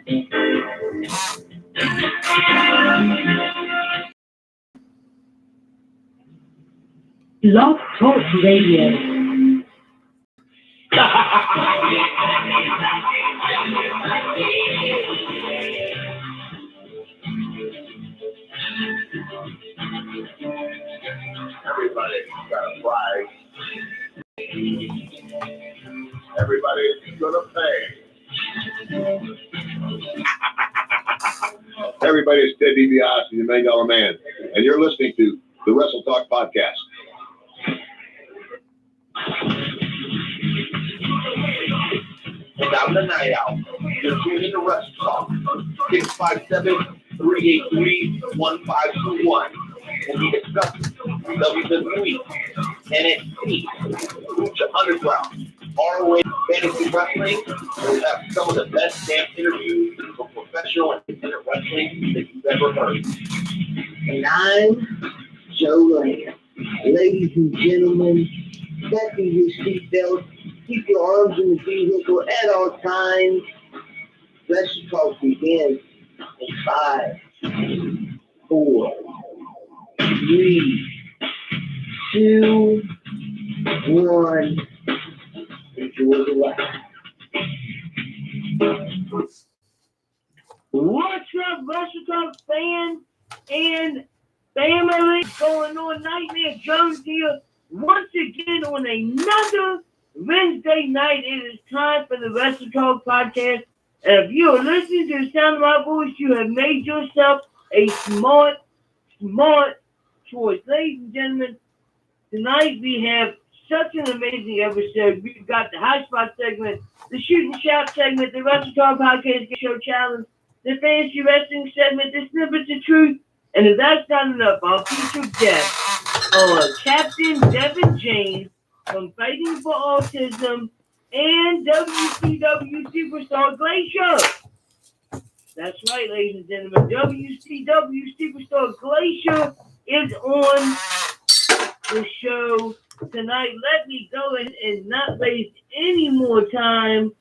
Love Talk Radio. Everybody's got a price. Everybody's gonna pay. Everybody, it's Ted DiBiase, the $1 Million Man, and you're listening to the Wrestle Talk Podcast. Down the night out. You're tuning to Wrestle Talk. 657-383-1521. We'll be discussing WWE, NXT, Lucha Underground, ROH, Fantasy Wrestling. We'll have some of the best damn interviews for professional and independent wrestling that you've ever heard. And I'm Joe Lamb. Ladies and gentlemen, fasten your seatbelts. Keep your arms in the vehicle at all times. Let's talk begins in 5, 4, 3, 2, 1. Enjoy the ride. What's up, Wrestle Talk fans and family? Going on, Nightmare Jones here once again on another Wednesday night. It is time for the Wrestle Talk Podcast. And if you are listening to the sound of my voice, you have made yourself a smart choice. Ladies and gentlemen, tonight we have such an amazing episode. We've got the High Spot segment, the Shoot and Shout segment, the Wrestle Talk Podcast Show Challenge, the Fantasy Wrestling segment, the Snippets of Truth, and if that's not enough, I'll feature guests Captain Devin James from Fighting for Autism and WCW Superstar Glacier. That's right, ladies and gentlemen. WCW Superstar Glacier is on the show tonight. Let me go and not waste any more time.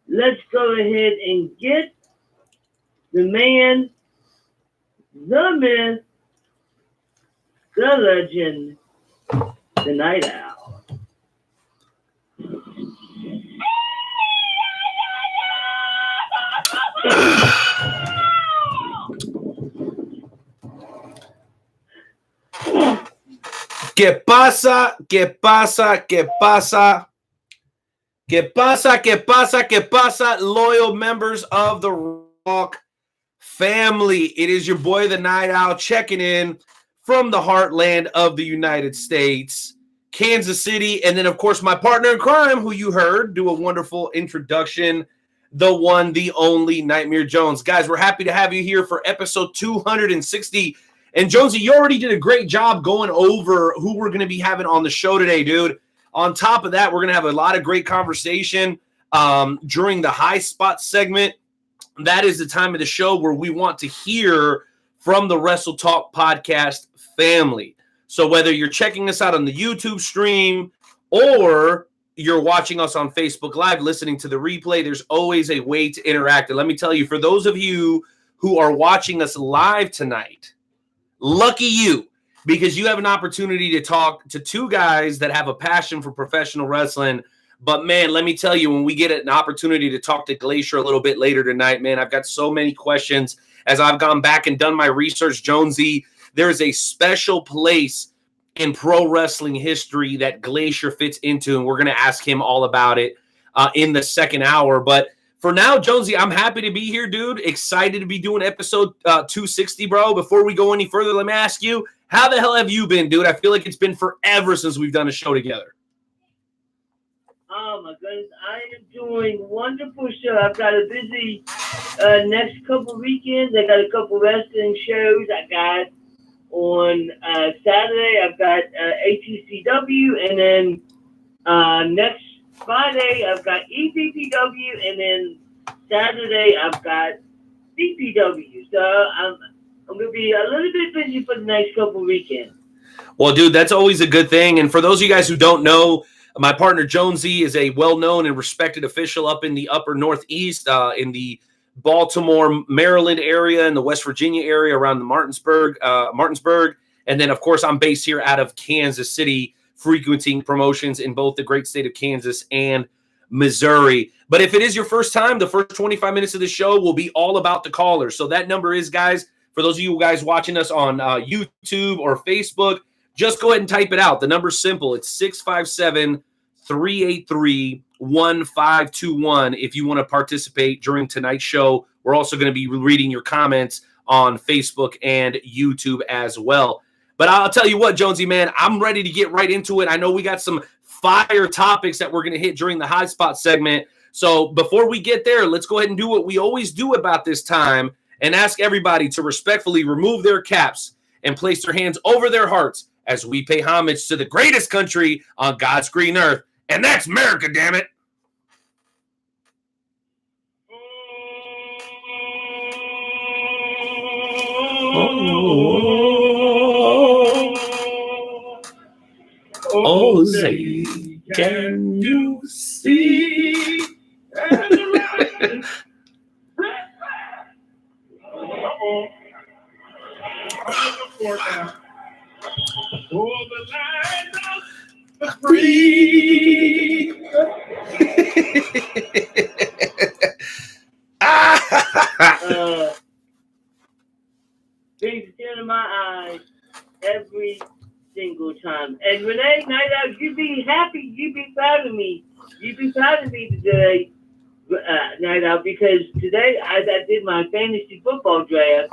Let's go ahead and get the man, the myth, the legend, the Night Owl. ¿Qué pasa? ¿Qué pasa? ¿Qué pasa? ¿Qué pasa? ¿Qué pasa? ¿Qué pasa? Loyal members of the Rock family. It is your boy, the Night Owl, checking in from the heartland of the United States, Kansas City. And then, of course, my partner in crime, who you heard do a wonderful introduction, the one, the only Nightmare Jones. Guys, we're happy to have you here for episode 260. And Jonesy, you already did a great job going over who we're going to be having on the show today, dude. On top of that, we're going to have a lot of great conversation during the High Spot segment. That is the time of the show where we want to hear from the Wrestle Talk Podcast family. So whether you're checking us out on the YouTube stream or you're watching us on Facebook Live, listening to the replay, there's always a way to interact. And let me tell you, for those of you who are watching us live tonight, lucky you, because you have an opportunity to talk to two guys that have a passion for professional wrestling. But, man, let me tell you, when we get an opportunity to talk to Glacier a little bit later tonight, man, I've got so many questions. As I've gone back and done my research, Jonesy, there is a special place in pro wrestling history that Glacier fits into, and we're going to ask him all about it in the second hour. But for now, Jonesy, I'm happy to be here, dude. Excited to be doing episode 260, bro. Before we go any further, let me ask you, how the hell have you been, dude? I feel like it's been forever since we've done a show together. Oh, my goodness. I am doing wonderful show. I've got a busy next couple weekends. I got a couple wrestling shows. I got on Saturday, I've got ATCW, and then next Friday, I've got EPPW, and then Saturday, I've got CPW. So I'm going to be a little bit busy for the next couple weekends. Well, dude, that's always a good thing. And for those of you guys who don't know, my partner Jonesy is a well-known and respected official up in the upper Northeast in the Baltimore, Maryland area, and the West Virginia area around the Martinsburg. And then, of course, I'm based here out of Kansas City, frequenting promotions in both the great state of Kansas and Missouri. But if it is your first time, the first 25 minutes of the show will be all about the callers. So that number is, guys, for those of you guys watching us on YouTube or Facebook, just go ahead and type it out. The number's simple. It's 657-383-1521 if you want to participate during tonight's show. We're also going to be reading your comments on Facebook and YouTube as well. But I'll tell you what, Jonesy, man, I'm ready to get right into it. I know we got some fire topics that we're going to hit during the Hot Spot segment. So before we get there, let's go ahead and do what we always do about this time and ask everybody to respectfully remove their caps and place their hands over their hearts as we pay homage to the greatest country on God's green earth, and that's America, damn it. Oh, say, can you see? Things in my eyes every single time. And Renee, Night Out, you be happy, you be proud of me. You be proud of me today, Night Out, because today I did my fantasy football draft,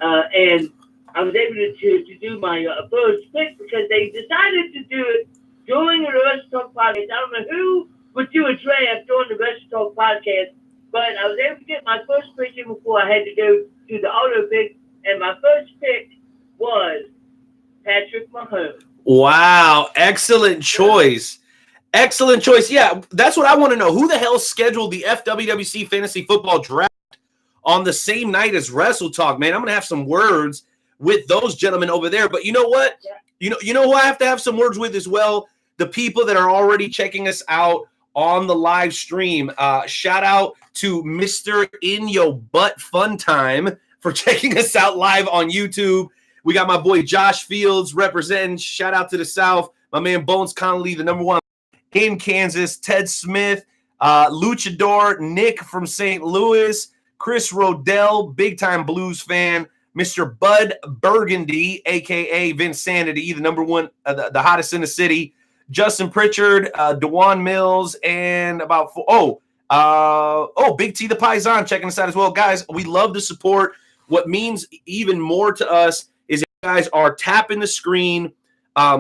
and I was able to do my first pick because they decided to do it during the Wrestle Talk podcast. I don't know who would do a draft during the Wrestle Talk podcast, but I was able to get my first pick in before I had to go to the auto pick, and my first pick was Patrick Mahomes. Wow, excellent choice. Excellent choice. Yeah, that's what I want to know. Who the hell scheduled the FWWC Fantasy Football Draft on the same night as Wrestle Talk, man? I'm going to have some words with those gentlemen over there. But you know what? Yeah. You know who I have to have some words with as well? The people that are already checking us out on the live stream. Shout out to Mr. In Yo Butt Fun Time for checking us out live on YouTube. We got my boy Josh Fields representing. Shout out to the South. My man Bones Connolly, the number one in Kansas. Ted Smith, Luchador, Nick from St. Louis, Chris Rodell, big-time blues fan. Mr. Bud Burgundy, a.k.a. Vinsanity, the number one, the hottest in the city. Justin Pritchard, DeJuan Mills, and about Big T the Paisan checking us out as well. Guys, we love the support. What means even more to us is if you guys are tapping the screen,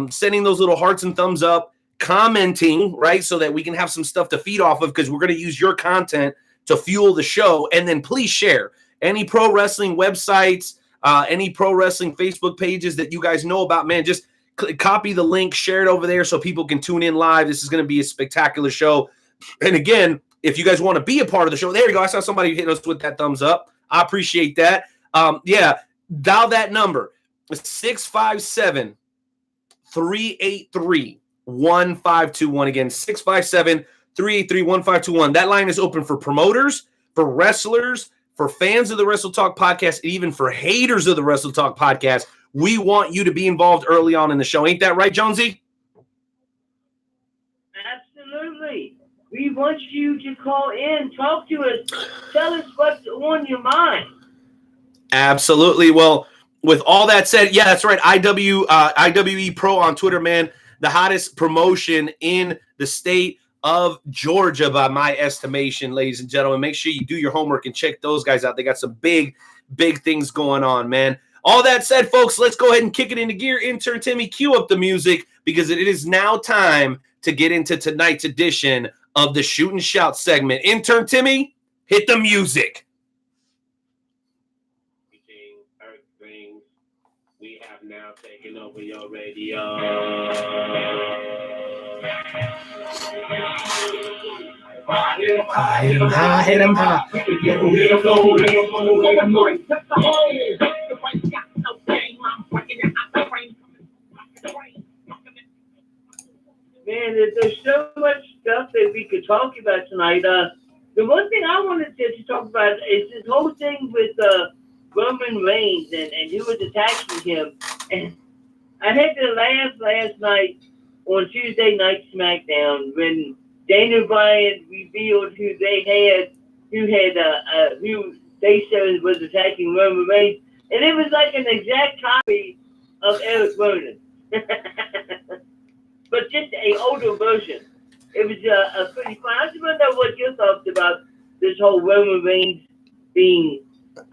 sending those little hearts and thumbs up, commenting, right, so that we can have some stuff to feed off of because we're going to use your content to fuel the show. And then please share any pro wrestling websites, any pro wrestling Facebook pages that you guys know about, man. Just copy the link, share it over there so people can tune in live. This is going to be a spectacular show. And again, if you guys want to be a part of the show, there you go. I saw somebody hit us with that thumbs up. I appreciate that. Dial that number. 657-383-1521. Again, 657-383-1521. That line is open for promoters, for wrestlers, for fans of the Wrestle Talk podcast, and even for haters of the Wrestle Talk podcast. We want you to be involved early on in the show. Ain't that right, Jonesy? Absolutely. We want you to call in, talk to us, tell us what's on your mind. Absolutely. Well, with all that said, yeah, that's right. IWE Pro on Twitter, man. The hottest promotion in the state of Georgia, by my estimation, ladies and gentlemen. Make sure you do your homework and check those guys out. They got some big, big things going on, man. All that said, folks, let's go ahead and kick it into gear. Intern Timmy, cue up the music because it is now time to get into tonight's edition of the Shoot and Shout segment. Intern Timmy, hit the music. Earth Things, we have now taken over your radio. Hit him high. Man, there's so much stuff that we could talk about tonight. The one thing I wanted to talk about is this whole thing with Roman Reigns and who was attacking him. And I had to laugh last night on Tuesday Night SmackDown when Daniel Bryan revealed who they who they said was attacking Roman Reigns, and it was like an exact copy of Eric Rowan, but just a older version. It was a pretty fun. I just want to know what your thoughts about this whole Roman Reigns being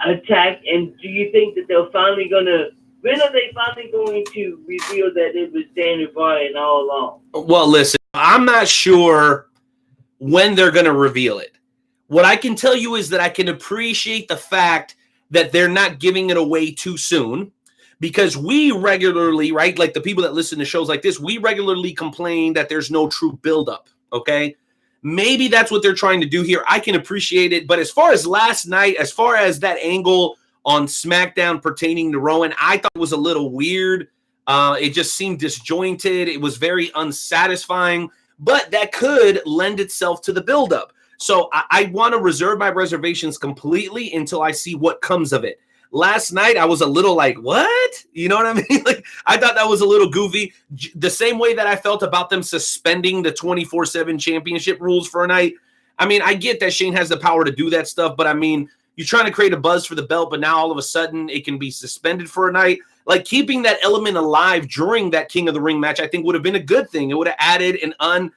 attacked, and do you think that they're finally gonna? When are they finally going to reveal that it was Daniel Bryan all along? Well, listen, I'm not sure when they're going to reveal it. What I can tell you is that I can appreciate the fact that they're not giving it away too soon, because we regularly, right, like the people that listen to shows like this, we regularly complain that there's no true buildup, okay? Maybe that's what they're trying to do here. I can appreciate it, but as far as last night, as far as that angle on SmackDown pertaining to Rowan, I thought it was a little weird. It just seemed disjointed. It was very unsatisfying, but that could lend itself to the buildup. So I want to reserve my reservations completely until I see what comes of it. Last night, I was a little like, what? You know what I mean? Like, I thought that was a little goofy. The same way that I felt about them suspending the 24/7 championship rules for a night. I mean, I get that Shane has the power to do that stuff, but I mean, you're trying to create a buzz for the belt, but now all of a sudden it can be suspended for a night. Like, keeping that element alive during that King of the Ring match, I think would have been a good thing. It would have added a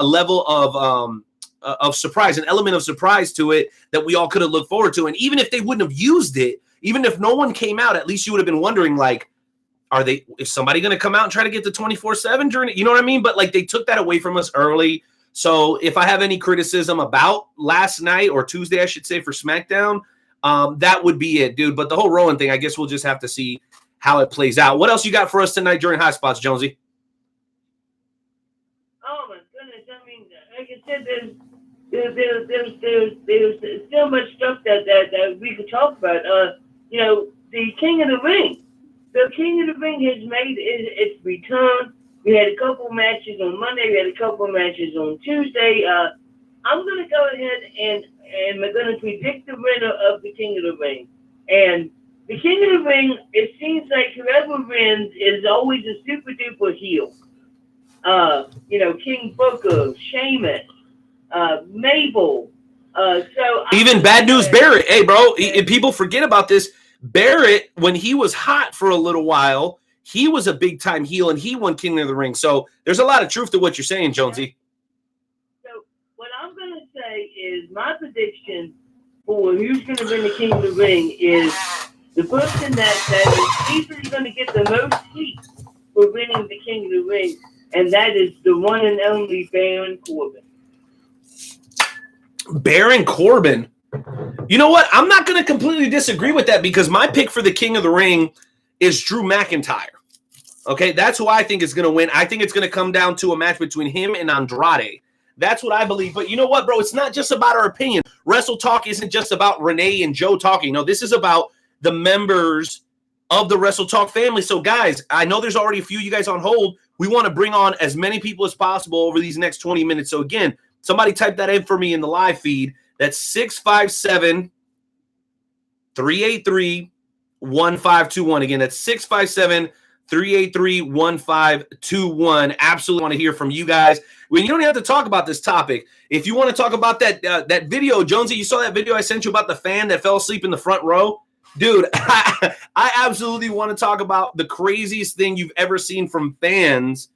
level of surprise, an element of surprise to it that we all could have looked forward to. And even if they wouldn't have used it, even if no one came out, at least you would have been wondering, like, is somebody going to come out and try to get the 24/7 during it? You know what I mean? But like, they took that away from us early. So if I have any criticism about last night, or Tuesday, I should say, for SmackDown, that would be it, dude. But the whole Rowan thing, I guess we'll just have to see how it plays out. What else you got for us tonight during Hot Spots, Jonesy? Oh my goodness! I mean, like I said, there's so much stuff that we could talk about. You know, the King of the Ring. The King of the Ring has made its return. We had a couple matches on Monday. We had a couple matches on Tuesday. I'm going to go ahead and we're going to predict the winner of the King of the Ring. And the King of the Ring, it seems like whoever wins is always a super duper heel. You know, King Booker, Sheamus, Mabel. Even Bad News Barrett. Hey, bro, people forget about this. Barrett, when he was hot for a little while, he was a big-time heel, and he won King of the Ring. So there's a lot of truth to what you're saying, Jonesy. So what I'm going to say is my prediction for who's going to win the King of the Ring is the person that is easily going to get the most heat for winning the King of the Ring, and that is the one and only Baron Corbin. Baron Corbin. You know what? I'm not going to completely disagree with that, because my pick for the King of the Ring is Drew McIntyre. Okay, that's who I think is going to win. I think it's going to come down to a match between him and Andrade. That's what I believe. But you know what, bro? It's not just about our opinion. Wrestle Talk isn't just about Renee and Joe talking. No, this is about the members of the Wrestle Talk family. So, guys, I know there's already a few of you guys on hold. We want to bring on as many people as possible over these next 20 minutes. So, again, somebody type that in for me in the live feed. That's 657-383-1521. Again, that's 657-383-1521. Absolutely want to hear from you guys. When you don't have to talk about this topic. If you want to talk about that video, Jonesy, you saw that video I sent you about the fan that fell asleep in the front row? Dude, I absolutely want to talk about the craziest thing you've ever seen from fans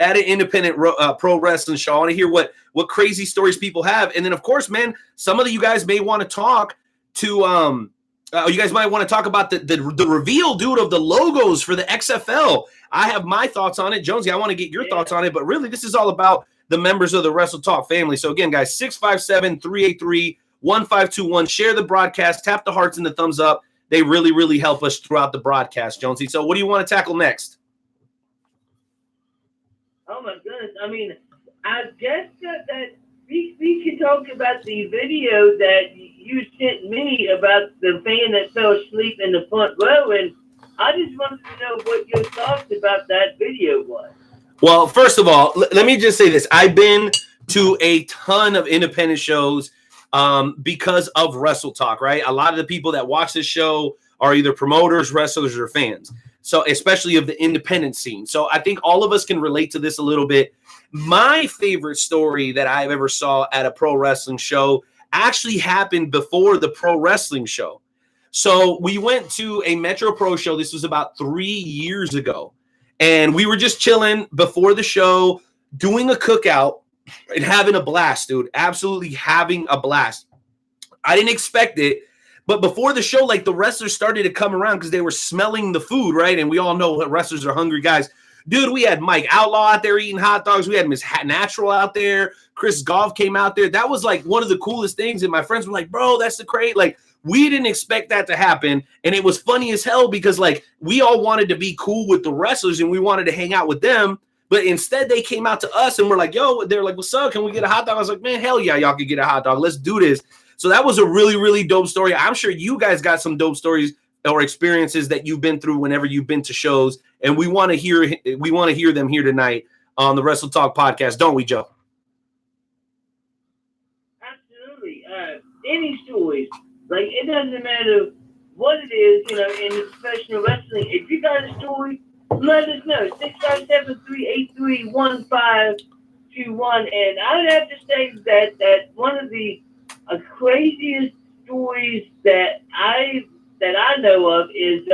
at an independent pro wrestling show. I want to hear what crazy stories people have. And then, of course, man, some of you guys may want to talk to you guys might want to talk about the reveal, dude, of the logos for the XFL. I have my thoughts on it. Jonesy, I want to get your thoughts on it. But really, this is all about the members of the Wrestle Talk family. So, again, guys, 657-383-1521. Share the broadcast. Tap the hearts and the thumbs up. They really, really help us throughout the broadcast, Jonesy. So what do you want to tackle next? Oh, my goodness. I mean, I guess that we can talk about the video that you sent me about the fan that fell asleep in the front row, and I just wanted to know what your thoughts about that video was. Well, first of all, let me just say this. I've been to a ton of independent shows because of Wrestle Talk, right? A lot of the people that watch this show are either promoters, wrestlers, or fans. So especially of the independent scene. So I think all of us can relate to this a little bit. My favorite story that I've ever saw at a pro wrestling show actually happened before the pro wrestling show. So we went to a Metro Pro show. This was about 3 years ago. And we were just chilling before the show, doing a cookout and having a blast, dude. Absolutely having a blast. I didn't expect it. But before the show, like the wrestlers started to come around because they were smelling the food, right? And we all know that wrestlers are hungry guys. Dude, we had Mike Outlaw out there eating hot dogs. We had Miss Natural out there. Chris Golf came out there. That was like one of the coolest things. And my friends were like, bro, that's the great. Like, we didn't expect that to happen. And it was funny as hell because like we all wanted to be cool with the wrestlers and we wanted to hang out with them. But instead they came out to us and we're like, yo, they're like, what's up? Can we get a hot dog? I was like, man, hell yeah, y'all can get a hot dog. Let's do this. So that was a really, really dope story. I'm sure you guys got some dope stories or experiences that you've been through whenever you've been to shows. And we want to hear them here tonight on the Wrestle Talk podcast, don't we, Joe? Absolutely. Any stories. Like, it doesn't matter what it is, you know, in professional wrestling. If you got a story, let us know. 657-383-1521. And I would have to say that one of the craziest stories that I know of is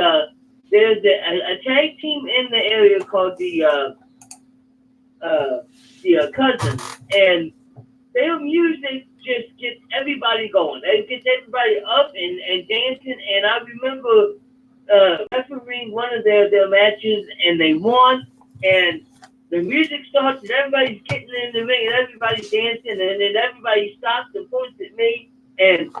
there's a tag team in the area called the Cousins, and their music just gets everybody going. It gets everybody up and dancing. And I remember refereeing one of their matches, and they won. And the music starts, and everybody's getting in the ring, and everybody's dancing, and then everybody stops and points at me, and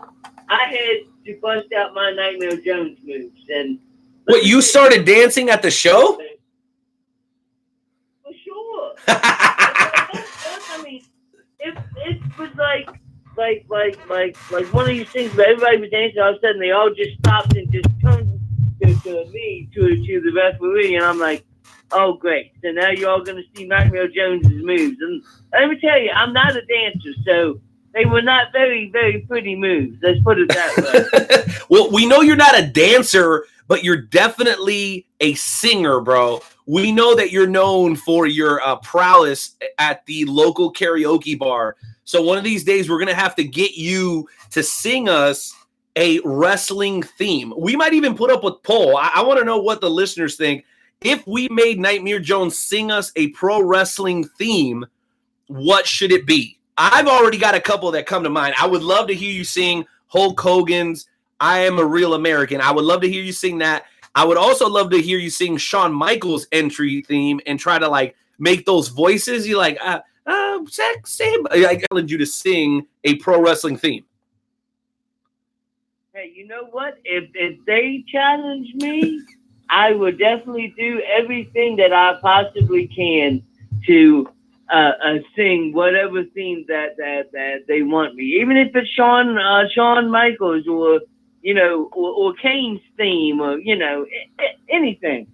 I had to bust out my Nightmare Jones moves. And what, you started dancing at the show? For sure. I mean, it was like one of these things where everybody was dancing, all of a sudden they all just stopped and just turned to me, to the referee, and I'm like, oh great, so now you're all going to see Nightmare Jones's moves. And let me tell you, I'm not a dancer, so they were not very, very pretty moves. Let's put it that way. Well, we know you're not a dancer, but you're definitely a singer, bro. We know that you're known for your prowess at the local karaoke bar. So one of these days, we're going to have to get you to sing us a wrestling theme. We might even put up a poll. I want to know what the listeners think. If we made Nightmare Jones sing us a pro wrestling theme, what should it be? I've already got a couple that come to mind. I would love to hear you sing Hulk Hogan's I Am a Real American. I would love to hear you sing that. I would also love to hear you sing Shawn Michaels' entry theme and try to like make those voices. You're like, sexy. I challenge you to sing a pro wrestling theme. Hey, you know what? If they challenge me, I would definitely do everything that I possibly can to sing whatever theme that they want me. Even if it's Shawn Michaels or, you know, or Kane's theme or, you know, anything.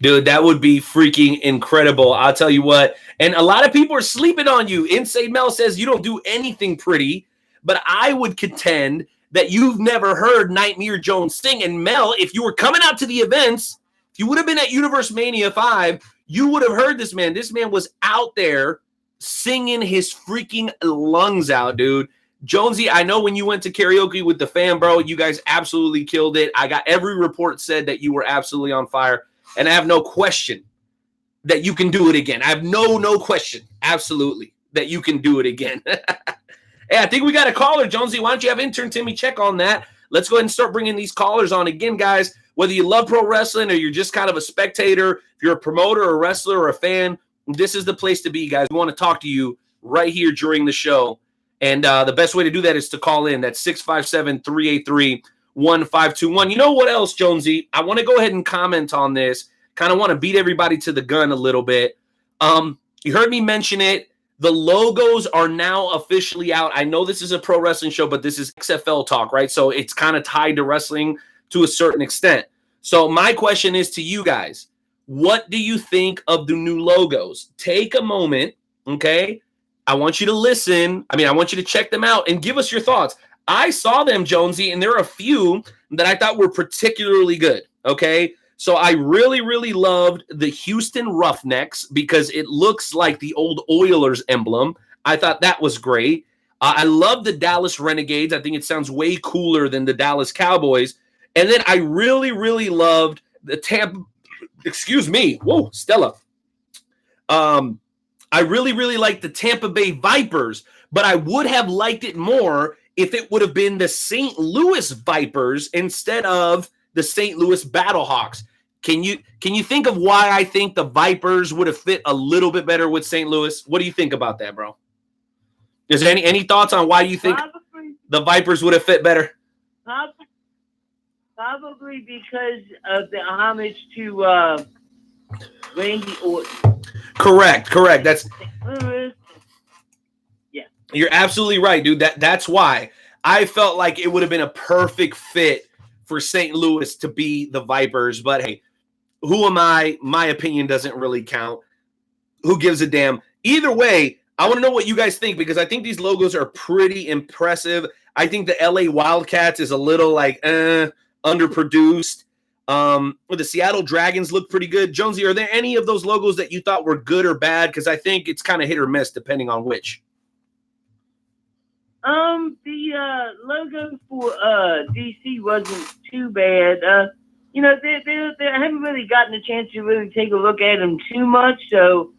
Dude, that would be freaking incredible. I'll tell you what. And a lot of people are sleeping on you. Insane Mel says you don't do anything pretty, but I would contend that you've never heard Nightmare Jones sing. And Mel, if you were coming out to the events, if you would have been at Universe Mania 5, you would have heard this man. This man was out there singing his freaking lungs out, dude. Jonesy, I know when you went to karaoke with the fam, bro, you guys absolutely killed it. I got every report said that you were absolutely on fire. And I have no question that you can do it again. I have no question, absolutely, that you can do it again. Hey, I think we got a caller, Jonesy. Why don't you have intern Timmy check on that? Let's go ahead and start bringing these callers on again, guys. Whether you love pro wrestling or you're just kind of a spectator, if you're a promoter, a wrestler, or a fan, this is the place to be, guys. We want to talk to you right here during the show. And the best way to do that is to call in. That's 657-383-1521. You know what else, Jonesy? I want to go ahead and comment on this. Kind of want to beat everybody to the gun a little bit. You heard me mention it. The logos are now officially out. I know this is a pro wrestling show, but this is XFL talk, right? So it's kind of tied to wrestling to a certain extent. So my question is to you guys. What do you think of the new logos? Take a moment, okay? I want you to listen. I want you to check them out and give us your thoughts. I saw them, Jonesy, and there are a few that I thought were particularly good, okay? So I really, really loved the Houston Roughnecks because it looks like the old Oilers emblem. I thought that was great. I love the Dallas Renegades. I think it sounds way cooler than the Dallas Cowboys. And then I really, really loved the Tampa. Excuse me. Whoa, Stella. I really, really liked the Tampa Bay Vipers, but I would have liked it more if it would have been the St. Louis Vipers instead of the St. Louis Battlehawks. Can you think of why I think the Vipers would have fit a little bit better with St. Louis? What do you think about that, bro? Is there any thoughts on why you think the Vipers would have fit better? Probably because of the homage to Randy Orton. Correct. That's yeah. You're absolutely right, dude. That's why I felt like it would have been a perfect fit for St. Louis to be the Vipers. But hey, who am I? My opinion doesn't really count. Who gives a damn? Either way, I want to know what you guys think because I think these logos are pretty impressive. I think the LA Wildcats is a little like underproduced. The Seattle Dragons look pretty good. Jonesy, are there any of those logos that you thought were good or bad? Because I think it's kind of hit or miss depending on which. The logo for DC wasn't too bad. They haven't really gotten a chance to really take a look at them too much. So,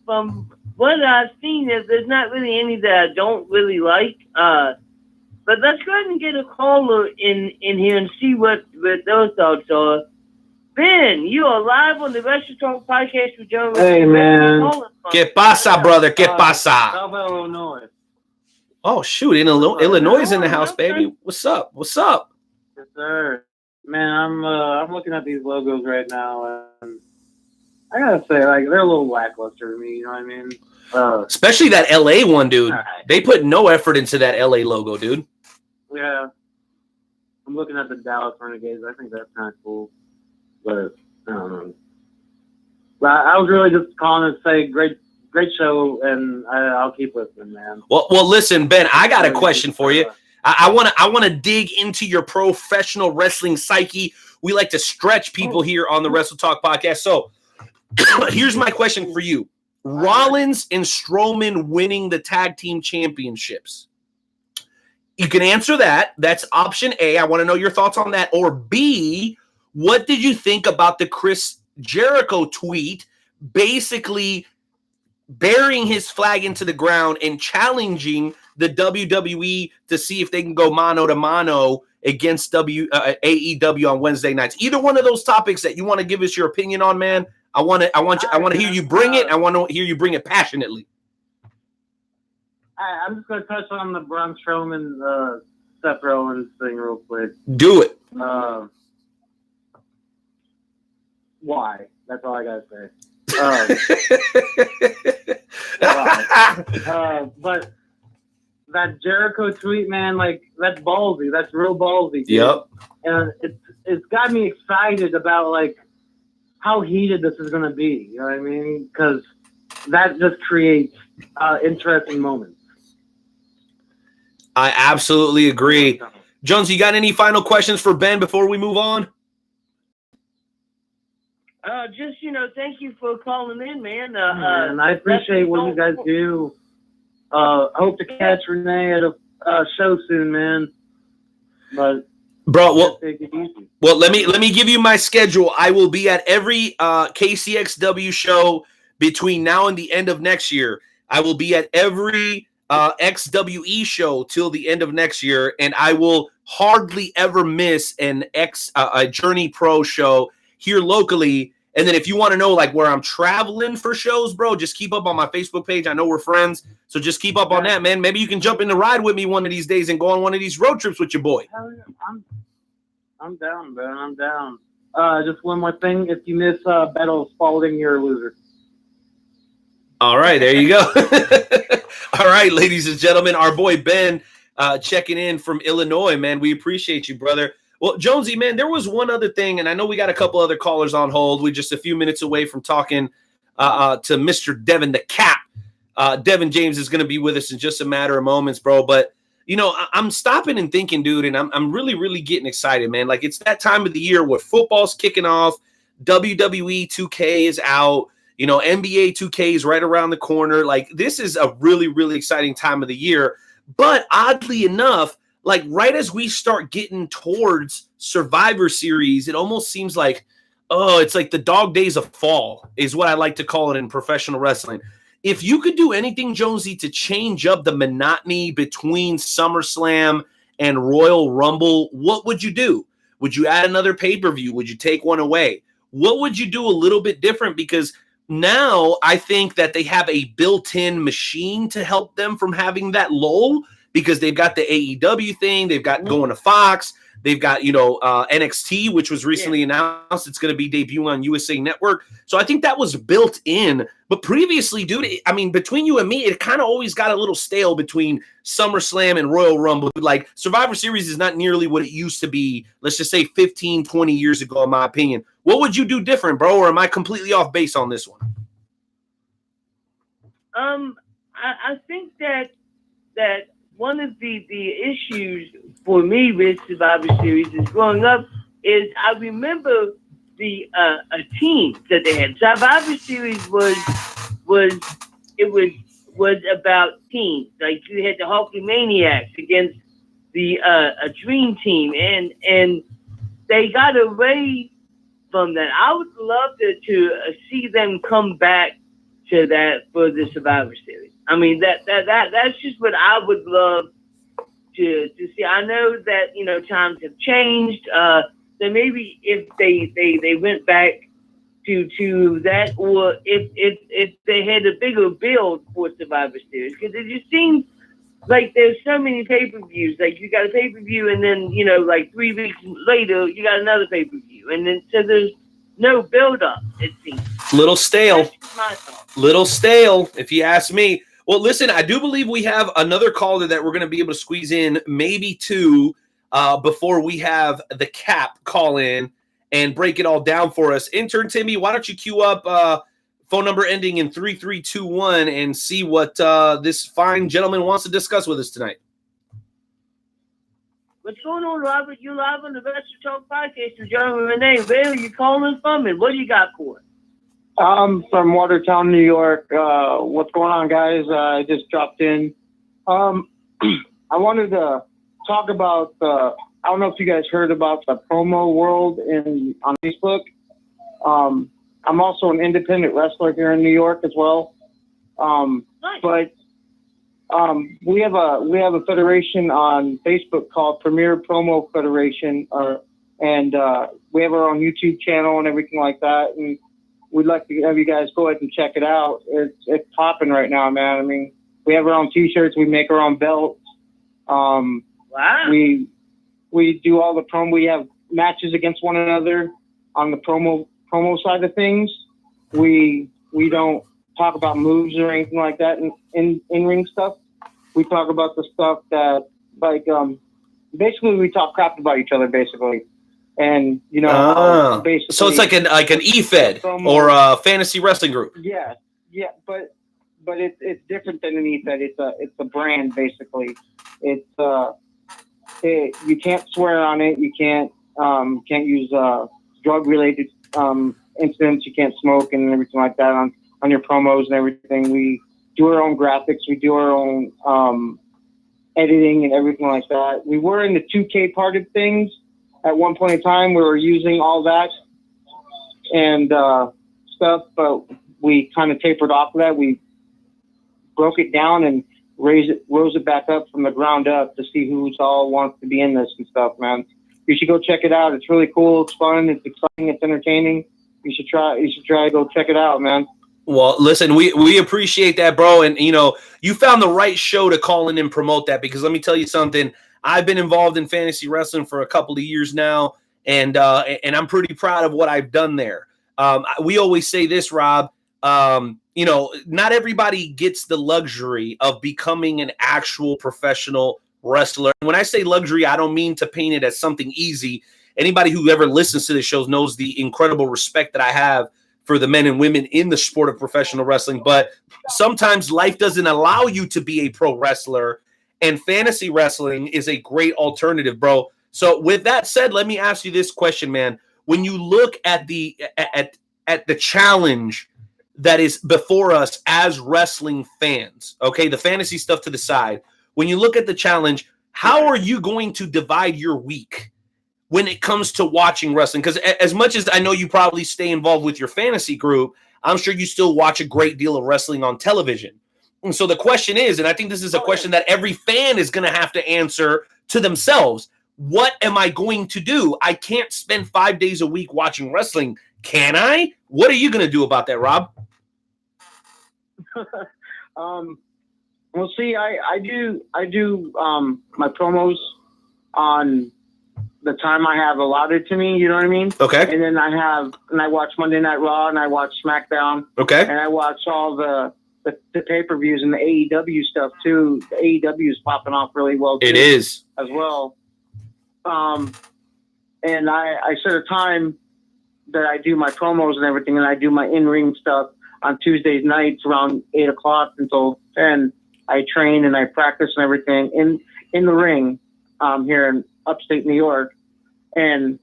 from what I've seen, there's not really any that I don't really like. But let's go ahead and get a caller in here and see what their thoughts are. Ben, you are live on the Wrestle Talk podcast with Jones. Hey, man. Que pasa, brother? Que pasa? Alva, Illinois. Oh, shoot. Illinois is in the house, baby. What's up? Yes, sir. Man, I'm looking at these logos right now, and I gotta say, like, they're a little lackluster to me, you know what I mean? Especially that LA one, dude. Right. They put no effort into that LA logo, dude. Yeah. I'm looking at the Dallas Renegades. I think that's kind of cool. But, I don't know. But I was really just calling to say great show, and I'll keep listening, man. Well, listen, Ben, I got a question for you. I want to dig into your professional wrestling psyche. We like to stretch people here on the Wrestle Talk podcast. So here's my question for you. Rollins and Strowman winning the tag team championships. You can answer that. That's option A. I want to know your thoughts on that. Or B, what did you think about the Chris Jericho tweet basically burying his flag into the ground and challenging the WWE to see if they can go mano to mano against AEW on Wednesday nights? Either one of those topics that you want to give us your opinion on, man. I want to hear you bring it. I want to hear you bring it passionately. I'm just going to touch on the Braun Strowman, Seth Rollins thing real quick. Do it. Why? That's all I got to say. But that Jericho tweet, man, like, that's ballsy. That's real ballsy. Dude. Yep. And it's got me excited about, like, how heated this is going to be. You know what I mean? Because that just creates interesting moments. I absolutely agree. Jones, you got any final questions for Ben before we move on? Just, thank you for calling in, man. And I appreciate what you guys do. Hope to catch Renee at a show soon, man. But bro, well, take it easy. Well, let me give you my schedule. I will be at every KCXW show between now and the end of next year. I will be at every XWE show till the end of next year, and I will hardly ever miss a Journey Pro show here locally. And then if you want to know like where I'm traveling for shows, bro, just keep up on my Facebook page. I know we're friends, so just keep up on that, man. Maybe you can jump in the ride with me one of these days and go on one of these road trips with your boy. Hell yeah. I'm down, man. I'm down. Just one more thing. If you miss Battle of Spalding, you're a loser. All right, there you go. All right, ladies and gentlemen, our boy Ben checking in from Illinois, man. We appreciate you, brother. Well, Jonesy, man, there was one other thing, and I know we got a couple other callers on hold. We're just a few minutes away from talking to Mr. Devin the Cap. Devin James is going to be with us in just a matter of moments, bro. But I'm stopping and thinking, dude, and I'm really, really getting excited, man. Like, it's that time of the year where football's kicking off, WWE 2K is out, NBA 2K is right around the corner. Like, this is a really, really exciting time of the year. But oddly enough, like right as we start getting towards Survivor Series, it almost seems like, it's like the dog days of fall is what I like to call it in professional wrestling. If you could do anything, Jonesy, to change up the monotony between SummerSlam and Royal Rumble, what would you do? Would you add another pay-per-view? Would you take one away? What would you do a little bit different? Because now I think that they have a built-in machine to help them from having that lull, because they've got the AEW thing, they've got going to Fox, they've got, NXT, which was recently announced. It's going to be debuting on USA Network. So I think that was built in. But previously, dude, I mean, between you and me, it kind of always got a little stale between SummerSlam and Royal Rumble. Like, Survivor Series is not nearly what it used to be, let's just say 15, 20 years ago, in my opinion. What would you do different, bro? Or am I completely off base on this one? I think that one of the issues for me with Survivor Series is growing up is I remember the a team that they had. Survivor Series was about teams. Like, you had the Hulkamaniacs against the a Dream Team, and they got away from that. I would love to see them come back to that for the Survivor Series. I mean, that's just what I would love to see. I know that, times have changed. So maybe if they went back to that, or if they had a bigger build for Survivor Series, because it just seems like there's so many pay-per-views. Like, you got a pay-per-view, and then, like 3 weeks later, you got another pay-per-view. And then, so there's no build-up, it seems. Little stale. That's my thought. Little stale, if you ask me. Well, listen, I do believe we have another caller that we're going to be able to squeeze in, maybe two, before we have the Cap call in and break it all down for us. Intern Timmy, why don't you queue up phone number ending in 3321 and see what this fine gentleman wants to discuss with us tonight. What's going on, Robert? You live on the Wrestle Talk podcast with John Renee. Where are you calling from, and what do you got for us? I'm from Watertown, New York. What's going on, guys? I just dropped in. I wanted to talk about I don't know if you guys heard about the promo world on Facebook. I'm also an independent wrestler here in New York as well. Nice. But we have a federation on Facebook called Premier Promo Federation, and we have our own YouTube channel and everything like that. And we'd like to have you guys go ahead and check it out. It's popping right now, man. I mean, we have our own T-shirts. We make our own belts. Wow. We do all the promo. We have matches against one another on the promo side of things. We don't talk about moves or anything like that in ring stuff. We talk about the stuff that, like, basically we talk crap about each other, basically. And, basically. So it's like an E-Fed or a fantasy wrestling group. Yeah, but it's different than an E-Fed. It's a brand, basically. You can't swear on it. You can't use drug-related incidents. You can't smoke and everything like that on your promos and everything. We do our own graphics. We do our own editing and everything like that. We were in the 2K part of things. At one point in time, we were using all that and stuff, but we kind of tapered off of that. We broke it down and rose it back up from the ground up to see who's all wants to be in this and stuff, man. You should go check it out. It's really cool. It's fun. It's exciting. It's entertaining. You should try to go check it out, man. Well, listen, we appreciate that, bro. And, you found the right show to call in and promote that, because let me tell you something. I've been involved in fantasy wrestling for a couple of years now, and I'm pretty proud of what I've done there. We always say this, Rob, not everybody gets the luxury of becoming an actual professional wrestler. When I say luxury, I don't mean to paint it as something easy. Anybody who ever listens to the shows knows the incredible respect that I have for the men and women in the sport of professional wrestling. But sometimes life doesn't allow you to be a pro wrestler, and fantasy wrestling is a great alternative, bro. So with that said, let me ask you this question, man. When you look at the challenge that is before us as wrestling fans, okay, the fantasy stuff to the side, when you look at the challenge, how are you going to divide your week when it comes to watching wrestling? Because as much as I know you probably stay involved with your fantasy group, I'm sure you still watch a great deal of wrestling on television. And so the question is, and I think this is a question that every fan is going to have to answer to themselves, what am I going to do? I can't spend 5 days a week watching wrestling. Can I? What are you going to do about that, Rob? Well, see, I do my promos on the time I have allotted to me. You know what I mean? Okay. And then I watch Monday Night Raw and I watch SmackDown. Okay. And I watch all the pay-per-views and the AEW stuff too. The AEW is popping off really well too. It is as well. And I set a time that I do my promos and everything, and I do my in-ring stuff on Tuesdays nights around 8 o'clock until 10. I train and I practice and everything in the ring here in upstate New York. And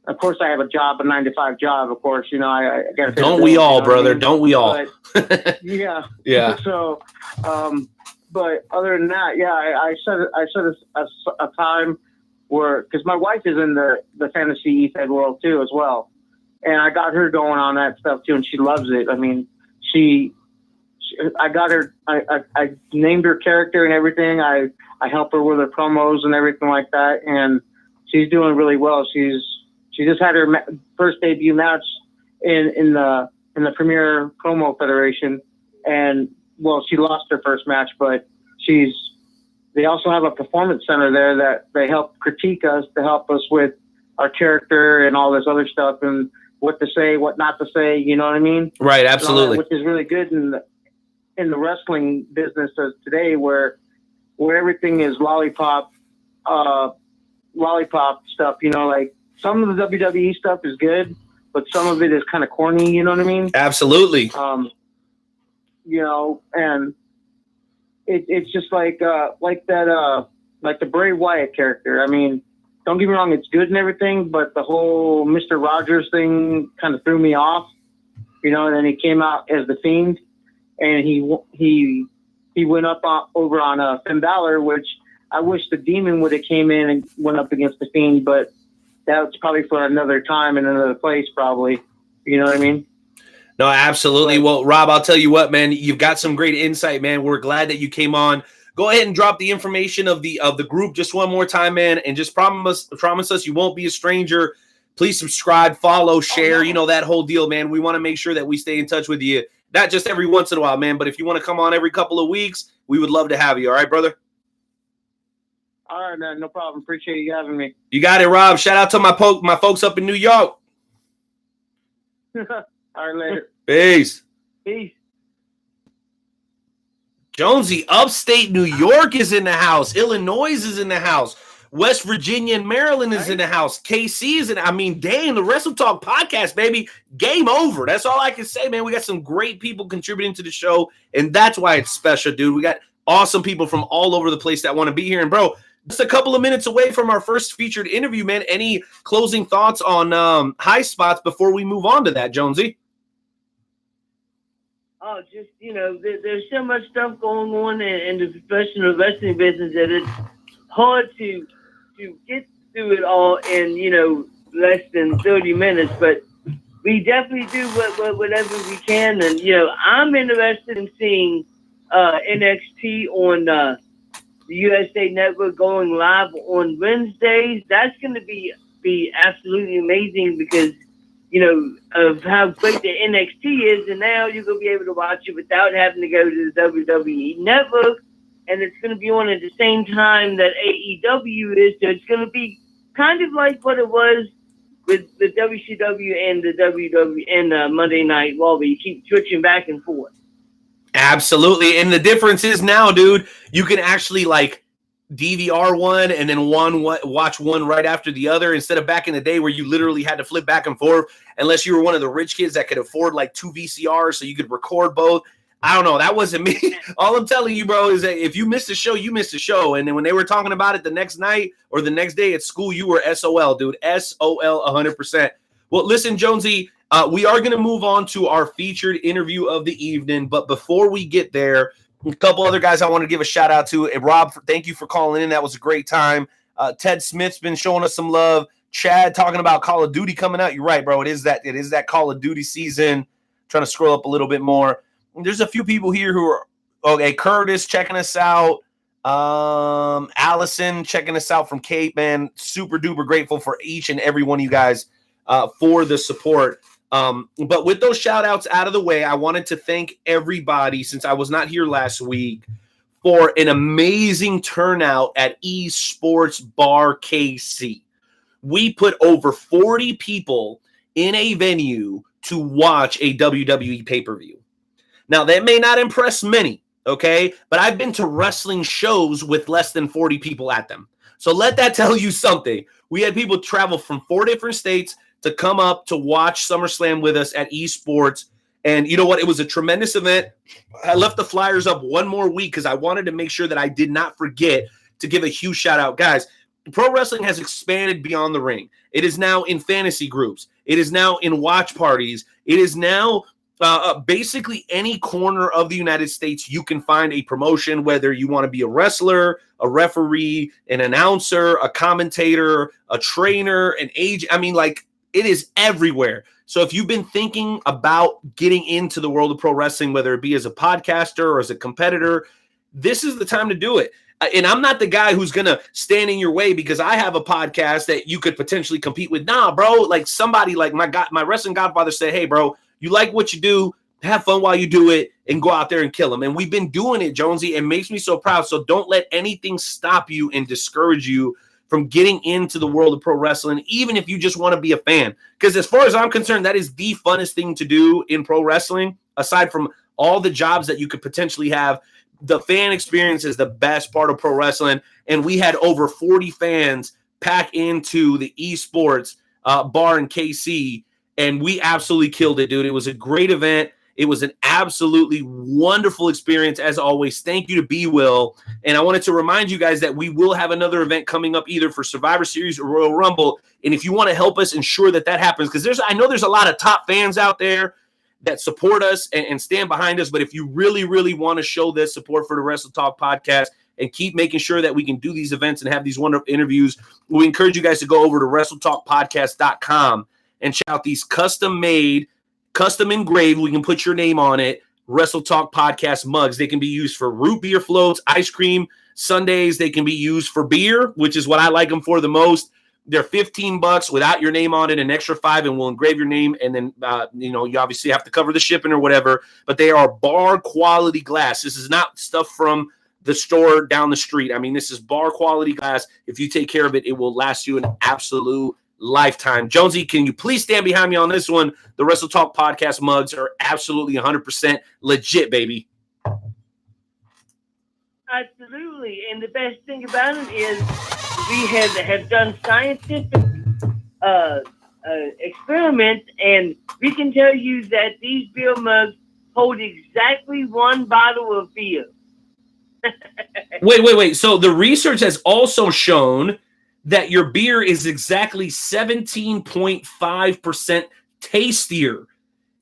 of course, I have a job, a 9-to-5 job. Of course, you know, I got to. Don't we all, brother? Don't we all? But, yeah. Yeah. So, but other than that, yeah, I set a time where, because my wife is in the fantasy EFED world too as well, and I got her going on that stuff too, and she loves it. I mean, I got her. I named her character and everything. I help her with her promos and everything like that, and she's doing really well. She just had her first debut match in the Premier Promo Federation, and well, she lost her first match, but they also have a performance center there that they help critique us to help us with our character and all this other stuff and what to say, what not to say. You know what I mean? Right. Absolutely. Which is really good in the wrestling business of today, where everything is lollipop stuff. You know, like some of the WWE stuff is good, but some of it is kind of corny. You know what I mean? Absolutely. You know, and it's just like the Bray Wyatt character. I mean, don't get me wrong, it's good and everything, but the whole Mr. Rogers thing kind of threw me off. You know, and then he came out as the Fiend, and he went up over on Finn Balor, which I wish the Demon would have came in and went up against the Fiend, but that's probably for another time and another place, probably. You know what I mean? No, absolutely. Well, Rob, I'll tell you what, man, you've got some great insight, man. We're glad that you came on. Go ahead and drop the information of the group just one more time, man, and just promise us you won't be a stranger. Please subscribe, follow, share, you know, that whole deal, man. We want to make sure that we stay in touch with you, not just every once in a while, man, but if you want to come on every couple of weeks, we would love to have you. All right, brother? All right, man. No problem. Appreciate you having me. You got it, Rob. Shout out to my folks up in New York. All right, later. Peace. Peace. Jonesy, upstate New York is in the house. Illinois is in the house. West Virginia and Maryland is in the house. KC is in. I mean, dang, the Wrestle Talk podcast, baby. Game over. That's all I can say, man. We got some great people contributing to the show, and that's why it's special, dude. We got awesome people from all over the place that want to be here. And, bro, just a couple of minutes away from our first featured interview, man. Any closing thoughts on high spots before we move on to that, Jonesy? Oh, just, you know, there's so much stuff going on in the professional wrestling business that it's hard to get through it all in, you know, less than 30 minutes. But we definitely do whatever we can. And, you know, I'm interested in seeing NXT on the USA Network going live on Wednesdays. That's going to be absolutely amazing because, you know, of how great the NXT is, and now you're going to be able to watch it without having to go to the WWE Network, and it's going to be on at the same time that AEW is, so it's going to be kind of like what it was with the WCW and the WWE and Monday Night Raw, where you keep switching back and forth. Absolutely, and the difference is now, dude, you can actually, like, DVR one and then watch one right after the other, instead of back in the day where you literally had to flip back and forth unless you were one of the rich kids that could afford like 2 VCRs so you could record both. I don't know. That wasn't me. All I'm telling you, bro, is that if you missed a show, you missed a show. And then when they were talking about it the next night or the next day at school, you were SOL, dude. SOL 100%. Well, listen, Jonesy, we are going to move on to our featured interview of the evening. But before we get there, a couple other guys I want to give a shout out to. And Rob, thank you for calling in. That was a great time. Ted Smith's been showing us some love. Chad talking about Call of Duty coming out. You're right, bro. It is that Call of Duty season. Trying to scroll up a little bit more. There's a few people here who are okay. Curtis checking us out. Allison checking us out from Cape, man. Super duper grateful for each and every one of you guys for the support. But with those shout outs out of the way, I wanted to thank everybody, since I was not here last week, for an amazing turnout at Esports Bar KC. We put over 40 people in a venue to watch a WWE pay-per-view. Now, that may not impress many, okay? But I've been to wrestling shows with less than 40 people at them. So let that tell you something. We had people travel from 4 different states to come up to watch SummerSlam with us at Esports. And you know what? It was a tremendous event. I left the flyers up one more week because I wanted to make sure that I did not forget to give a huge shout out. Guys, pro wrestling has expanded beyond the ring. It is now in fantasy groups. It is now in watch parties. It is now basically any corner of the United States you can find a promotion, whether you want to be a wrestler, a referee, an announcer, a commentator, a trainer, an agent. I mean, like, it is everywhere. So if you've been thinking about getting into the world of pro wrestling, whether it be as a podcaster or as a competitor, this is the time to do it. And I'm not the guy who's going to stand in your way because I have a podcast that you could potentially compete with. Nah, bro, like somebody like my wrestling godfather said, hey, bro, you like what you do, have fun while you do it, and go out there and kill them. And we've been doing it, Jonesy. It makes me so proud. So don't let anything stop you and discourage you from getting into the world of pro wrestling, even if you just want to be a fan. Because as far as I'm concerned, that is the funnest thing to do in pro wrestling, aside from all the jobs that you could potentially have. The fan experience is the best part of pro wrestling. And we had over 40 fans pack into the Esports bar in KC, and we absolutely killed it, dude. It was a great event. It was an absolutely wonderful experience, as always. Thank you to B Will. And I wanted to remind you guys that we will have another event coming up either for Survivor Series or Royal Rumble. And if you want to help us ensure that that happens, because I know there's a lot of top fans out there that support us and stand behind us. But if you really, really want to show this support for the Wrestle Talk podcast and keep making sure that we can do these events and have these wonderful interviews, we encourage you guys to go over to WrestleTalkPodcast.com and check out these custom-made, custom engraved, we can put your name on it, Wrestle Talk Podcast mugs. They can be used for root beer floats, ice cream sundaes. They can be used for beer, which is what I like them for the most. They're $15 without your name on it, an extra $5, and we'll engrave your name. And then, you obviously have to cover the shipping or whatever, but they are bar quality glass. This is not stuff from the store down the street. I mean, this is bar quality glass. If you take care of it, it will last you an absolute lifetime. Jonesy, can you please stand behind me on this one? The Wrestle Talk podcast mugs are absolutely 100% legit, baby. Absolutely. And the best thing about it is we have done scientific experiments, and we can tell you that these beer mugs hold exactly one bottle of beer. Wait. So the research has also shown that your beer is exactly 17.5% tastier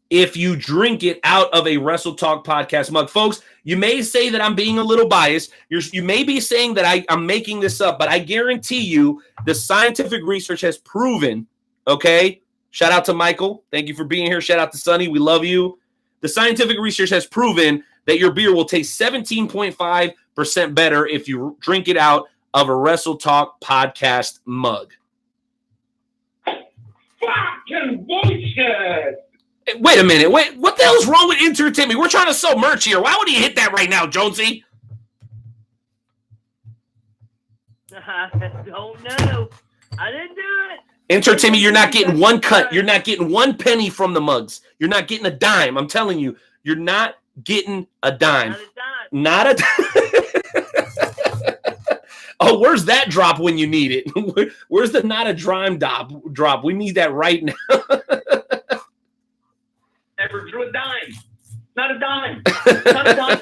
if you drink it out of a Wrestle Talk podcast mug. Folks, you may say that I'm being a little biased. You may be saying that I'm making this up, but I guarantee you the scientific research has proven, okay? Shout out to Michael. Thank you for being here. Shout out to Sonny. We love you. The scientific research has proven that your beer will taste 17.5% better if you drink it out of a Wrestle Talk podcast mug. Fucking bullshit! Wait a minute. Wait, what the hell is wrong with Entertainment? We're trying to sell merch here. Why would he hit that right now, Jonesy? I don't know. I didn't do it. Entertainment, you're not getting one cut. You're not getting one penny from the mugs. You're not getting a dime. I'm telling you, you're not getting a dime. Not a dime. Not a dime. Oh, where's that drop when you need it? Where's the not a dime drop? We need that right now. Never drew a dime. Not a dime. Not a dime.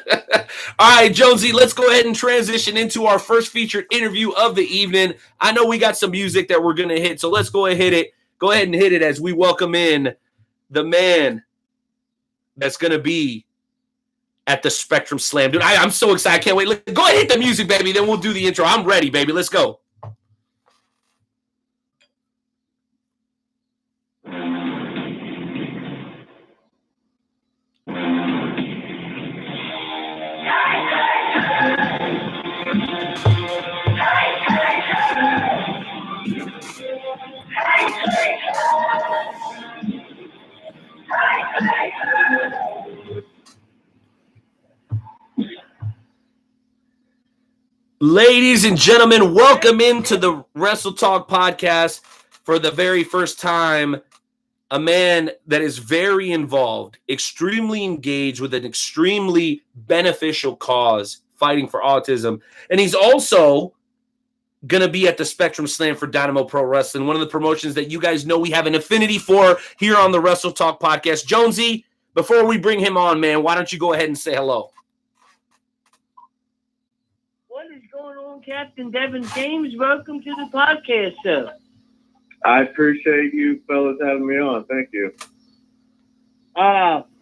All right, Jonesy, let's go ahead and transition into our first featured interview of the evening. I know we got some music that we're going to hit, so let's go ahead and hit it as we welcome in the man that's going to be at the Spectrum Slam. Dude, I'm so excited. I can't wait. Go ahead and hit the music, baby. Then we'll do the intro. I'm ready, baby. Let's go. Ladies and gentlemen, welcome into the Wrestle Talk podcast for the very first time. A man that is very involved, extremely engaged with an extremely beneficial cause, fighting for autism. And he's also going to be at the Spectrum Slam for Dynamo Pro Wrestling, one of the promotions that you guys know we have an affinity for here on the Wrestle Talk podcast. Jonesy, before we bring him on, man, why don't you go ahead and say hello? What is going on, Captain Devin James? Welcome to the podcast, sir. I appreciate you fellas having me on. Thank you.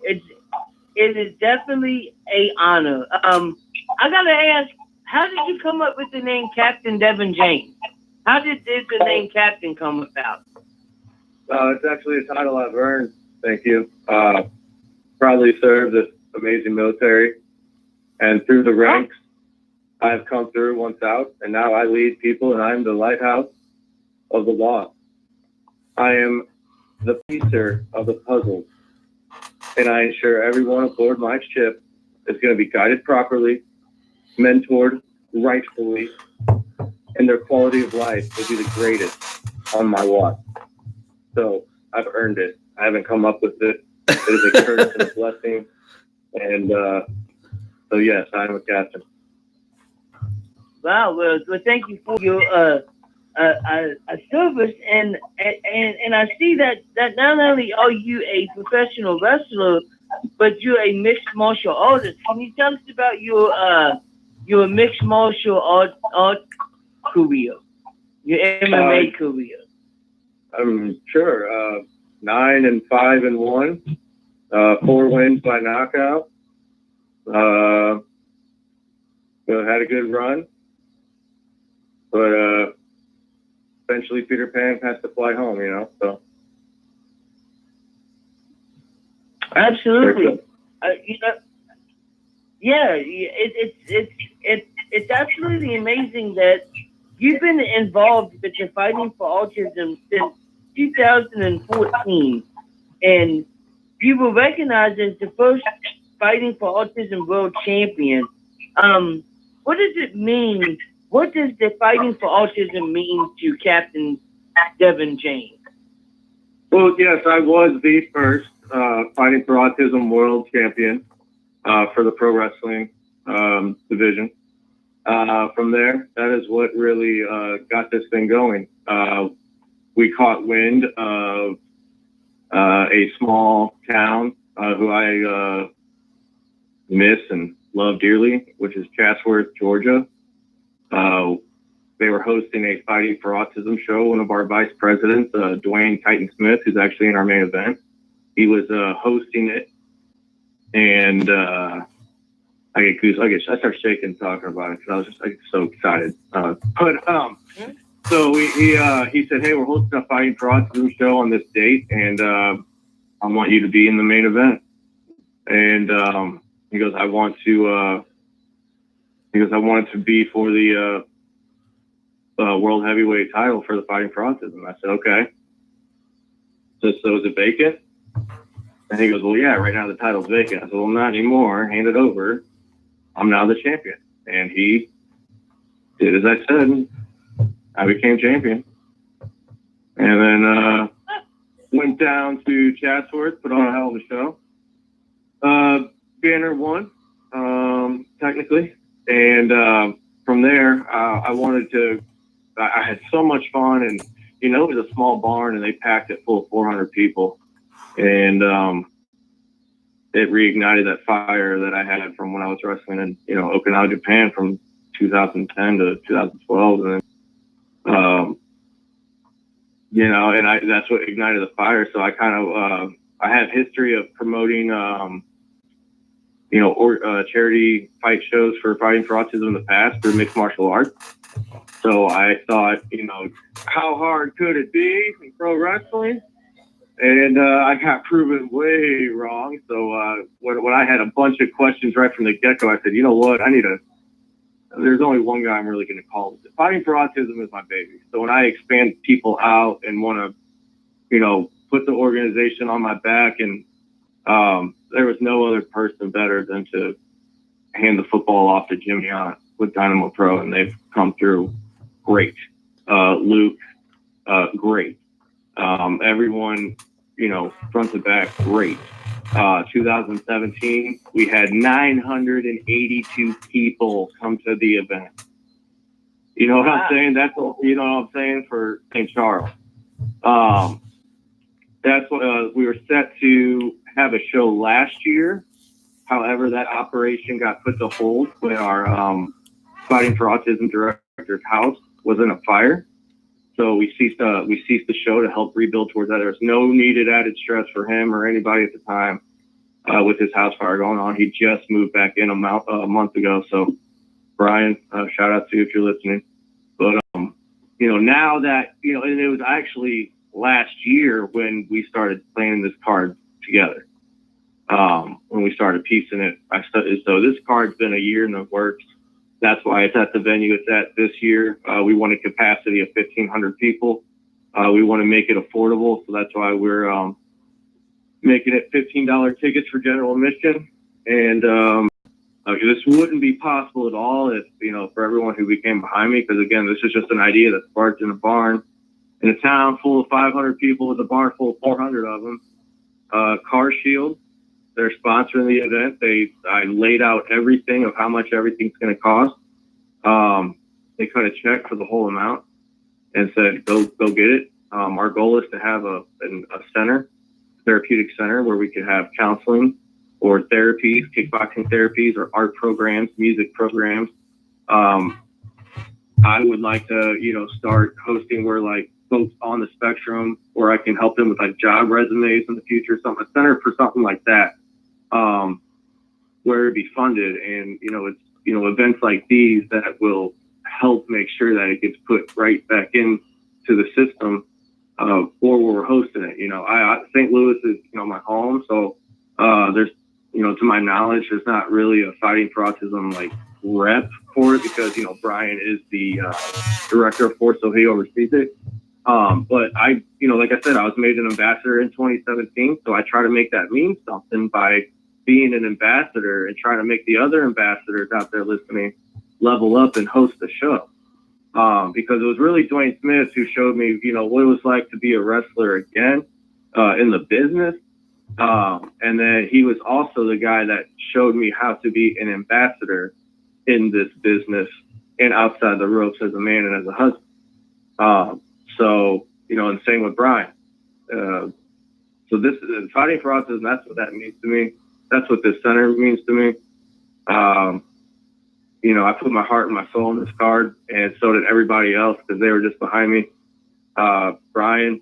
It is definitely an honor. I gotta ask, how did you come up with the name Captain Devin James? How did the name Captain come about? It's actually a title I've earned. Thank you. Proudly served this amazing military, and through the ranks, I've come through once out, and now I lead people, and I'm the lighthouse of the law. I am the piecer of the puzzle, and I ensure everyone aboard my ship is going to be guided properly, mentored rightfully, and their quality of life will be the greatest on my watch. So I've earned it. I haven't come up with it. It is a curse and a blessing. And so, yes, I am a captain. Wow, well, thank you for your service, and I see that not only are you a professional wrestler, but you're a mixed martial artist. Can you tell us about your mixed martial art career, your MMA career? I'm sure. 9-5-1, 4 wins by knockout. Had a good run. But eventually Peter Pan has to fly home, so. Absolutely. It's absolutely amazing that you've been involved with the Fighting for Autism since 2014, and you were recognized as the first Fighting for Autism world champion. What does it mean? What does the Fighting for Autism mean to Captain Devin James? Well, yes, I was the first Fighting for Autism world champion for the pro wrestling division. From there, that is what really got this thing going. We caught wind of a small town who I miss and love dearly, which is Chatsworth, Georgia. They were hosting a Fighting for Autism show. One of our vice presidents, Dwayne Titan Smith, who's actually in our main event, he was hosting it, and I get goosebumps. I start shaking talking about it because I was just so excited. So he said, "Hey, we're hosting a Fighting for Autism show on this date, and I want you to be in the main event." And he goes, "I want to." I wanted to be for the world heavyweight title for the Fighting for Autism. I said, okay. So is it vacant? And he goes, well, yeah, right now the title's vacant. I said, well, not anymore. Hand it over. I'm now the champion. And he did as I said. I became champion. And then went down to Chatsworth, put on a hell of a show. Banner won, technically. And from there, I had so much fun, and it was a small barn, and they packed it full of 400 people, and it reignited that fire that I had from when I was wrestling in Okinawa, Japan, from 2010 to 2012, and then and that's what ignited the fire. So I kind of I have history of promoting charity fight shows for Fighting for Autism in the past through mixed martial arts. So I thought, how hard could it be in pro wrestling? And I got proven way wrong. So when I had a bunch of questions right from the get-go, I said, you know what, there's only one guy I'm really going to call. Fighting for Autism is my baby. So when I expand people out and want to, put the organization on my back, and there was no other person better than to hand the football off to Jimmy with Dynamo Pro, and they've come through great. Luke, great. Everyone, front to back, great. 2017, we had 982 people come to the event. You know what I'm saying? That's what I'm saying for St. Charles. That's what we were set to have a show last year. However, that operation got put to hold when our Fighting for Autism director's house was in a fire. So we ceased the show to help rebuild towards that. There was no needed added stress for him or anybody at the time with his house fire going on. He just moved back in a month ago. So Brian, shout out to you if you're listening. But now that and it was actually last year when we started planning this card together. When we started piecing it, so this card's been a year in the works. That's why it's at the venue it's at this year. We want a capacity of 1,500 people. We want to make it affordable, so that's why we're making it $15 tickets for general admission. And this wouldn't be possible at all if, for everyone who became behind me, because again, this is just an idea that sparked in a barn, in a town full of 500 people with a barn full of 400 of them. Car Shield, they're sponsoring the event. I laid out everything of how much everything's going to cost. They cut a check for the whole amount and said, go get it. Our goal is to have a center, therapeutic center, where we could have counseling or therapies, kickboxing therapies, or art programs, music programs. I would like to, start hosting where folks on the spectrum, where I can help them with job resumes in the future, a center for something like that. Where it'd be funded, and it's events like these that will help make sure that it gets put right back into the system or where we're hosting it. St. Louis is my home, so there's to my knowledge there's not really a Fighting for Autism rep for it, because Brian is the director of force, so he oversees it. But I like I said, I was made an ambassador in 2017, so I try to make that mean something by being an ambassador and trying to make the other ambassadors out there listening level up and host the show. Because it was really Dwayne Smith who showed me, what it was like to be a wrestler again in the business. And then he was also the guy that showed me how to be an ambassador in this business and outside the ropes as a man and as a husband. So, and same with Brian. So this is Fighting for Autism. That's what that means to me. That's what this center means to me. I put my heart and my soul in this card, and so did everybody else, because they were just behind me. Brian,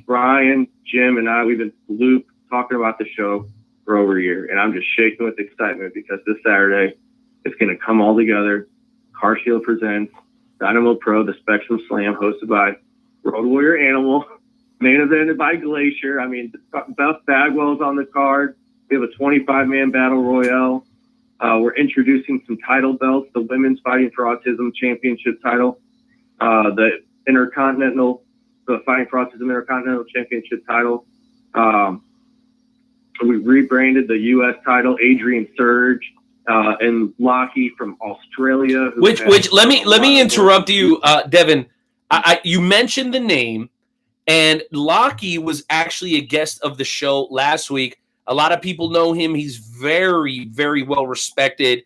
Brian, Jim, and we've been Luke talking about the show for over a year, and I'm just shaking with excitement because this Saturday it's going to come all together. Car Shield presents Dynamo Pro, the Spectrum Slam, hosted by Road Warrior Animal, main evented by Glacier. Beth Bagwell's on the card. We have a 25-man battle royale. We're introducing some title belts, the Women's Fighting for Autism Championship title, the Fighting for Autism Intercontinental Championship title. We rebranded the U.S. title, Adrian Surge, and Lockie from Australia. Which let me interrupt you, Devin. You mentioned the name, and Lockie was actually a guest of the show last week. A lot of people know him. He's very, very well respected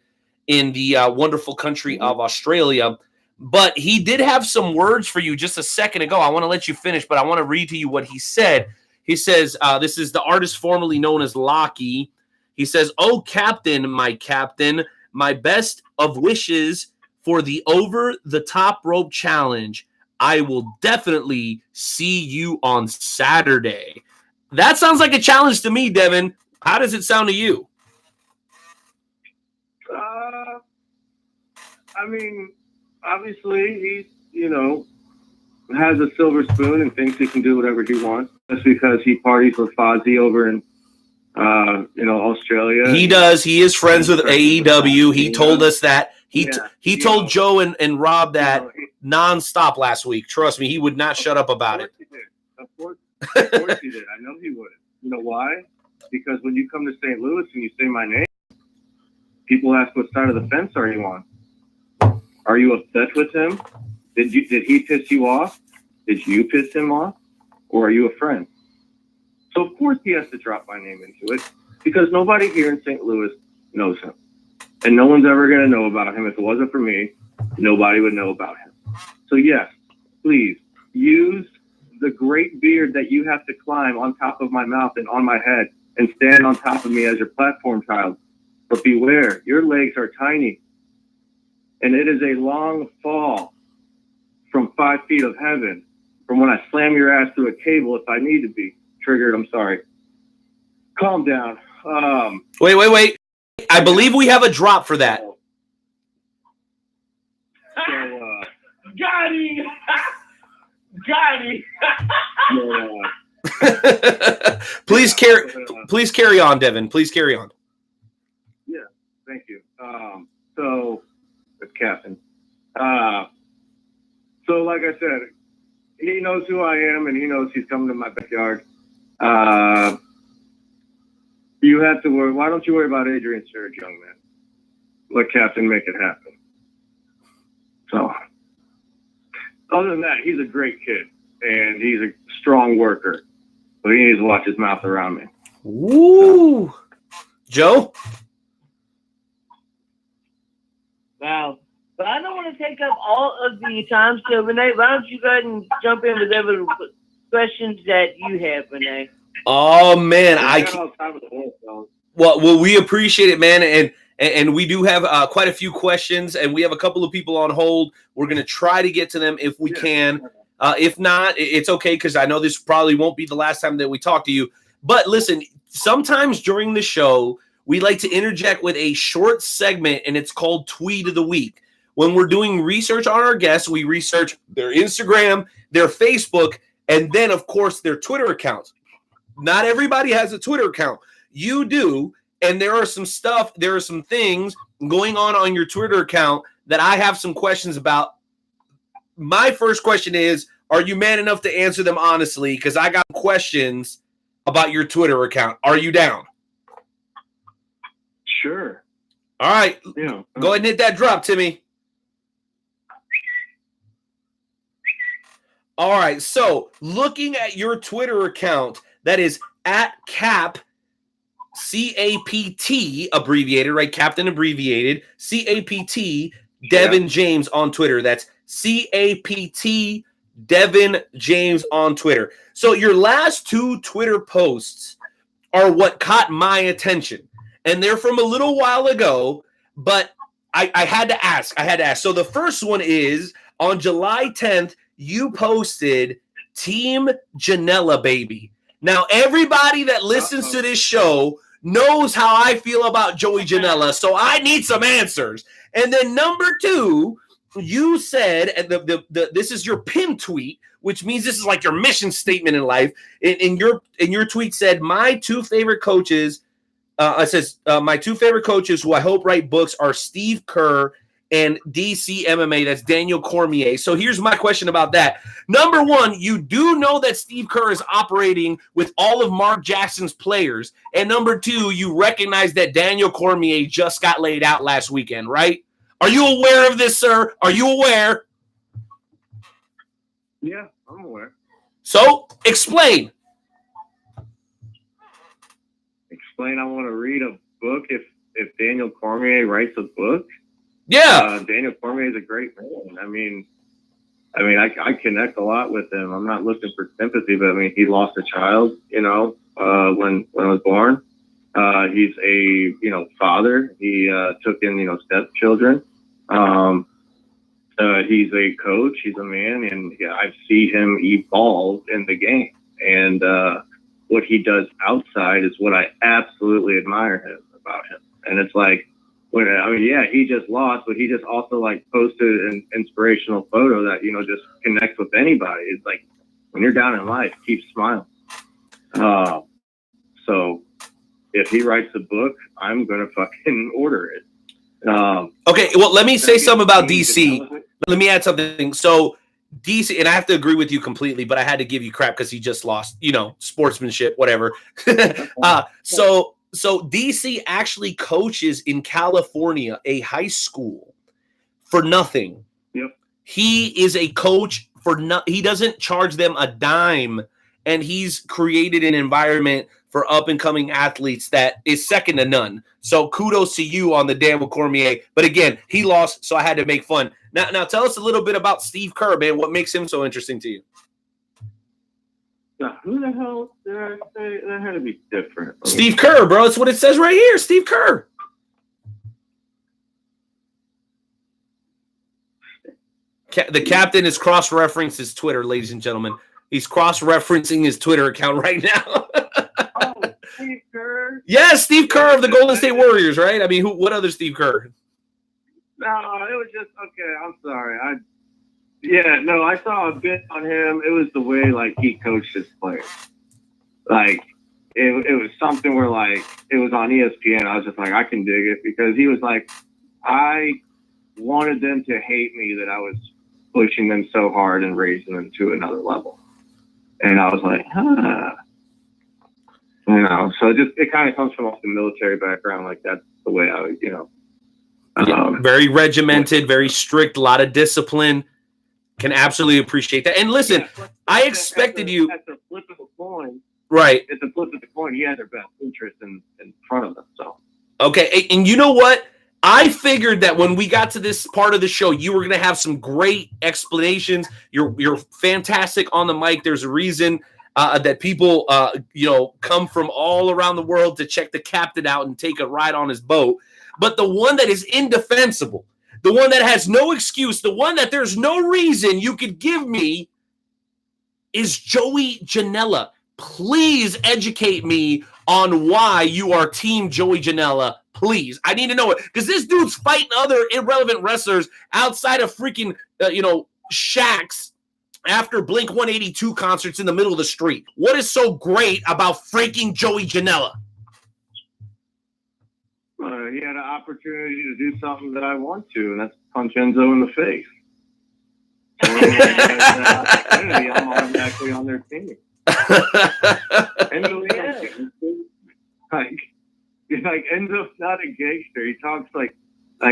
in the wonderful country of Australia. But he did have some words for you just a second ago. I want to let you finish, but I want to read to you what he said. He says, this is the artist formerly known as Lockie. He says, "Oh, Captain, my best of wishes for the Over the Top Rope Challenge. I will definitely see you on Saturday." That sounds like a challenge to me, Devin. How does it sound to you? I mean, obviously he, has a silver spoon and thinks he can do whatever he wants. That's because he parties with Fozzy over in, Australia. He does. He is friends with AEW. He told us that. He told Joe and Rob that nonstop last week. Trust me, he would not shut up about it. Of course he did. I know he would. You know why? Because when you come to St. Louis and you say my name, people ask what side of the fence are you on? Are you upset with him? Did he piss you off? Did you piss him off? Or are you a friend? So of course he has to drop my name into it because nobody here in St. Louis knows him. And no one's ever going to know about him. If it wasn't for me, nobody would know about him. So yes, please use the great beard that you have to climb on top of my mouth and on my head and stand on top of me as your platform child. But beware, your legs are tiny. And it is a long fall from 5 feet of heaven from when I slam your ass through a cable if I need to be. Triggered, I'm sorry. Calm down. Wait. I believe we have a drop for that. Got him! Got him! Please carry on, Devin. Please carry on. Yeah, thank you. So it's Captain. So like I said, he knows who I am and he knows he's coming to my backyard. You have to worry. Why don't you worry about Adrian Surge, young man? Let Captain make it happen. So, other than that, he's a great kid and he's a strong worker, but he needs to watch his mouth around me. Woo! Joe? Wow. But I don't want to take up all of the time still, Renee. Why don't you go ahead and jump in with every questions that you have, Renee? Oh man, well, we appreciate it, man, and we do have quite a few questions, and we have a couple of people on hold. We're gonna try to get to them if we can. If not, it's okay because I know this probably won't be the last time that we talk to you. But listen, sometimes during the show, we like to interject with a short segment, and it's called Tweet of the Week. When we're doing research on our guests, we research their Instagram, their Facebook, and then, of course, their Twitter accounts. Not everybody has a Twitter account. You do, and there are some things going on your Twitter account that I have some questions about. My first question is, are you man enough to answer them honestly? Because I got questions about your Twitter account. Are you down? Sure. All right. Yeah. Go ahead and hit that drop, Timmy. All right. So looking at your Twitter account, that is at CAPT, abbreviated, right? Captain abbreviated, CAPT, Devin James on Twitter. That's CAPT, Devin James on Twitter. So your last two Twitter posts are what caught my attention. And they're from a little while ago, but I had to ask. So the first one is on July 10th, you posted Team Janela, baby. Now, everybody that listens to this show knows how I feel about Joey Janela, so I need some answers. And then number two, you said, and this is your pin tweet, which means this is like your mission statement in life. In your tweet said, my two favorite coaches. It says my two favorite coaches who I hope write books are Steve Kerr and DC MMA. That's Daniel Cormier. So here's my question about that. Number one, you do know that Steve Kerr is operating with all of Mark Jackson's players. And number two, you recognize that Daniel Cormier just got laid out last weekend, right? Are you aware of this, sir? Are you aware? Yeah, I'm aware. So explain. I want to read a book if Daniel Cormier writes a book. Yeah. Daniel Cormier is a great man. I connect a lot with him. I'm not looking for sympathy, but I mean, he lost a child, when I was born. He's a, father. He took in, stepchildren. He's a coach. He's a man, and I see him evolve in the game. And what he does outside is what I absolutely admire about him. And it's like, he just lost, but he just also like posted an inspirational photo that, just connects with anybody. It's like, when you're down in life, keep smiling. So if he writes a book, I'm going to fucking order it. Okay. Well, let me say something about DC. Let me add something. So DC, and I have to agree with you completely, but I had to give you crap because he just lost, sportsmanship, whatever. So DC actually coaches in California, a high school, for nothing. Yep. He is a coach he doesn't charge them a dime, and he's created an environment for up-and-coming athletes that is second to none. So kudos to you on the Daniel Cormier. But again, he lost, so I had to make fun. Now tell us a little bit about Steve Kerr, man. What makes him so interesting to you? Who the hell did I say? That had to be different. Steve Kerr, bro. That's what it says right here. Steve Kerr. The captain is cross-referencing his Twitter, ladies and gentlemen. He's cross-referencing his Twitter account right now. Oh, Steve Kerr? Yes, Steve Kerr of the Golden State Warriors, right? I mean, what other Steve Kerr? No, it was just, okay, I'm sorry. I saw a bit on him. It was the way, like, he coached his players. Like, it was something where, like, it was on ESPN. I was just like, I can dig it, because he was like, I wanted them to hate me that I was pushing them so hard and raising them to another level. And I was like, so it kind of comes from the military background. Like, that's the way I would, very regimented, very strict, a lot of discipline. Can absolutely appreciate that. And listen, I expected you. At the flip of the coin. Right. At the flip of the coin, he had their best interest in front of them. So. Okay. And you know what? I figured that when we got to this part of the show, you were going to have some great explanations. You're fantastic on the mic. There's a reason that people, come from all around the world to check the captain out and take a ride on his boat. But the one that is indefensible, the one that has no excuse, the one that there's no reason you could give me is Joey Janela. Please educate me on why you are Team Joey Janela. Please. I need to know it, because this dude's fighting other irrelevant wrestlers outside of freaking, shacks after Blink 182 concerts in the middle of the street. What is so great about freaking Joey Janela? He had an opportunity to do something that I want to, and that's punch Enzo in the face. So when he has that opportunity, I'm automatically on their team. Enzo, like Enzo's not a gangster. He talks like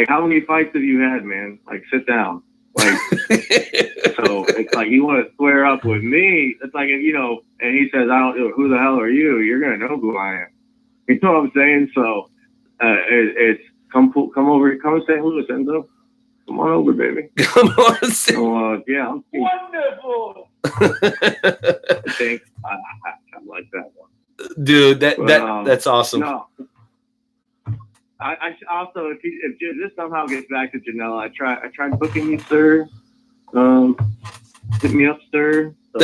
how many fights have you had, man? Like, sit down. Like, so it's like, you want to square up with me? It's like, and he says, I don't know, who the hell are you? You're gonna know who I am. You know what I'm saying? So it's come over, come to St. Louis, Enzo. Come on over, baby. Come on. So yeah, Wonderful. I like that one, dude. That's awesome. No. I also, if this somehow gets back to Janela, I tried booking you, sir. Hit me up, sir. So.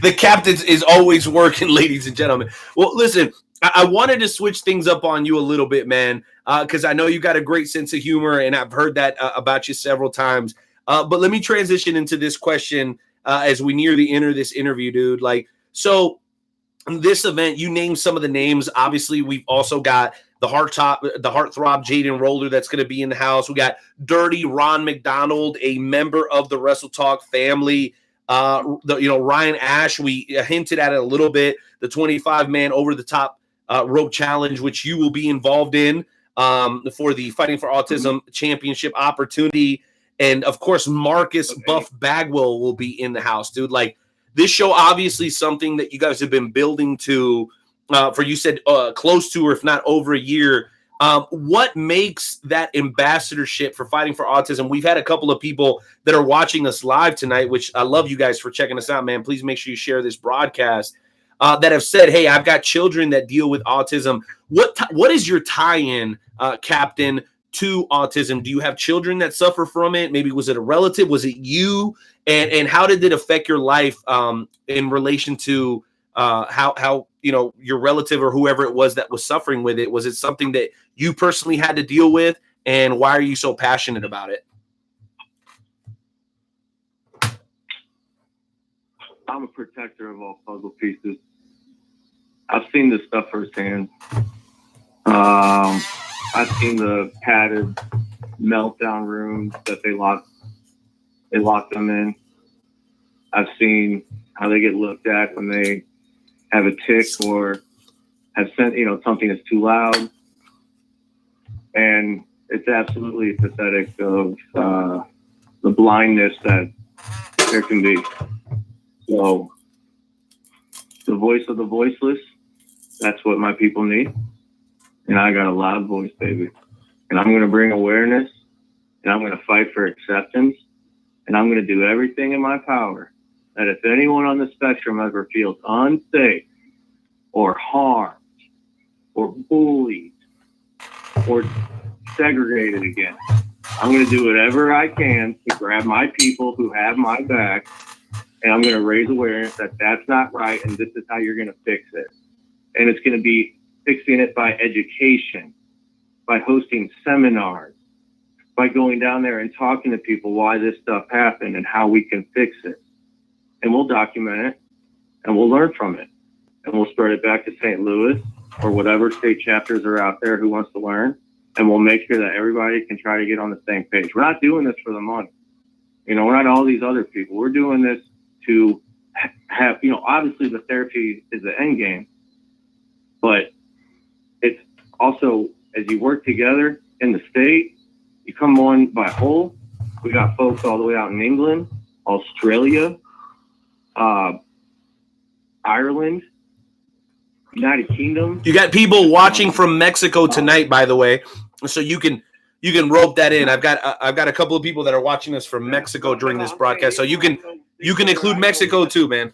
The captain is always working, ladies and gentlemen. Well, listen, I wanted to switch things up on you a little bit, man, because I know you got a great sense of humor, and I've heard that about you several times. But let me transition into this question as we near the end of this interview, dude. Like, so this event, you named some of the names. Obviously, we've also got the heartthrob Jaden Roller that's going to be in the house. We got Dirty Ron McDonald, a member of the Wrestle Talk family. Ryan Ash, we hinted at it a little bit. The 25-man over the top rope challenge, which you will be involved in for the Fighting for Autism championship opportunity. And of course, Marcus Buff Bagwell will be in the house, dude. Like, this show, obviously something that you guys have been building to for, you said, close to, or if not over a year. What makes that ambassadorship for fighting for autism? We've had a couple of people that are watching us live tonight, which I love you guys for checking us out, man. Please make sure you share this broadcast, that have said, hey, I've got children that deal with autism. What is your tie-in, Captain, to autism? Do you have children that suffer from it? Maybe was it a relative? Was it you? And how did it affect your life in relation to how your relative or whoever it was that was suffering with it? Was it something that you personally had to deal with? And why are you so passionate about it? I'm a protector of all puzzle pieces. I've seen this stuff firsthand. I've seen the padded meltdown rooms that they lock them in. I've seen how they get looked at when they have a tick or have sent, something that's too loud. And it's absolutely pathetic of the blindness that there can be. So the voice of the voiceless, that's what my people need. And I got a loud voice, baby. And I'm going to bring awareness, and I'm going to fight for acceptance, and I'm going to do everything in my power that if anyone on the spectrum ever feels unsafe or harmed or bullied or segregated again, I'm going to do whatever I can to grab my people who have my back, and I'm going to raise awareness that that's not right, and this is how you're going to fix it. And it's going to be fixing it by education, by hosting seminars, by going down there and talking to people why this stuff happened and how we can fix it. And we'll document it, and we'll learn from it, and we'll spread it back to St. Louis or whatever state chapters are out there who wants to learn, and we'll make sure that everybody can try to get on the same page. We're not doing this for the money. We're not all these other people. We're doing this to have, obviously the therapy is the end game, but it's also, as you work together in the state, you come on by whole. We got folks all the way out in England, Australia, Ireland, United Kingdom. You got people watching from Mexico tonight, by the way, so you can rope that in. I've got a couple of people that are watching us from Mexico during this broadcast, so you can include Mexico too, man.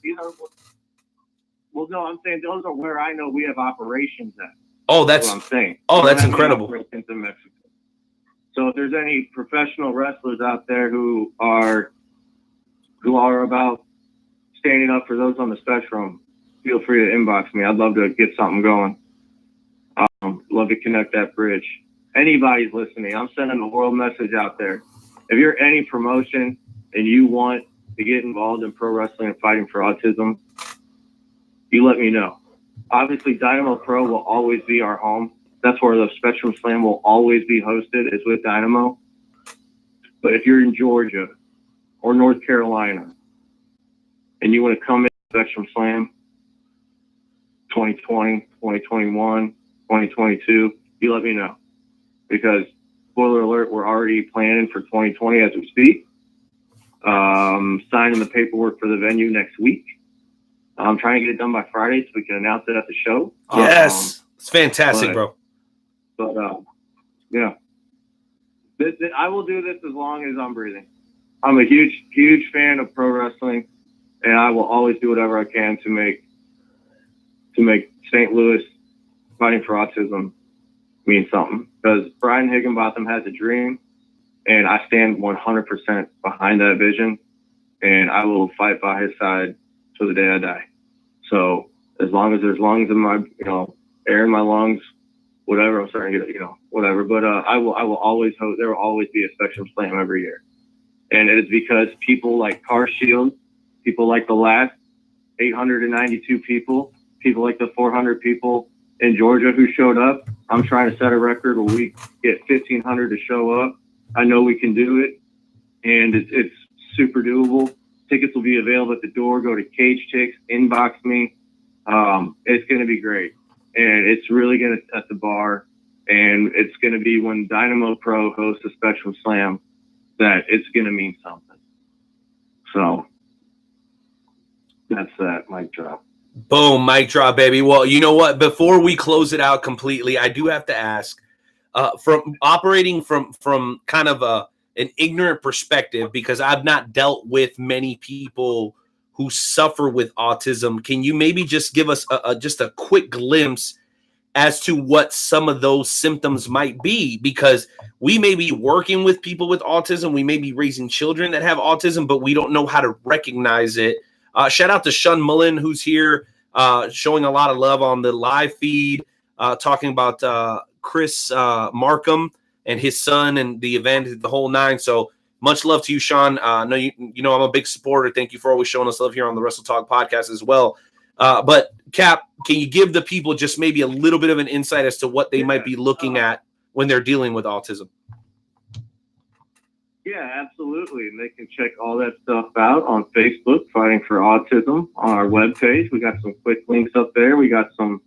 Well, no, I'm saying those are where I know we have operations at. Oh, that's what I'm saying. Oh, that's incredible. In Mexico. So if there's any professional wrestlers out there who are about standing up for those on the spectrum, feel free to inbox me. I'd love to get something going. Love to connect that bridge. Anybody's listening, I'm sending a world message out there. If you're any promotion and you want to get involved in pro wrestling and fighting for autism, you let me know. Obviously, Dynamo Pro will always be our home. That's where the Spectrum Slam will always be hosted, is with Dynamo. But if you're in Georgia or North Carolina and you want to come in Spectrum Slam 2020, 2021, 2022, you let me know. Because, spoiler alert, we're already planning for 2020 as we speak. Signing the paperwork for the venue next week. I'm trying to get it done by Friday so we can announce it at the show. Yes. It's fantastic, bro. But I will do this as long as I'm breathing. I'm a huge, huge fan of pro wrestling, and I will always do whatever I can to make St. Louis fighting for autism mean something. Because Brian Higginbotham has a dream, and I stand 100% behind that vision, and I will fight by his side till the day I die. So as long as there's lungs in my, air in my lungs, whatever, I'm starting to get, whatever. But I will always hope there will always be a Spectrum Slam every year. And it is because people like Car Shield, people like the last 892 people like the 400 people in Georgia who showed up. I'm trying to set a record where we get 1,500 to show up. I know we can do it, and it's super doable. Tickets will be available at the door. Go to Cage Chicks, inbox me. It's going to be great. And it's really going to set the bar. And it's going to be when Dynamo Pro hosts a Spectrum Slam that it's going to mean something. So that's that. Mic drop. Boom, mic drop, baby. Well, you know what? Before we close it out completely, I do have to ask, from operating from kind of an ignorant perspective, because I've not dealt with many people who suffer with autism. Can you maybe just give us just a quick glimpse as to what some of those symptoms might be? Because we may be working with people with autism, we may be raising children that have autism, but we don't know how to recognize it. Shout out to Sean Mullen, who's here, showing a lot of love on the live feed, talking about Chris Markham and his son and the event, the whole nine. So much love to you, Sean. I know you know I'm a big supporter. Thank you for always showing us love here on the Wrestle Talk podcast as well. But Cap, can you give the people just maybe a little bit of an insight as to what they might be looking at when they're dealing with autism? Yeah, absolutely. And they can check all that stuff out on Facebook, Fighting for Autism, on our webpage. We got some quick links up there. We got some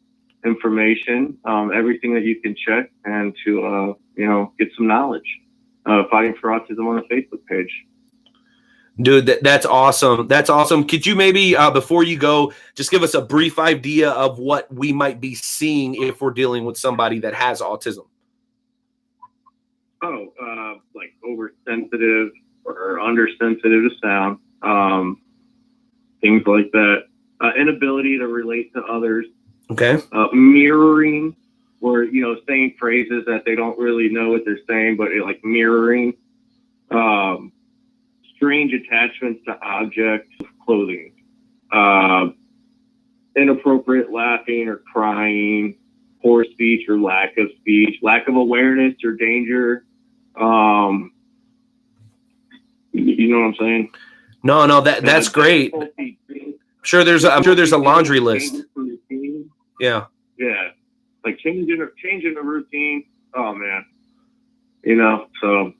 information, everything that you can check and to, get some knowledge. Fighting for Autism on the Facebook page. Dude, that's awesome. That's awesome. Could you maybe, before you go, just give us a brief idea of what we might be seeing if we're dealing with somebody that has autism? Like oversensitive or undersensitive to sound, things like that. Inability to relate to others. Okay. Mirroring, or saying phrases that they don't really know what they're saying, but like mirroring. Strange attachments to objects, clothing. Inappropriate laughing or crying. Poor speech or lack of speech. Lack of awareness or danger. You know what I'm saying? No, that's great. I'm sure there's a laundry list. Yeah. Yeah. Like changing a routine. Oh man. So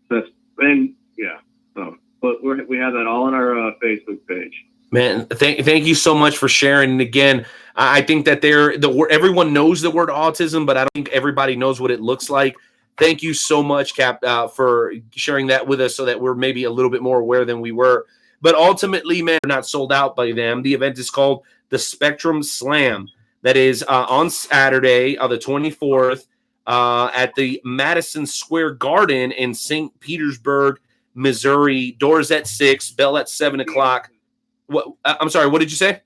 that's, and yeah. So, but we have that all on our Facebook page. Man, thank you so much for sharing. And again, I think that everyone knows the word autism, but I don't think everybody knows what it looks like. Thank you so much, Cap, for sharing that with us so that we're maybe a little bit more aware than we were. But ultimately, man, we're not sold out by them. The event is called the Spectrum Slam. That is on Saturday, the 24th, at the Madison Square Garden in St. Petersburg, Missouri. Doors at 6, bell at 7 o'clock. What? I'm sorry. What did you say?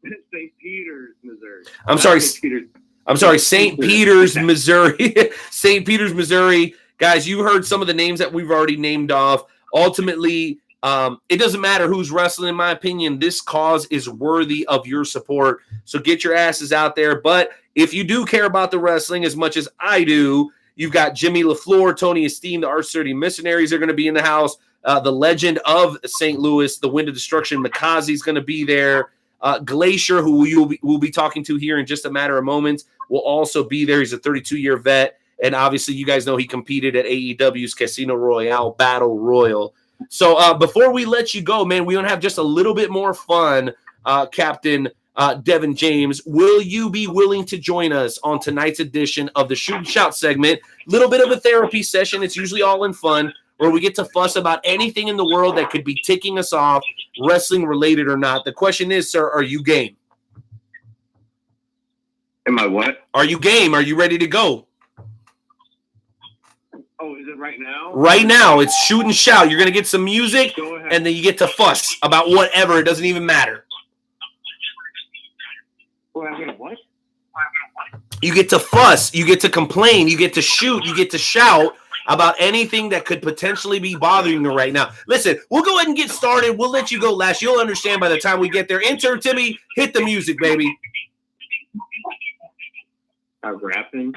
St. Peters, Missouri. I'm sorry. St. Peters, Missouri. St. Peters, Missouri. Guys, you heard some of the names that we've already named off. Ultimately, it doesn't matter who's wrestling. In my opinion, this cause is worthy of your support. So get your asses out there. But if you do care about the wrestling as much as I do, you've got Jimmy LaFleur, Tony Esteem, the R30 Missionaries are going to be in the house. The legend of St. Louis, the Wind of Destruction, Mikaze is going to be there. Glacier, who we'll be talking to here in just a matter of moments, will also be there. He's a 32-year vet. And obviously, you guys know he competed at AEW's Casino Royale Battle Royal. So before we let you go, man, we want to have just a little bit more fun, Captain Devin James. Will you be willing to join us on tonight's edition of the Shoot and Shout segment? Little bit of a therapy session. It's usually all in fun, where we get to fuss about anything in the world that could be ticking us off, wrestling related or not. The question is, sir, are you game? Am I what? Are you game? Are you ready to go? Oh, is it right now? Right now. It's Shoot and Shout. You're going to get some music, and then you get to fuss about whatever. It doesn't even matter. What? You get to fuss. You get to complain. You get to shoot. You get to shout about anything that could potentially be bothering you right now. Listen, we'll go ahead and get started. We'll let you go last. You'll understand by the time we get there. Intern Timmy, hit the music, baby. Rapping.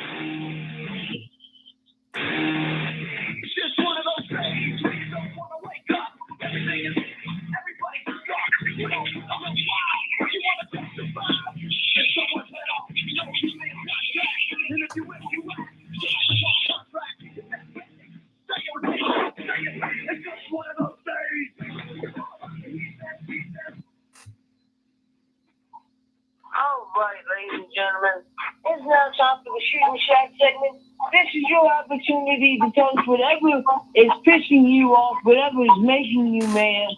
It's just one of those days when you don't want to wake up. Everything is everybody's dark. You don't know why. You want to testify. If someone's head off, you know you make contact. And if you win, you win. It's just one of those days. All right, ladies and gentlemen, it's now time for the Shoot and Shout segment. This is your opportunity to tell us whatever is pissing you off, whatever is making you mad.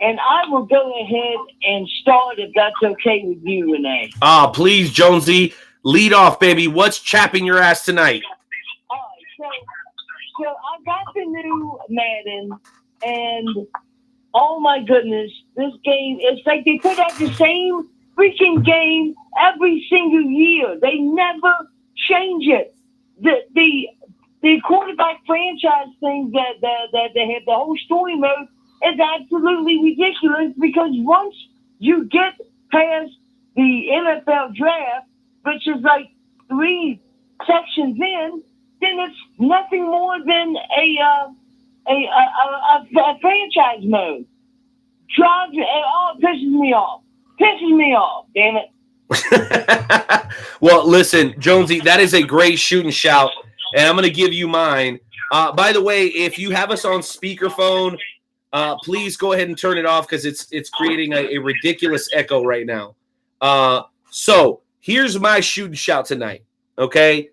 And I will go ahead and start if that's okay with you, Renee. Please, Jonesy. Lead off, baby. What's chapping your ass tonight? All right, so I got the new Madden, and oh my goodness, this game, it's like they put out the same freaking game every single year. They never change it. The quarterback franchise thing that they have, the whole story mode, is absolutely ridiculous, because once you get past the NFL draft, which is like 3 sections in, then it's nothing more than a franchise mode. Drives, it pisses me off. Pisses me off, damn it. Well, listen, Jonesy, that is a great shoot and shout, and I'm going to give you mine. By the way, if you have us on speakerphone, please go ahead and turn it off, because it's creating a ridiculous echo right now. So here's my shoot and shout tonight, okay?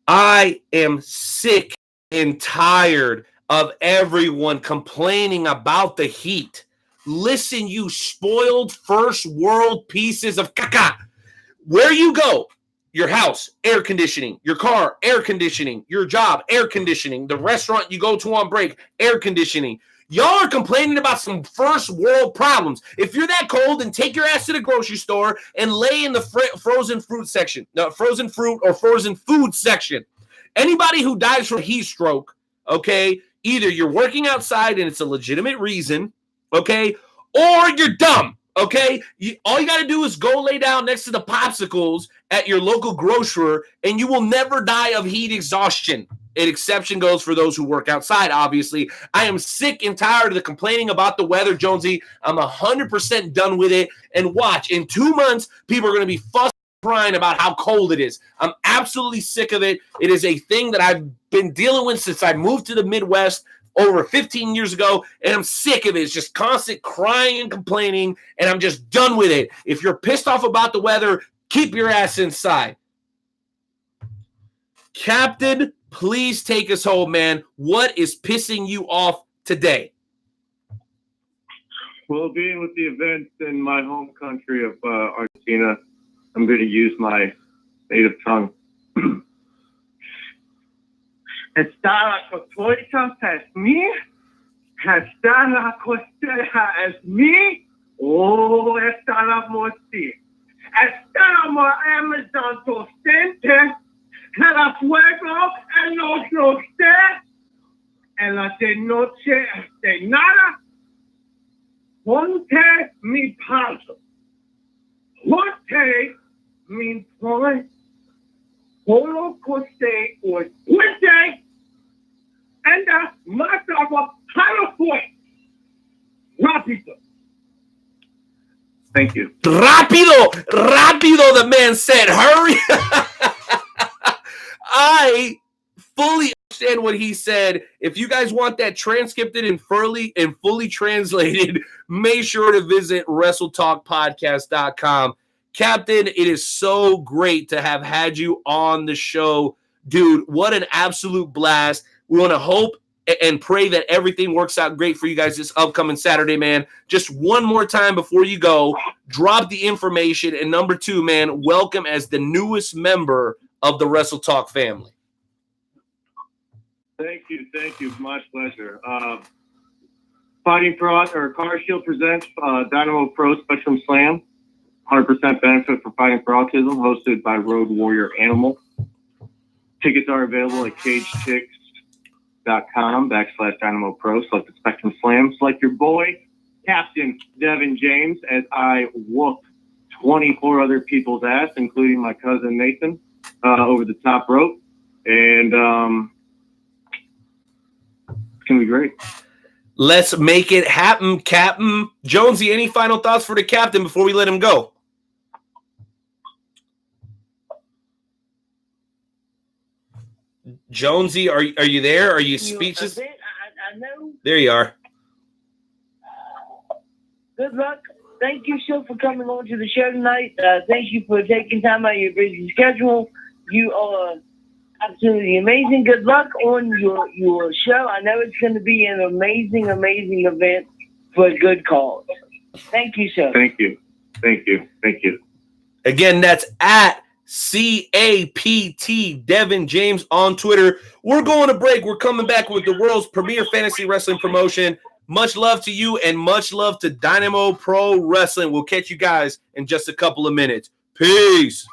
I am sick and tired of everyone complaining about the heat. Listen, you spoiled first world pieces of caca. Where you go, your house, air conditioning, your car, air conditioning, your job, air conditioning, the restaurant you go to on break, air conditioning. Y'all are complaining about some first world problems. If you're that cold, then take your ass to the grocery store and lay in the frozen fruit section. No, frozen fruit or frozen food section. Anybody who dies from heat stroke, okay, either you're working outside and it's a legitimate reason, okay, or you're dumb, okay? All you got to do is go lay down next to the popsicles at your local grocer, and you will never die of heat exhaustion. An exception goes for those who work outside, obviously. I am sick and tired of the complaining about the weather, Jonesy. I'm 100% done with it. And watch, in 2 months, people are going to be fussing, crying about how cold it is. I'm absolutely sick of it. It is a thing that I've been dealing with since I moved to the Midwest over 15 years ago, and I'm sick of it. It's just constant crying and complaining, and I'm just done with it. If you're pissed off about the weather, keep your ass inside. Captain, please take us home, man. What is pissing you off today? Well, being with the events in my home country of Argentina, I'm going to use my native tongue. Está la cotorita es mí. Está la costeja es mí. Oh, está la morti. Está la Amazon tostente. El fuego, el no usted. En la de noche de nada. Ponte mi paso. Ponte mi point. Polo coste or puente. And mataba parafoy. Rápido. Thank you. Rápido, the man said. Hurry. I fully understand what he said. If you guys want that transcripted and fully translated, make sure to visit WrestleTalkPodcast.com. Captain, it is so great to have had you on the show. Dude, what an absolute blast. We want to hope and pray that everything works out great for you guys this upcoming Saturday, man. Just one more time before you go, drop the information. And number 2, man, welcome as the newest member of the Wrestle Talk family. Thank you. My pleasure. Fighting for or Car Shield presents Dynamo Pro Spectrum Slam, 100% benefit for fighting for autism, hosted by Road Warrior Animal. Tickets are available at CageTix.com/Dynamo Pro. Select the Spectrum Slam. Select your boy, Captain Devin James, as I whoop 24 other people's ass, including my cousin Nathan, over the top rope. And it's going to be great. Let's make it happen, Captain. Jonesy, any final thoughts for the captain before we let him go? Jonesy, are you there? Are you speechless? I know. There you are. Good luck. Thank you, Sil, for coming on to the show tonight. Thank you for taking time out of your busy schedule. You are absolutely amazing. Good luck on your show. I know it's going to be an amazing, amazing event for a good cause. Thank you, Sil. Thank you. Again, that's at CAPT Devin James on Twitter. We're going to break. We're coming back with the world's premier fantasy wrestling promotion. Much love to you and much love to Dynamo Pro Wrestling. We'll catch you guys in just a couple of minutes. Peace.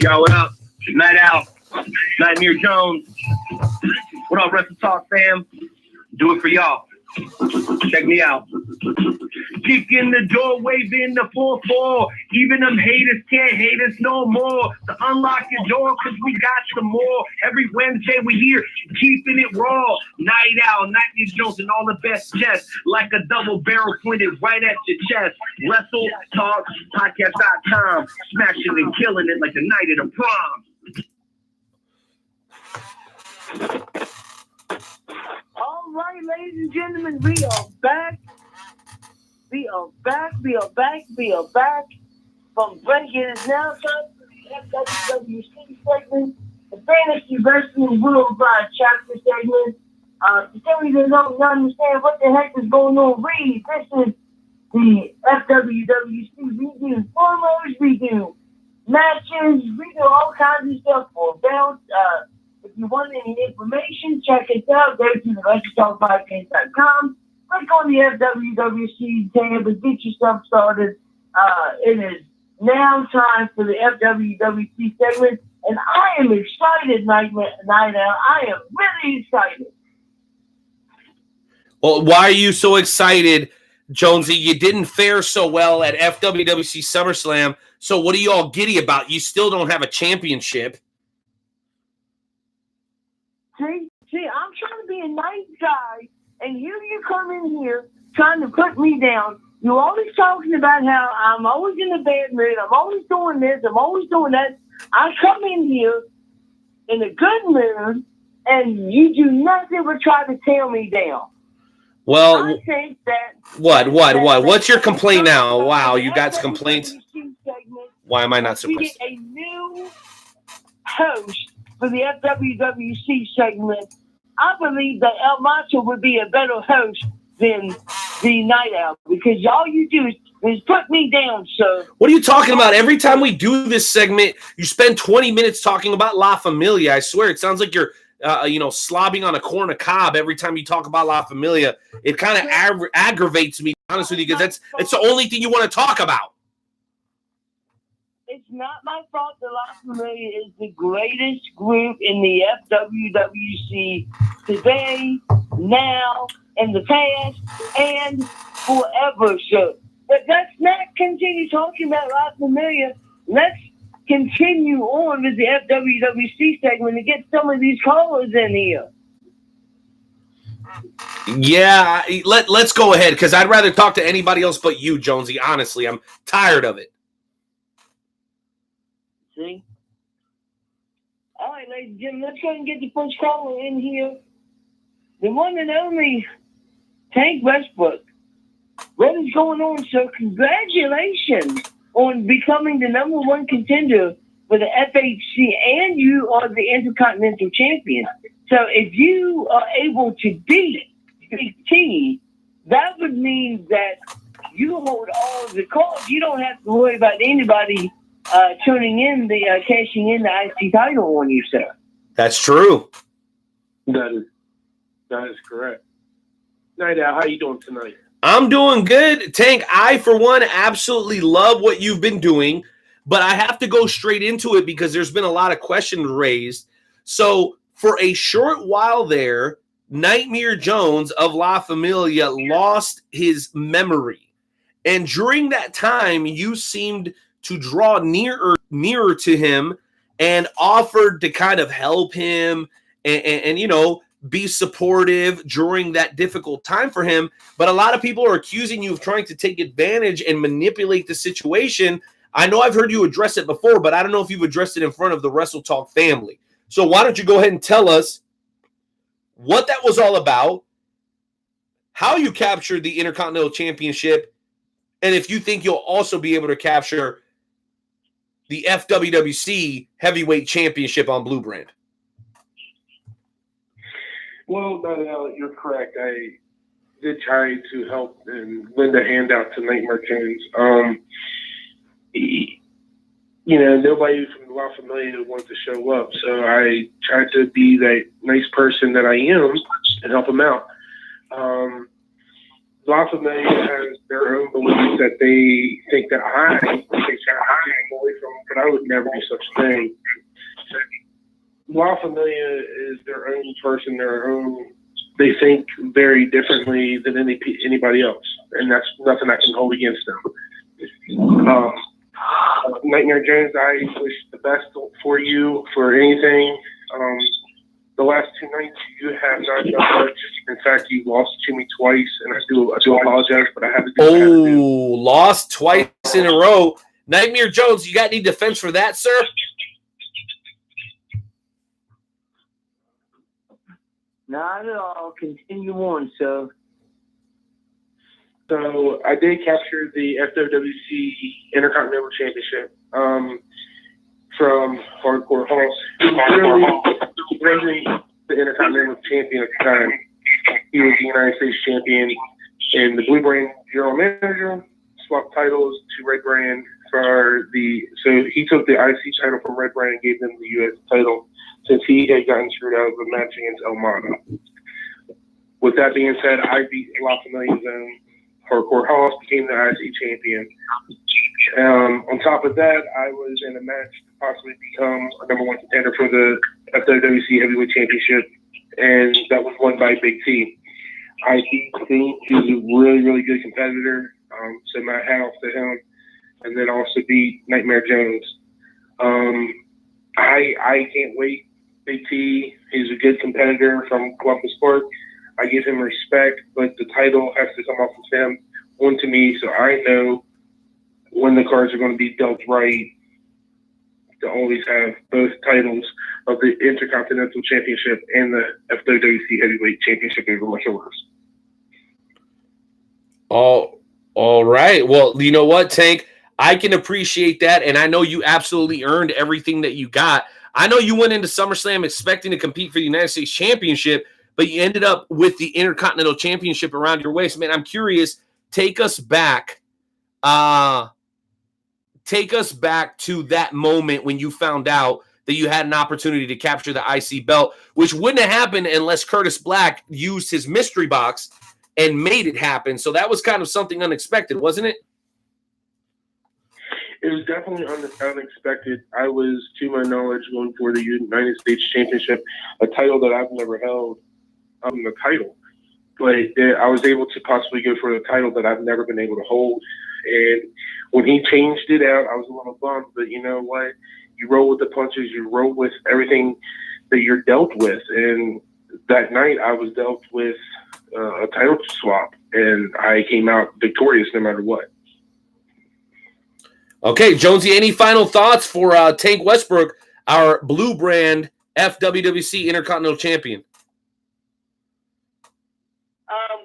Yo, what up? Night out. Nightmare Jones. What up, Wrestle Talk fam? Do it for y'all. Check me out. Kick in the door, waving the 4-4. Even them haters can't hate us no more. To unlock your door, cause we got some more. Every Wednesday we here, keeping it raw. Night out, Nightmare Jones and all the best chess. Like a double barrel pointed right at your chest. Wrestle Talk Podcast.com. Smashing and killing it like the night of the prom. All right, ladies and gentlemen, we are back. We are back from breaking. It's now time for the WCW segment, the Fantasy Wrestling Worldwide Chapter segment. To tell you that don't understand what the heck is going on, read. This is the FWWC. We do promos, we do matches, we do all kinds of stuff for belts. If you want any information, check it out. Go to the WrestlingTalkPodcast.com. Click on the FWWC tab and get yourself started. It is now time for the FWWC segment, and I am excited, Night Owl. I am really excited. Well, why are you so excited, Jonesy? You didn't fare so well at FWWC SummerSlam, so what are you all giddy about? You still don't have a championship. See, I'm trying to be a nice guy, and you come in here trying to put me down. You're always talking about how I'm always in a bad mood. I'm always doing this. I'm always doing that. I come in here in a good mood, and you do nothing but try to tear me down. Well, I think that what? What's your complaint now? Wow, you got complaints. Segment, Why am I not we get surprised? a new host for the FWWC segment. I believe that El Macho would be a better host than the Night Owl, because all you do is put me down, sir. What are you talking about? Every time we do this segment, you spend 20 minutes talking about La Familia. I swear, it sounds like you're, slobbing on a corn of cob every time you talk about La Familia. It kind of aggravates me, to be honest with you, because it's the only thing you want to talk about. It's not my fault that La Familia is the greatest group in the FWWC today, now, in the past, and forever, sir. But let's not continue talking about La Familia. Let's continue on with the FWWC segment and get some of these callers in here. Yeah, let's go ahead, because I'd rather talk to anybody else but you, Jonesy. Honestly, I'm tired of it. See? All right, ladies and gentlemen, let's go and get the first caller in here. The one and only Tank Westbrook. What is going on, sir? Congratulations on becoming the number one contender for the FHC, and you are the Intercontinental Champion. So if you are able to beat Big T, that would mean that you hold all of the cards. You don't have to worry about anybody cashing in the IC title on you, sir. That's true. That is correct. Night Owl, how you doing tonight? I'm doing good. Tank, I, for one, absolutely love what you've been doing, but I have to go straight into it because there's been a lot of questions raised. So for a short while there, Nightmare Jones of La Familia lost his memory. And during that time, you seemed to draw nearer to him and offered to kind of help him and be supportive during that difficult time for him. But a lot of people are accusing you of trying to take advantage and manipulate the situation. I know I've heard you address it before, but I don't know if you've addressed it in front of the Wrestle Talk family. So why don't you go ahead and tell us what that was all about, how you captured the Intercontinental Championship, and if you think you'll also be able to capture the FWWC Heavyweight Championship on Blue Brand. Well, no, you're correct. I did try to help and lend a hand out to Nightmare Jones. Nobody from La Familia wanted to show up, so I tried to be that nice person that I am and help him out. La Familia has their own beliefs that they think that I take away from, but I would never do such a thing. La Familia is their own person, they think very differently than anybody else, and that's nothing I can hold against them. Nightmare Jones, I wish the best for you for anything. The last two nights you have not done much. In fact, you lost to me twice, and I do apologize, but I have to do what I have to do. Lost twice in a row. Nightmare Jones, you got any defense for that, sir? Not at all. Continue on, sir. So I did capture the FWWC Intercontinental Championship from Hardcore Hulk. He wasn't the Intercontinental Champion at the time. He was the United States Champion, and the Blue Brand General Manager swapped titles to Red Brand so he took the IC title from Red Brand and gave them the US title since he had gotten screwed out of a match against El Mano. With that being said, I beat La Familia's own Hardcore Hoss, became the IC champion. On top of that, I was in a match to possibly become a number one contender for the FWWC Heavyweight Championship, and that was won by Big T. I think he's a really, really good competitor, so my hat off to him, and then also beat Nightmare Jones. I can't wait. Big T, he's a good competitor from Columbus Park. I give him respect, but the title has to come off of him onto me, so I know when the cards are going to be dealt right to always have both titles of the Intercontinental Championship and the FWWC Heavyweight Championship over my shoulders. All right. Well, you know what, Tank? I can appreciate that, and I know you absolutely earned everything that you got. I know you went into SummerSlam expecting to compete for the United States Championship, but you ended up with the Intercontinental Championship around your waist. Man, I'm curious. Take us back. Take us back to that moment when you found out that you had an opportunity to capture the IC belt, which wouldn't have happened unless Curtis Black used his mystery box and made it happen. So that was kind of something unexpected, wasn't it? It was definitely unexpected. I was, to my knowledge, going for the United States Championship, a title that I've never held. The title, but I was able to possibly go for the title that I've never been able to hold. And when he changed it out, I was a little bummed. But you know what? You roll with the punches. You roll with everything that you're dealt with. And that night, I was dealt with a title swap, and I came out victorious no matter what. Okay, Jonesy, any final thoughts for Tank Westbrook, our blue brand FWWC Intercontinental Champion?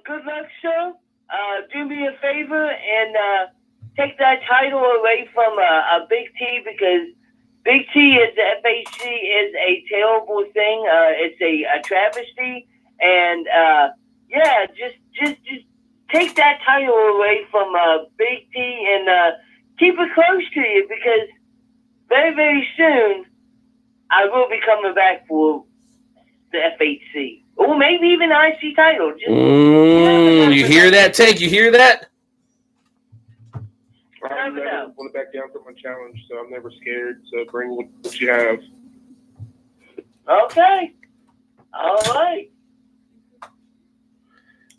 Good luck, sir. Do me a favor and take that title away from a Big T, because Big T is the FHC is a terrible thing. It's a travesty, and just take that title away from Big T and keep it close to you, because very, very soon I will be coming back for the FHC. Or maybe even IC title. You hear that, Tank? You hear that? I never want to back down from my challenge, so I'm never scared. So bring what you have. Okay. All right.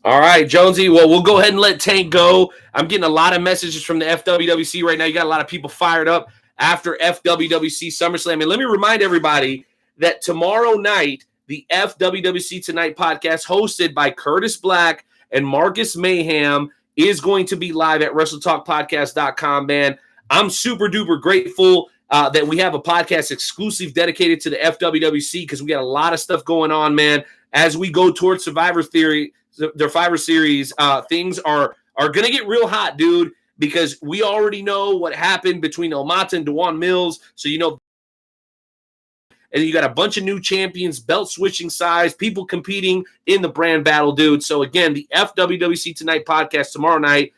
All right, Jonesy. Well, we'll go ahead and let Tank go. I'm getting a lot of messages from the FWWC right now. You got a lot of people fired up after FWWC SummerSlam. And let me remind everybody that tomorrow night, the FWWC Tonight podcast, hosted by Curtis Black and Marcus Mayhem, is going to be live at WrestleTalkPodcast.com, man. I'm super duper grateful that we have a podcast exclusive dedicated to the FWWC, because we got a lot of stuff going on, man. As we go towards Survivor Series, things are going to get real hot, dude, because we already know what happened between El Mata and Dewan Mills. So, you know, and you got a bunch of new champions, belt switching size, people competing in the brand battle, dude. So again, the FWWC Tonight podcast tomorrow night,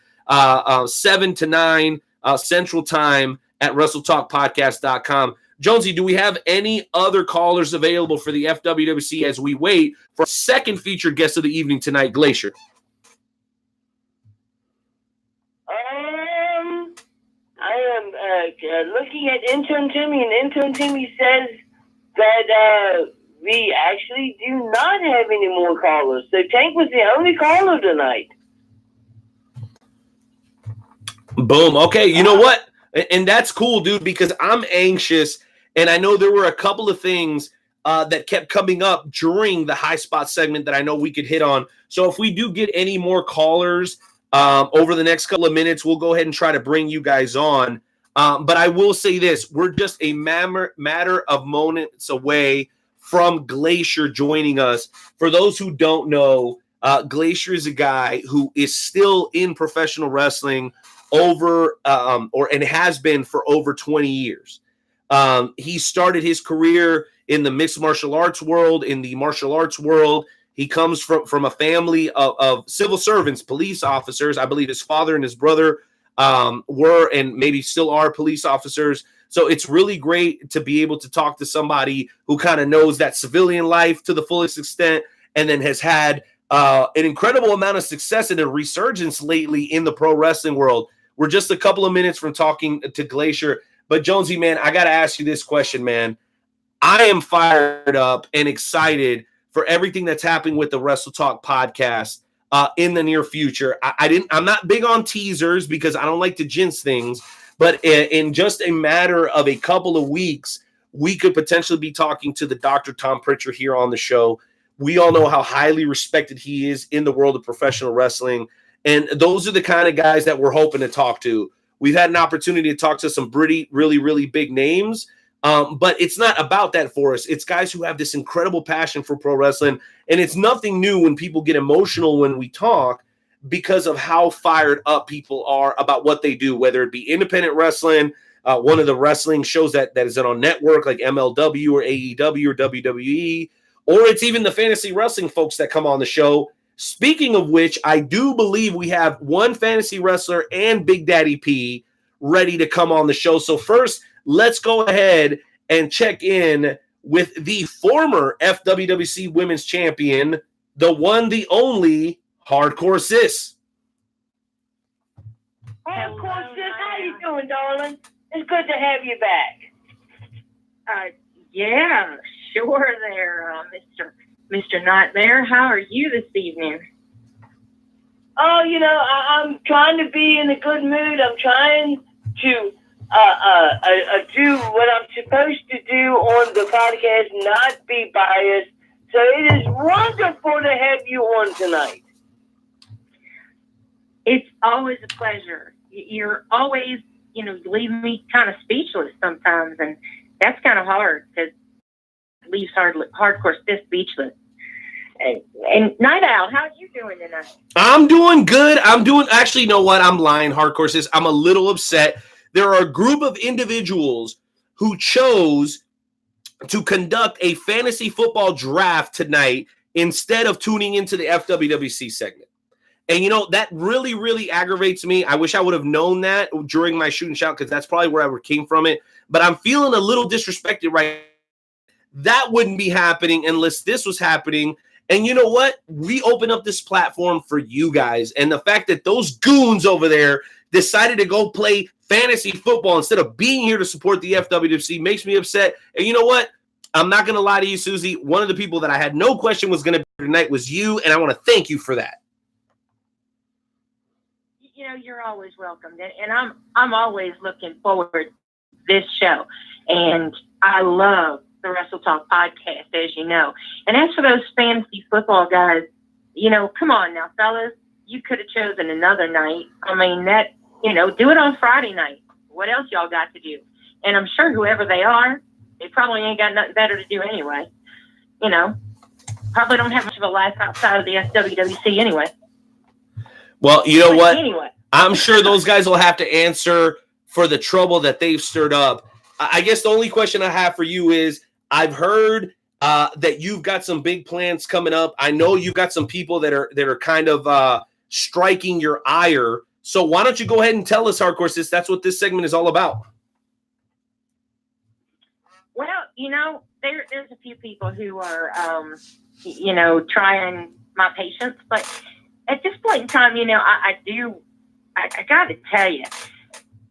7 to 9 Central Time at WrestleTalkPodcast.com. Jonesy, do we have any other callers available for the FWWC as we wait for our second featured guest of the evening tonight, Glacier? I am looking at Intern Timmy, and Intern Timmy says that we actually do not have any more callers. So Tank was the only caller tonight. Boom. Okay, you know what? And that's cool, dude, because I'm anxious, and I know there were a couple of things that kept coming up during the high spot segment that I know we could hit on. So if we do get any more callers over the next couple of minutes, we'll go ahead and try to bring you guys on. But I will say this, we're just a matter of moments away from Glacier joining us. For those who don't know, Glacier is a guy who is still in professional wrestling and has been for over 20 years. He started his career in the mixed martial arts world, in the martial arts world. He comes from a family of civil servants, police officers. I believe his father and his brother were and maybe still are police officers. So it's really great to be able to talk to somebody who kind of knows that civilian life to the fullest extent, and then has had an incredible amount of success and a resurgence lately in the pro wrestling world. We're just a couple of minutes from talking to Glacier. But Jonesy, man, I got to ask you this question, man. I am fired up and excited for everything that's happening with the Wrestle Talk podcast in the near future. I'm not big on teasers because I don't like to jinx things, but in just a matter of a couple of weeks, we could potentially be talking to the Dr. Tom Pritchard here on the show. We all know how highly respected he is in the world of professional wrestling. And those are the kind of guys that we're hoping to talk to. We've had an opportunity to talk to some really, really big names. But it's not about that for us. It's guys who have this incredible passion for pro wrestling. And it's nothing new when people get emotional when we talk. because of how fired up people are about what they do, whether it be independent wrestling, one of the wrestling shows that is on network like MLW or AEW or WWE, or it's even the fantasy wrestling folks that come on the show. Speaking of which, I do believe we have one fantasy wrestler and Big Daddy P ready to come on the show. So first, let's go ahead and check in with the former FWWC Women's Champion, the one, the only, Hardcore Sis. Hey, of course, sis, how you doing, darling? It's good to have you back. Yeah, sure there, Mr. Nightmare. How are you this evening? Oh, I'm trying to be in a good mood. I'm trying to do what I'm supposed to do on the podcast, not be biased. So it is wonderful to have you on tonight. It's always a pleasure. You're always, you leave me kind of speechless sometimes, and that's kind of hard because it leaves Hardcore Sis speechless. And Night Owl, how are you doing tonight? I'm doing good. Actually, you know what? I'm lying, Hardcore Sis. I'm a little upset. There are a group of individuals who chose to conduct a fantasy football draft tonight instead of tuning into the FWWC segment. And, that really, really aggravates me. I wish I would have known that during my shoot and shout because that's probably where I came from it. But I'm feeling a little disrespected right now. That wouldn't be happening unless this was happening. And you know what? We open up this platform for you guys. And the fact that those goons over there decided to go play fantasy football instead of being here to support the FWWC makes me upset. And you know what? I'm not going to lie to you, Susie. One of the people that I had no question was going to be here tonight was you, and I want to thank you for that. You're always welcome, and I'm always looking forward to this show. And I love the Wrestle Talk podcast, as you know. And as for those fantasy football guys, come on now, fellas. You could have chosen another night. I mean, do it on Friday night. What else y'all got to do? And I'm sure whoever they are, they probably ain't got nothing better to do anyway. Probably don't have much of a life outside of the FWWC anyway. Well, you know what? Anyway. I'm sure those guys will have to answer for the trouble that they've stirred up. I guess the only question I have for you is, I've heard that you've got some big plans coming up. I know you've got some people that are kind of striking your ire. So why don't you go ahead and tell us, Hardcore Sis, that's what this segment is all about. Well, there's a few people who are, trying my patience. But at this point in time, I got to tell you,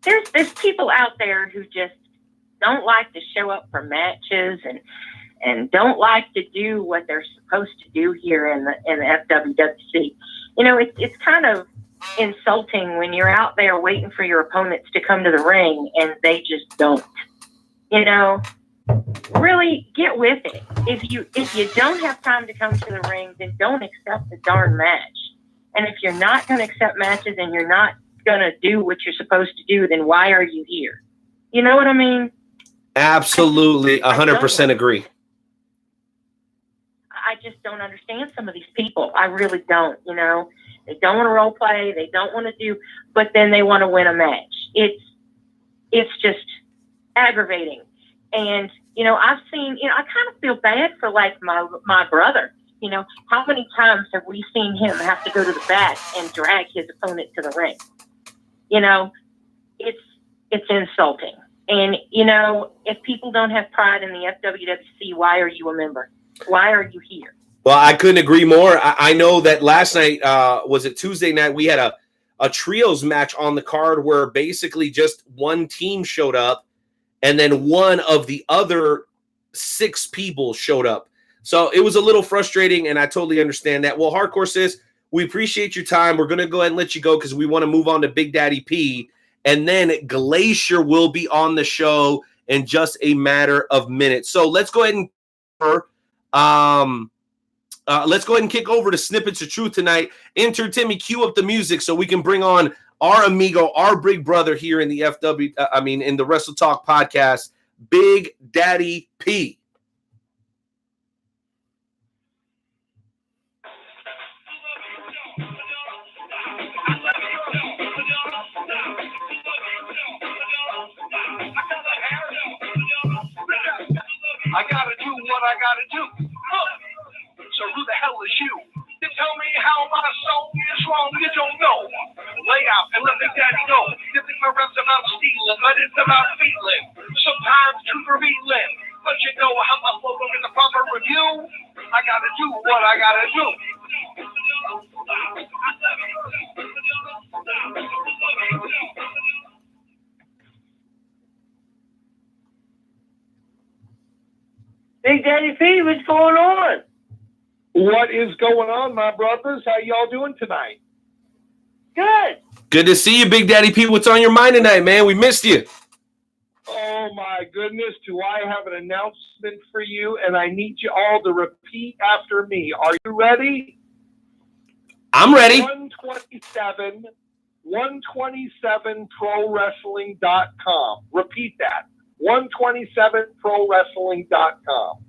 there's people out there who just don't like to show up for matches and don't like to do what they're supposed to do here in the FWWC. It's kind of insulting when you're out there waiting for your opponents to come to the ring and they just don't. Really get with it. If you don't have time to come to the ring, then don't accept the darn match. And if you're not going to accept matches and you're not going to do what you're supposed to do, then why are you here? You know what I mean? Absolutely. 100% agree. I just don't understand some of these people. I really don't. They don't want to role play. They don't want to do, but then they want to win a match. It's just aggravating. And, I've seen, I kind of feel bad for like my brother. How many times have we seen him have to go to the back and drag his opponent to the ring? It's insulting. And, if people don't have pride in the FWWC, why are you a member? Why are you here? Well, I couldn't agree more. I know that last night, was it Tuesday night, we had a trios match on the card where basically just one team showed up and then one of the other 6 people showed up. So it was a little frustrating, and I totally understand that. Well, Hardcore Sis, we appreciate your time. We're going to go ahead and let you go because we want to move on to Big Daddy P. And then Glacier will be on the show in just a matter of minutes. So let's go ahead and kick over to Snippets of Truth tonight. Enter Timmy, cue up the music so we can bring on our amigo, our big brother here in the in the Wrestle Talk podcast, Big Daddy P. I gotta do. So who the hell is you? To tell me how my soul is wrong, you don't know. Lay out and let Big Daddy know. You think my rap's about stealing, but it's about feeling. Sometimes truth revealing. But you know how my flow will get the proper review. I gotta do what I gotta do. Big Daddy P, what's going on? What is going on, my brothers? How y'all doing tonight? Good. Good to see you, Big Daddy P. What's on your mind tonight, man? We missed you. Oh my goodness, do I have an announcement for you, and I need you all to repeat after me. Are you ready? I'm ready. 127prowrestling.com. Repeat that. 127prowrestling.com.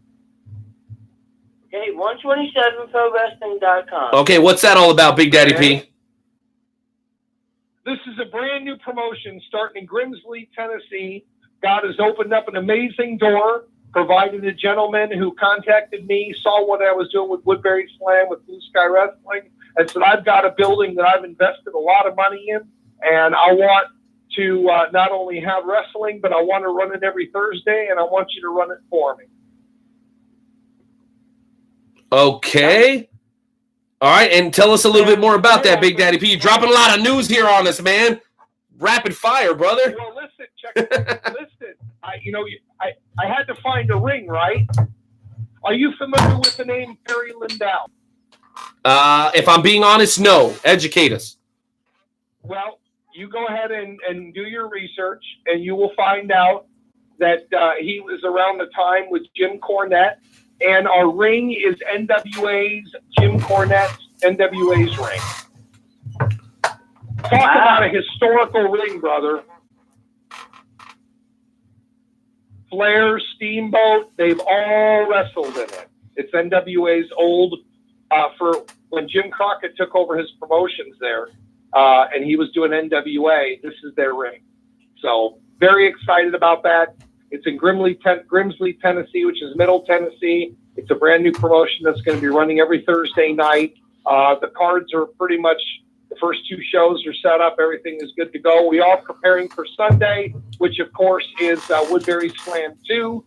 Okay, 127prowrestling.com. Okay, what's that all about, Big Daddy P? This is a brand new promotion starting in Grimsley, Tennessee. God has opened up an amazing door, provided a gentleman who contacted me, saw what I was doing with Woodbury Slam, with Blue Sky Wrestling, and said, I've got a building that I've invested a lot of money in, and I want to not only have wrestling, but I want to run it every Thursday, and I want you to run it for me. Okay. All right, and tell us a little bit more about that, Big Daddy P. You're dropping a lot of news here on us, man. Rapid fire, brother. Well, listen, check it out. Listen, I had to find a ring, right? Are you familiar with the name Perry Lindell? If I'm being honest, no. Educate us. Well, you go ahead and do your research, and you will find out that he was around the time with Jim Cornette, and our ring is NWA's Jim Cornette's NWA's ring. Talk about a historical ring, brother. Flair, Steamboat, they've all wrestled in it. It's NWA's old, for when Jim Crockett took over his promotions there, and he was doing NWA, this is their ring. So very excited about that. It's in Grimsley, Tennessee, which is Middle Tennessee. It's a brand new promotion that's going to be running every Thursday night. The cards are pretty much, the first two shows are set up. Everything is good to go. We are preparing for Sunday, which of course is Woodbury Slam 2,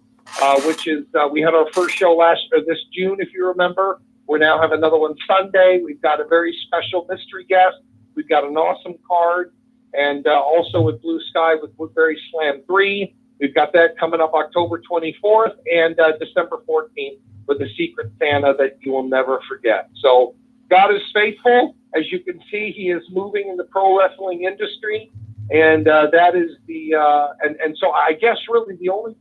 which is, we had our first show this June, if you remember. We now have another one Sunday. We've got a very special mystery guest. We've got an awesome card. And also with Blue Sky with Woodbury Slam 3. We've got that coming up October 24th and December 14th with a Secret Santa that you will never forget. So God is faithful. As you can see, he is moving in the pro wrestling industry. And that is the, and so I guess really the only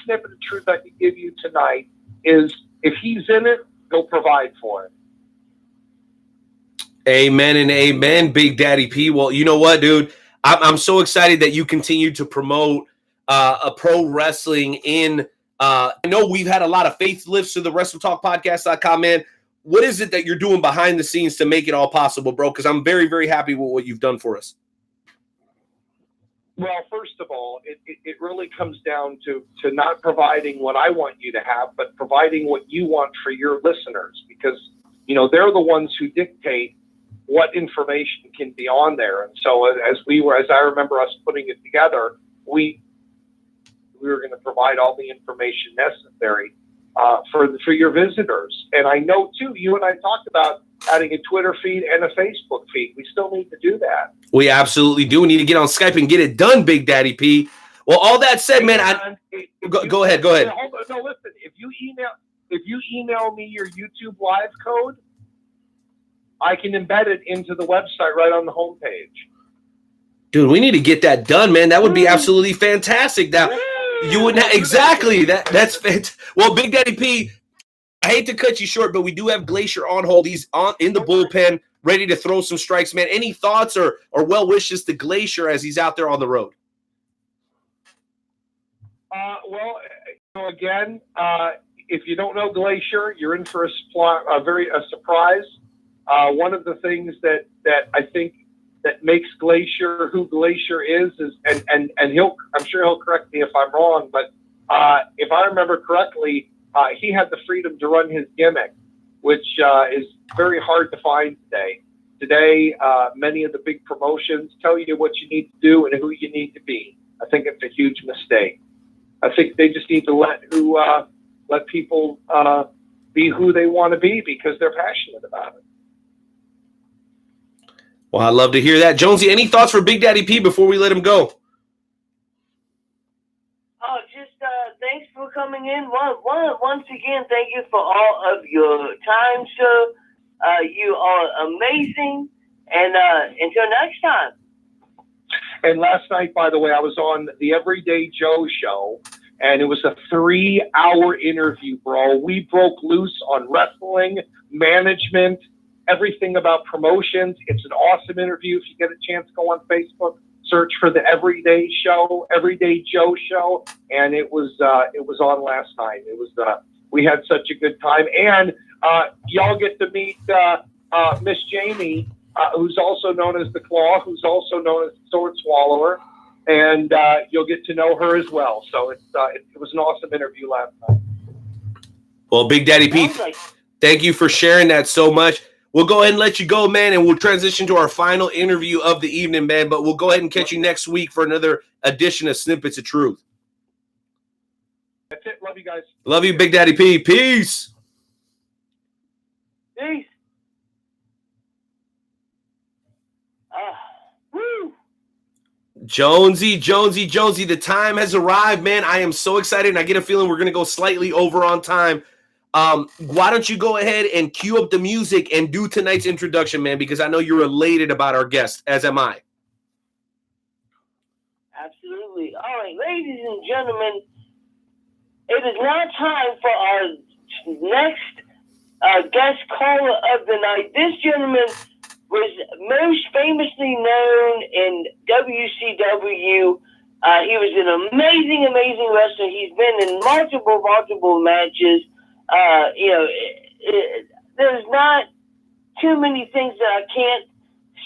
snippet of truth I can give you tonight is if he's in it, he'll provide for it. Amen and amen, Big Daddy P. Well, you know what, dude? I'm so excited that you continue to promote a pro wrestling in, I know we've had a lot of faith lifts to the WrestleTalkPodcast.com, man. What is it that you're doing behind the scenes to make it all possible, bro? Because I'm very, very happy with what you've done for us. Well, first of all, it really comes down to not providing what I want you to have, but providing what you want for your listeners, because, you know, they're the ones who dictate what information can be on there. And so as I remember us putting it together, we were going to provide all the information necessary for your visitors. And I know, too, you and I talked about adding a Twitter feed and a Facebook feed. We still need to do that. We absolutely do. We need to get on Skype and get it done, Big Daddy P. Well, all that said, man, go ahead. No, listen. If you email me your YouTube Live code, I can embed it into the website right on the homepage. Dude, we need to get that done, man. That would be absolutely fantastic. Now, you wouldn't have, exactly. That's fantastic. Well, Big Daddy P, I hate to cut you short, but we do have Glacier on hold. He's in the bullpen, ready to throw some strikes, man. Any thoughts or well wishes to Glacier as he's out there on the road? Well, again, if you don't know Glacier, you're in for a surprise. One of the things that I think that makes Glacier who Glacier is and I'm sure he'll correct me if I'm wrong, but if I remember correctly, he had the freedom to run his gimmick, which is very hard to find today. Today, many of the big promotions tell you what you need to do and who you need to be. I think it's a huge mistake. I think they just need to let people be who they want to be because they're passionate about it. Well, I'd love to hear that. Jonesy, any thoughts for Big Daddy P before we let him go? Oh, just thanks for coming in. Once again, thank you for all of your time, sir. You are amazing. And until next time. And last night, by the way, I was on the Everyday Joe show, and it was a 3-hour interview, bro. We broke loose on wrestling, management, everything about promotions. It's an awesome interview. If you get a chance, go on Facebook, search for the Everyday Joe show, and it was on last night. It was we had such a good time, and y'all get to meet Miss Jamie, who's also known as the Claw, who's also known as the Sword Swallower, and you'll get to know her as well. So it was an awesome interview last night. Well, Big Daddy P, thank you for sharing that so much. We'll go ahead and let you go, man, and we'll transition to our final interview of the evening, man. But we'll go ahead and catch you next week for another edition of Snippets of Truth. That's it. Love you guys. Love you, Big Daddy P. Peace. Peace. Woo. Jonesy, the time has arrived, man. I am so excited, and I get a feeling we're going to go slightly over on time. Why don't you go ahead and cue up the music and do tonight's introduction, man, because I know you're elated about our guest, as am I. Absolutely. All right, ladies and gentlemen, it is now time for our next guest caller of the night. This gentleman was most famously known in WCW. He was an amazing wrestler. He's been in multiple matches. There's not too many things that I can't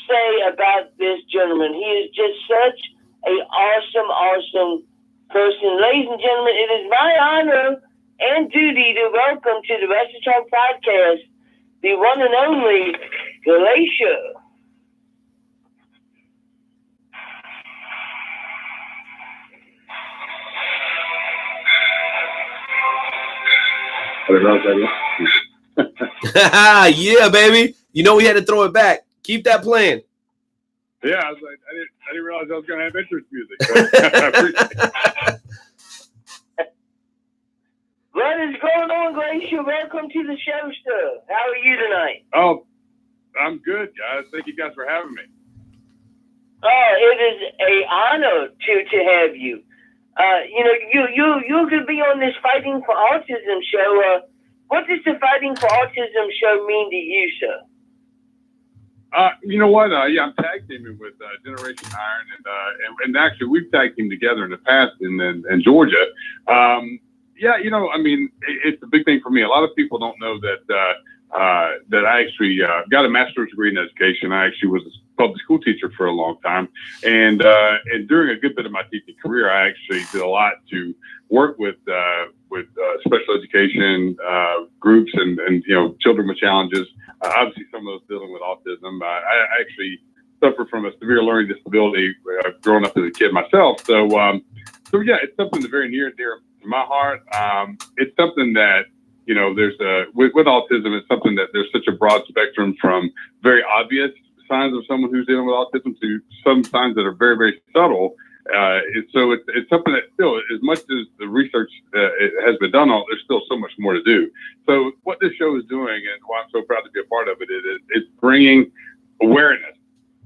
say about this gentleman. He is just such an awesome person. Ladies and gentlemen, it is my honor and duty to welcome to the Wrestle Talk podcast the one and only Glacier. Yeah, baby. You know we had to throw it back. Keep that playing. Yeah, I didn't realize I was going to have interest music. I appreciate it. What is going on, Glacier? Welcome to the show, sir. How are you tonight? Oh, I'm good, guys. Thank you guys for having me. Oh, it is an honor to have you. You're going to be on this Fighting for Autism show. What does the Fighting for Autism show mean to you, sir? You know what? Yeah, I'm tag teaming with Generation Iron, and actually we've tag teamed together in the past in Georgia. Yeah, I mean, it's a big thing for me. A lot of people don't know that I actually got a master's degree in education. I actually was a public school teacher for a long time, and during a good bit of my teaching career, I actually did a lot to work with special education groups and children with challenges. Obviously, some of those dealing with autism. I actually suffered from a severe learning disability growing up as a kid myself. So yeah, it's something that's very near and dear to my heart. It's something that there's with autism. It's something that there's such a broad spectrum from very obvious signs of someone who's dealing with autism to some signs that are very, very subtle. So it's something that still, as much as the research has been done on, there's still so much more to do. So what this show is doing, and why I'm so proud to be a part of it, is it's bringing awareness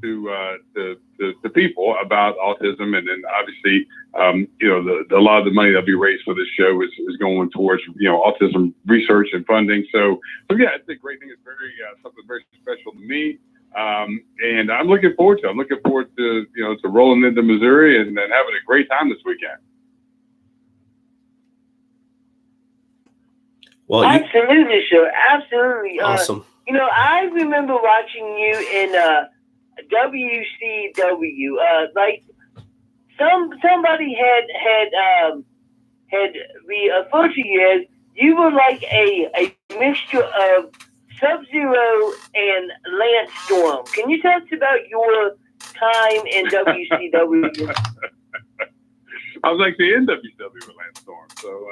to people about autism, and then obviously, a lot of the money that'll be raised for this show is going towards autism research and funding. So yeah, it's a great thing. It's very something very special to me. And I'm looking forward to it. I'm looking forward to, to rolling into Missouri and having a great time this weekend. Well, absolutely, sir. Absolutely. Awesome. I remember watching you in WCW. Like somebody had referred to you as you were like a mixture of Sub-Zero and Lance Storm. Can you tell us about your time in WCW? I was actually in WCW with Lance Storm, so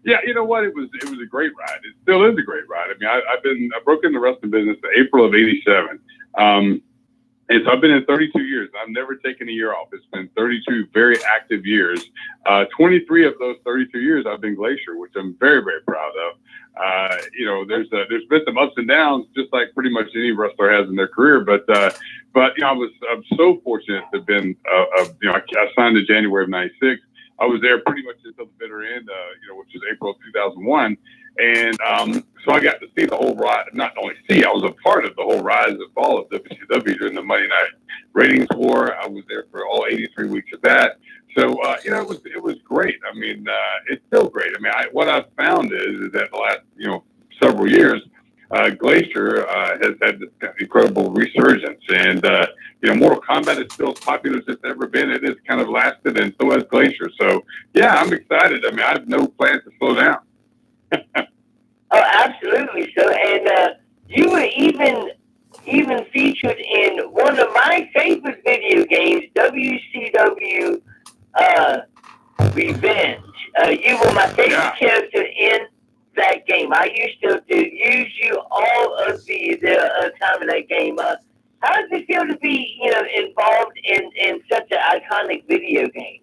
yeah, you know what? It was a great ride. It still is a great ride. I mean, I broke into the wrestling business in April of '87, and so I've been in 32 years. I've never taken a year off. It's been 32 very active years. 23 of those 32 years I've been Glacier, which I'm very, very proud of. You know, there's been some ups and downs, just like pretty much any wrestler has in their career. But you know, I'm so fortunate to have been. You know, I signed in January of '96. I was there pretty much until the bitter end. You know, which was April of 2001. And so I got to see the whole ride. Not only see, I was a part of the whole rise and fall of WCW during the Monday Night Ratings War. I was there for all 83 weeks of that. So you know, it was great. I mean, it's still great. I mean, what I've found is that the last several years, Glacier has had this incredible resurgence, and Mortal Kombat is still as popular as it's ever been. It has kind of lasted, and so has Glacier. So yeah, I'm excited. I mean, I have no plans to slow down. Oh, absolutely. So, and you were even featured in one of my favorite video games, WCW Revenge. You were my favorite character in that game. I used to use you all of the time in that game. How does it feel to be, involved in such an iconic video game?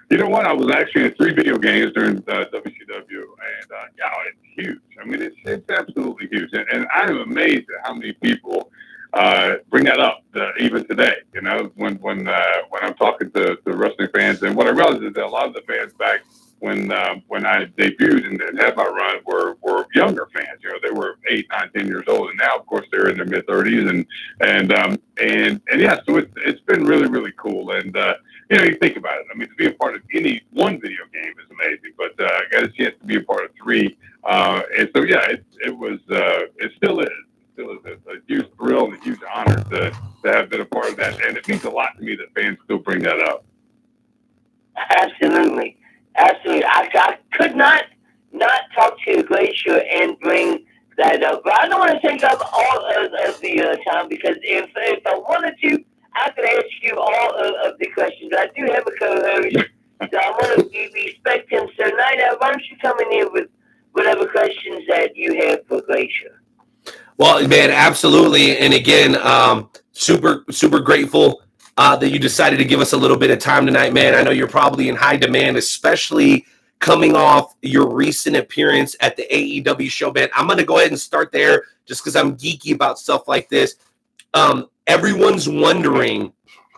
You know what? I was actually in 3 video games during WCW, and it's huge. I mean, it's absolutely huge, and I am amazed at how many people bring that up even today. You know, when I'm talking to wrestling fans, and what I realized is that a lot of the fans back when I debuted and had my run were younger fans. You know, they were 8, 9, 10 years old, and now, of course, they're in their mid-30s, and yeah, so it's been really, really cool. And you think about it. I mean, to be a part of any one video game is amazing, but I got a chance to be a part of 3, and so yeah, it still is a huge thrill and a huge honor to have been a part of that, and it means a lot to me that fans still bring that up. Absolutely. I could not talk to Glacier and bring that up, but I don't want to take up all of the time, because if I wanted to, I could ask you all of the questions. I do have a co-host, so I want to respect him. So, Nida, why don't you come in here with whatever questions that you have for Glacier? Well, man, absolutely. And again, super, super grateful that you decided to give us a little bit of time tonight, man. I know you're probably in high demand, especially coming off your recent appearance at the AEW show, man. I'm going to go ahead and start there just because I'm geeky about stuff like this. Everyone's wondering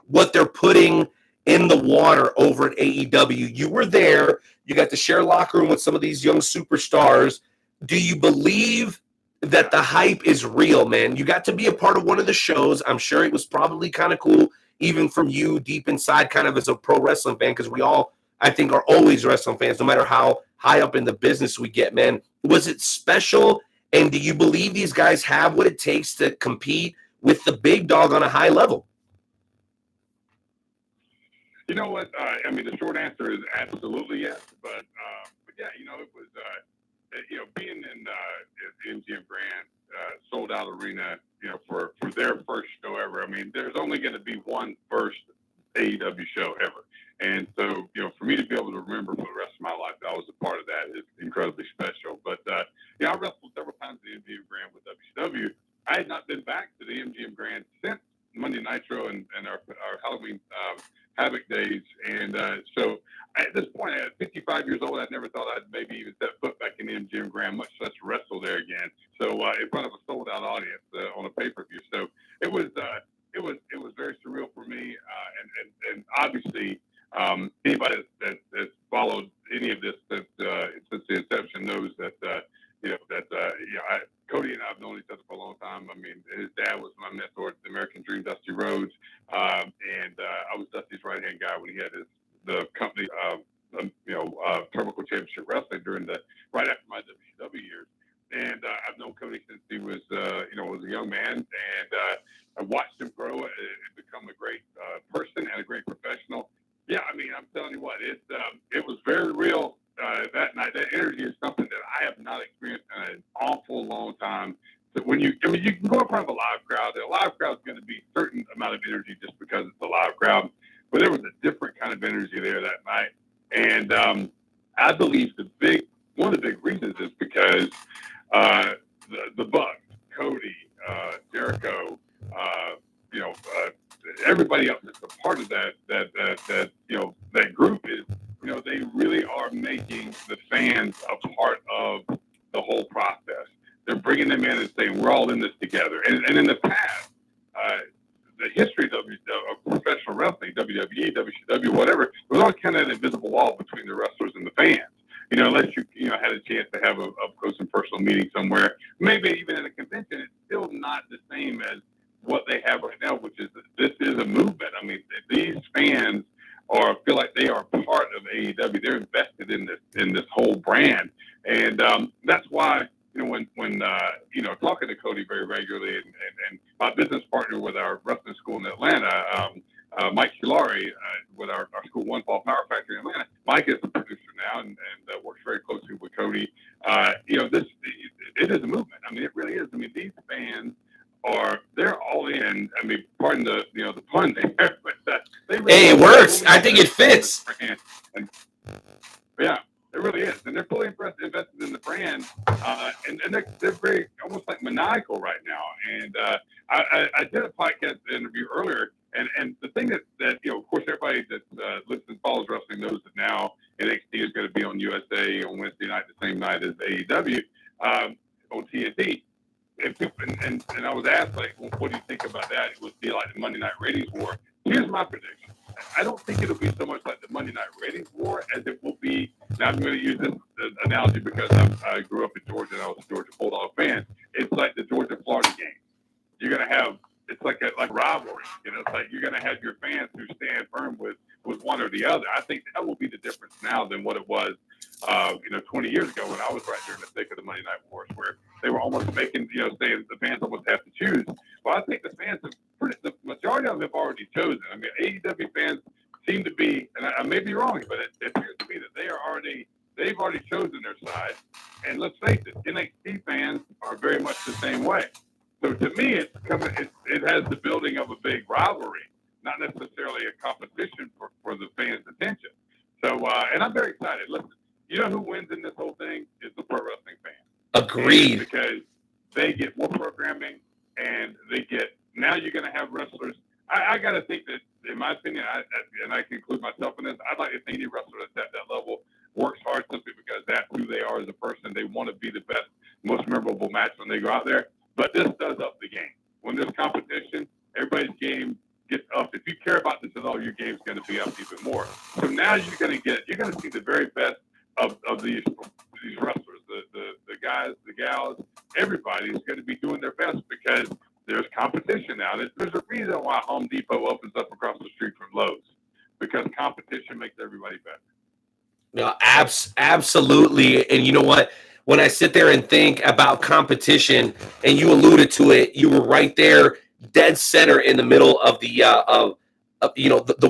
what they're putting in the water over at AEW. You were there. You got to share a locker room with some of these young superstars. Do you believe that the hype is real, man? You got to be a part of one of the shows. I'm sure it was probably kind of cool, even from you deep inside, kind of as a pro wrestling fan, because we all, I think, are always wrestling fans, no matter how high up in the business we get, man. Was it special? And do you believe these guys have what it takes to compete with the big dog on a high level? You know what? I mean, the short answer is absolutely yes. But yeah, it was, being in the MGM Grand sold out arena, for their first show ever. I mean, there's only going to be one first AEW show ever. And so, for me to be able to remember for the rest of my life that I was a part of that is incredibly special. But, I wrestled several times at the MGM Grand with WCW. I had not been back to the MGM Grand since Monday Nitro and our Halloween Havoc days. And so at this point, at 55 years old, I never thought I'd maybe even set foot back in the MGM Grand, much less wrestle there again. So in front of a sold-out audience on a pay-per-view. So it was very surreal for me. And obviously, anybody that's followed any of this since the inception knows that Cody and I have known each other for a long time. I mean, his dad was my mentor at the American Dream, Dusty Rhodes, and I was Dusty's right-hand guy when he had the company, Turbo Championship Wrestling right after my WCW years. And I've known Cody since he was a young man, and I watched him grow and become a great person and a great professional. Yeah, I mean, I'm telling you what, it's an awful long time. So you can go in front of a live crowd. A live crowd's going to be a certain amount of energy just because it's a live crowd. But there was a different kind of energy there that night. And I believe one of the big reasons is because the Bucks, Cody, Jericho, everybody else that's a part of that group is, they really are making the fans a part of the whole process. They're bringing them in and saying, we're all in this together. And in the past, the history of professional wrestling, WWE, WCW, whatever, there was always kind of an invisible wall between the wrestlers and the fans. Unless you had a chance to have a close and personal meeting somewhere, maybe even at a convention, it's still not the same as what they have right now, which is this is a movement. I mean, these fans feel like they are part of AEW. They're invested in this whole brand, and that's why when talking to Cody very regularly and my business partner with our wrestling school in Atlanta, Mike Shulari, with our School One Fall Power Factory in Atlanta. Mike is the producer now and works very closely with Cody. It is a movement. I mean, it really is. I mean, these fans they're all in. I mean, pardon the pun there, but they really it works. I think it fits. And yeah, it really is. And they're fully invested in the brand. And they're very almost like maniacal right now. And I did a podcast interview earlier. And the thing that of course, everybody that listens, follows wrestling knows that now NXT is going to be on USA on Wednesday night, the same night as AEW on TNT. And I was asked, like, well, what do you think about that? It would be like the Monday Night Ratings War. Here's my prediction. I don't think it'll be so much like the Monday Night Ratings War as it will be. Now, I'm going to use this analogy because I grew up in Georgia and I was a Georgia Bulldog fan. It's like the Georgia-Florida game. You're going to have, it's like rivalry. It's like you're going to have your fans who stand firm with one or the other. I think that will be the difference now than what it was, 20 years ago when I was right there in the thick of the Monday Night Wars, where they were almost making, saying the fans almost have to choose. Well, I think the fans the majority of them have already chosen. I mean, AEW fans seem to be, and I may be wrong, but it appears to me that they've already chosen their side. And let's face it, NXT fans are very much the same way. So to me, it has the building of a big rivalry, not necessarily a competition for the fans' attention. So, and I'm very excited. Listen, you know who wins in this whole thing is the pro wrestling fan. Agreed. Because they get more programming, and now you're going to have wrestlers. I got to think that, in my opinion, and I can include myself in this, I'd like to think any wrestler that's at that level works hard simply because that's who they are as a person. They want to be the best, most memorable match when they go out there. But this does up the game. When there's competition, everybody's game gets up. If you care about this at all, your game's going to be up even more. So now you're going to see the very best of these wrestlers, the guys, the gals, everybody is going to be doing their best because there's competition now. There's a reason why Home Depot opens up across the street from Lowe's, because competition makes everybody better. No, absolutely. And you know what? When I sit there and think about competition, and you alluded to it, you were right there, dead center in the middle of the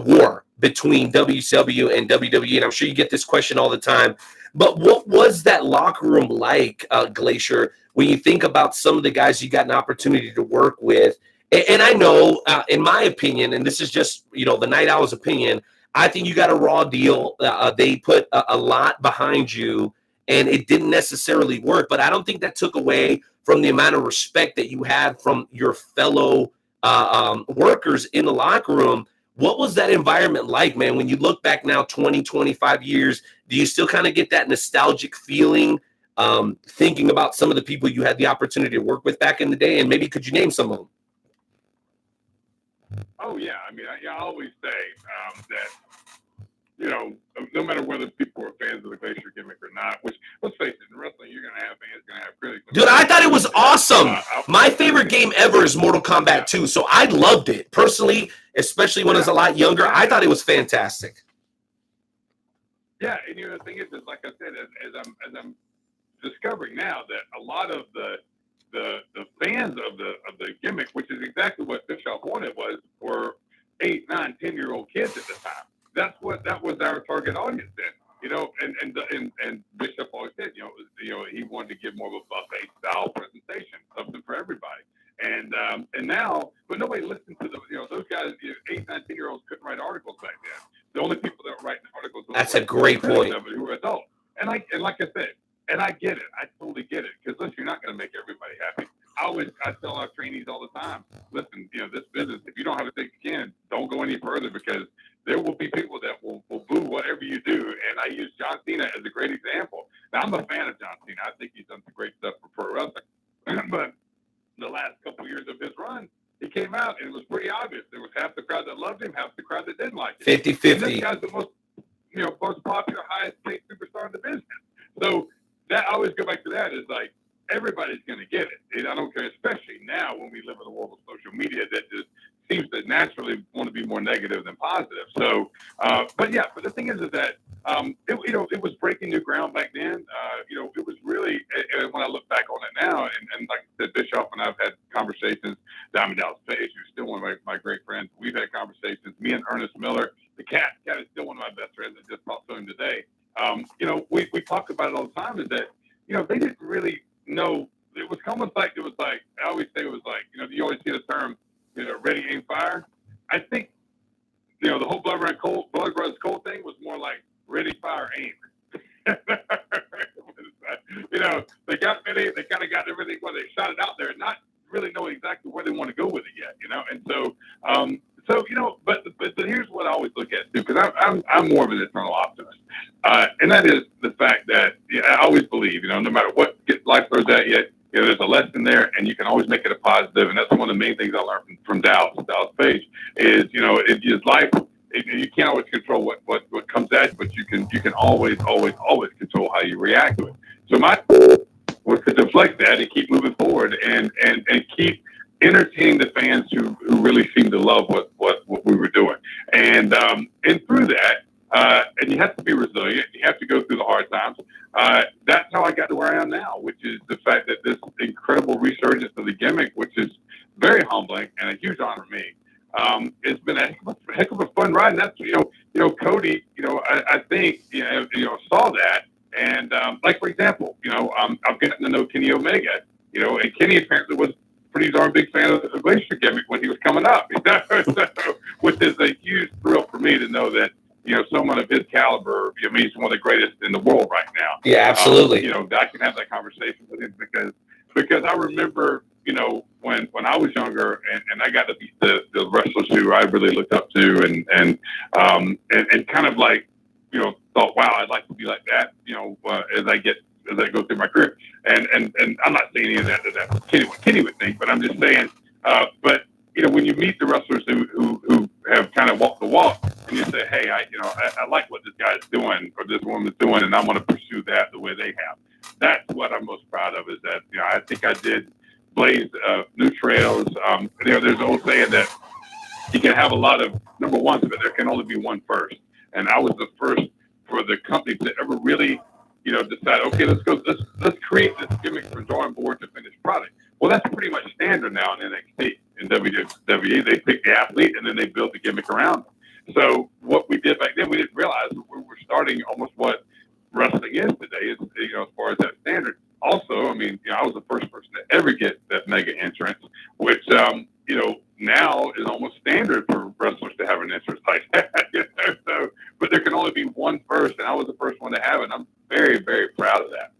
war between WCW and WWE. And I'm sure you get this question all the time. But what was that locker room like, Glacier, when you think about some of the guys you got an opportunity to work with? And I know, in my opinion, and this is just, the Night Owl's opinion, I think you got a raw deal. They put a lot behind you, and it didn't necessarily work. But I don't think that took away from the amount of respect that you had from your fellow workers in the locker room. What was that environment like, man? When you look back now, 20, 25 years, do you still kind of get that nostalgic feeling, thinking about some of the people you had the opportunity to work with back in the day? And maybe could you name some of them? Oh, yeah. I mean, I always say that, no matter whether people are fans of the Glacier gimmick or not, which, let's face it, in wrestling, you're going to have fans, you're going to have critics. Dude, I thought it was awesome. My favorite game ever is Mortal Kombat 2, so I loved it. Personally, especially when I was a lot younger, I thought it was fantastic. Yeah, and the thing is, like I said, as I'm discovering now that a lot of the fans of the gimmick, which is exactly what Bischoff wanted, were 8, 9, 10-year-old kids at the time. That was our target audience then, and Bischoff always said, he wanted to give more of a buffet now, but nobody listened to those guys. 8, 19-year-olds couldn't write articles back then. The only people that were writing articles. That's a great point. Who were adults, and like I said, and I get it. I totally get it, because listen, you're not going to make everybody happy. I tell our trainees all the time, listen, this business, if you don't have a thick skin, don't go any further, because there will be people that will boo whatever you do. And I use John Cena as a great example. Now, I'm a fan of John Cena. I think he's done some great stuff for pro wrestling. But the last couple of years of his run, he came out and it was pretty obvious. There was half the crowd that loved him, half the crowd that didn't like him. 50-50. This guy's the most popular, highest paid superstar in the business. So that I always go back to that, is like, everybody's going to get it. And I don't care, especially now when we live in a world of social media that just seems to naturally want to be more negative than positive. So, but the thing is that, it was breaking new ground back then. It was really, when I look back on it now, and like I said, Bischoff and I've had conversations, Diamond Dallas Page, who's still one of my great friends. We've had conversations, me and Ernest Miller, the cat is still one of my best friends. I just talked to him today. We talk about it all the time, is that, they didn't really know. It was almost like, I always say it was like, you always see the term, ready, aim, fire. I think, the whole blood runs cold thing was more like ready, fire, aim. They got ready, they kind of got everything where they shot it out there, not really knowing exactly where they want to go with it yet, and so, but here's what I always look at too, because I'm more of an eternal optimist, and that is the fact that I always believe, no matter what life throws at you, there's a lesson there, and you can always make it a positive, and that's one of the main things I learned from Dallas Page is, it's life. You can't always control what comes at you, but you can always control how you react to it. So my goal was to deflect that and keep moving forward and keep entertaining the fans who really seem to love what we were doing. And through that, and you have to be resilient. You have to go through the hard times. That's how I got to where I am now, which is the fact that this incredible resurgence of the gimmick, which is very humbling and a huge honor to me. It's been a heck of a fun ride. And that's, Cody, I think, saw that. And, like, for example, I'm getting to know Kenny Omega, and Kenny apparently was a pretty darn big fan of the Glacier gimmick when he was coming up, so, which is a huge thrill for me to know that, someone of his caliber, he's one of the greatest in the world right now. Yeah, absolutely. I can have that conversation with him because I remember, when I was younger and I got to be the wrestlers who I really looked up to and kind of like, thought, wow, I'd like to be like that, as I go through my career. And I'm not saying any of that Kenny would think, but I'm just saying, but when you meet the wrestlers who have kind of walked the walk and you say, hey, I like what this guy's doing or this woman's doing, and I want to pursue that the way they have. That's what I'm most proud of, is that, I think I did blaze new trails. There's an old saying that you can have a lot of number ones, but there can only be one first. And I was the first for the company to ever really, decide, okay, let's create this gimmick from drawing board to finished product. Well, that's pretty much standard now in NXT. In WWE, they pick the athlete and then they build the gimmick around them. So what we did back then, we didn't realize we were starting almost what wrestling is today, as far as that standard. Also, I was the first person to ever get that mega entrance, which, now is almost standard for wrestlers to have an entrance like that. So, but there can only be one first, and I was the first one to have it. And I'm very, very proud of that.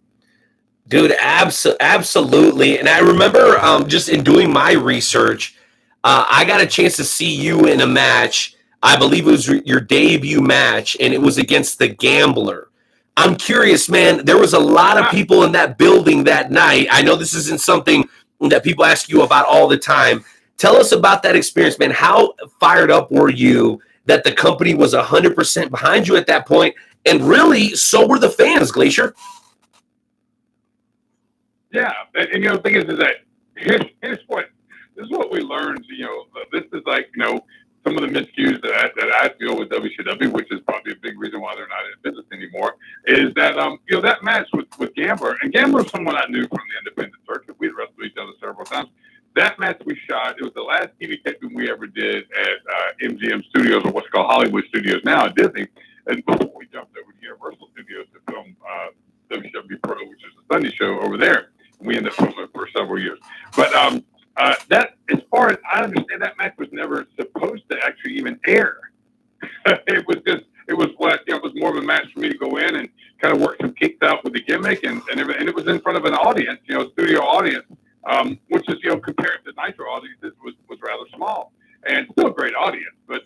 Dude, absolutely. And I remember just in doing my research, I got a chance to see you in a match. I believe it was your debut match, and it was against the Gambler. I'm curious, man, there was a lot of people in that building that night. I know this isn't something that people ask you about all the time. Tell us about that experience, man. How fired up were you that the company was 100% behind you at that point? And really, so were the fans, Glacier. Yeah, and the thing is that this is what we learned. This is like some of the miscues that I feel with WCW, which is probably a big reason why they're not in business anymore. Is that that match with Gambler, and Gambler is someone I knew from the independent circuit. We'd wrestled each other several times. That match we shot, it was the last TV taping we ever did at MGM Studios, or what's called Hollywood Studios now at Disney. And before we jumped over to Universal Studios to film WCW Pro, which is a Sunday show over there. We ended up filming it for several years. But as far as I understand, that match was never supposed to actually even air. It was more of a match for me to go in and kind of work some kinks out with the gimmick, and it was in front of an audience, studio audience, which is, compared to Nitro audiences, was rather small, and still a great audience, but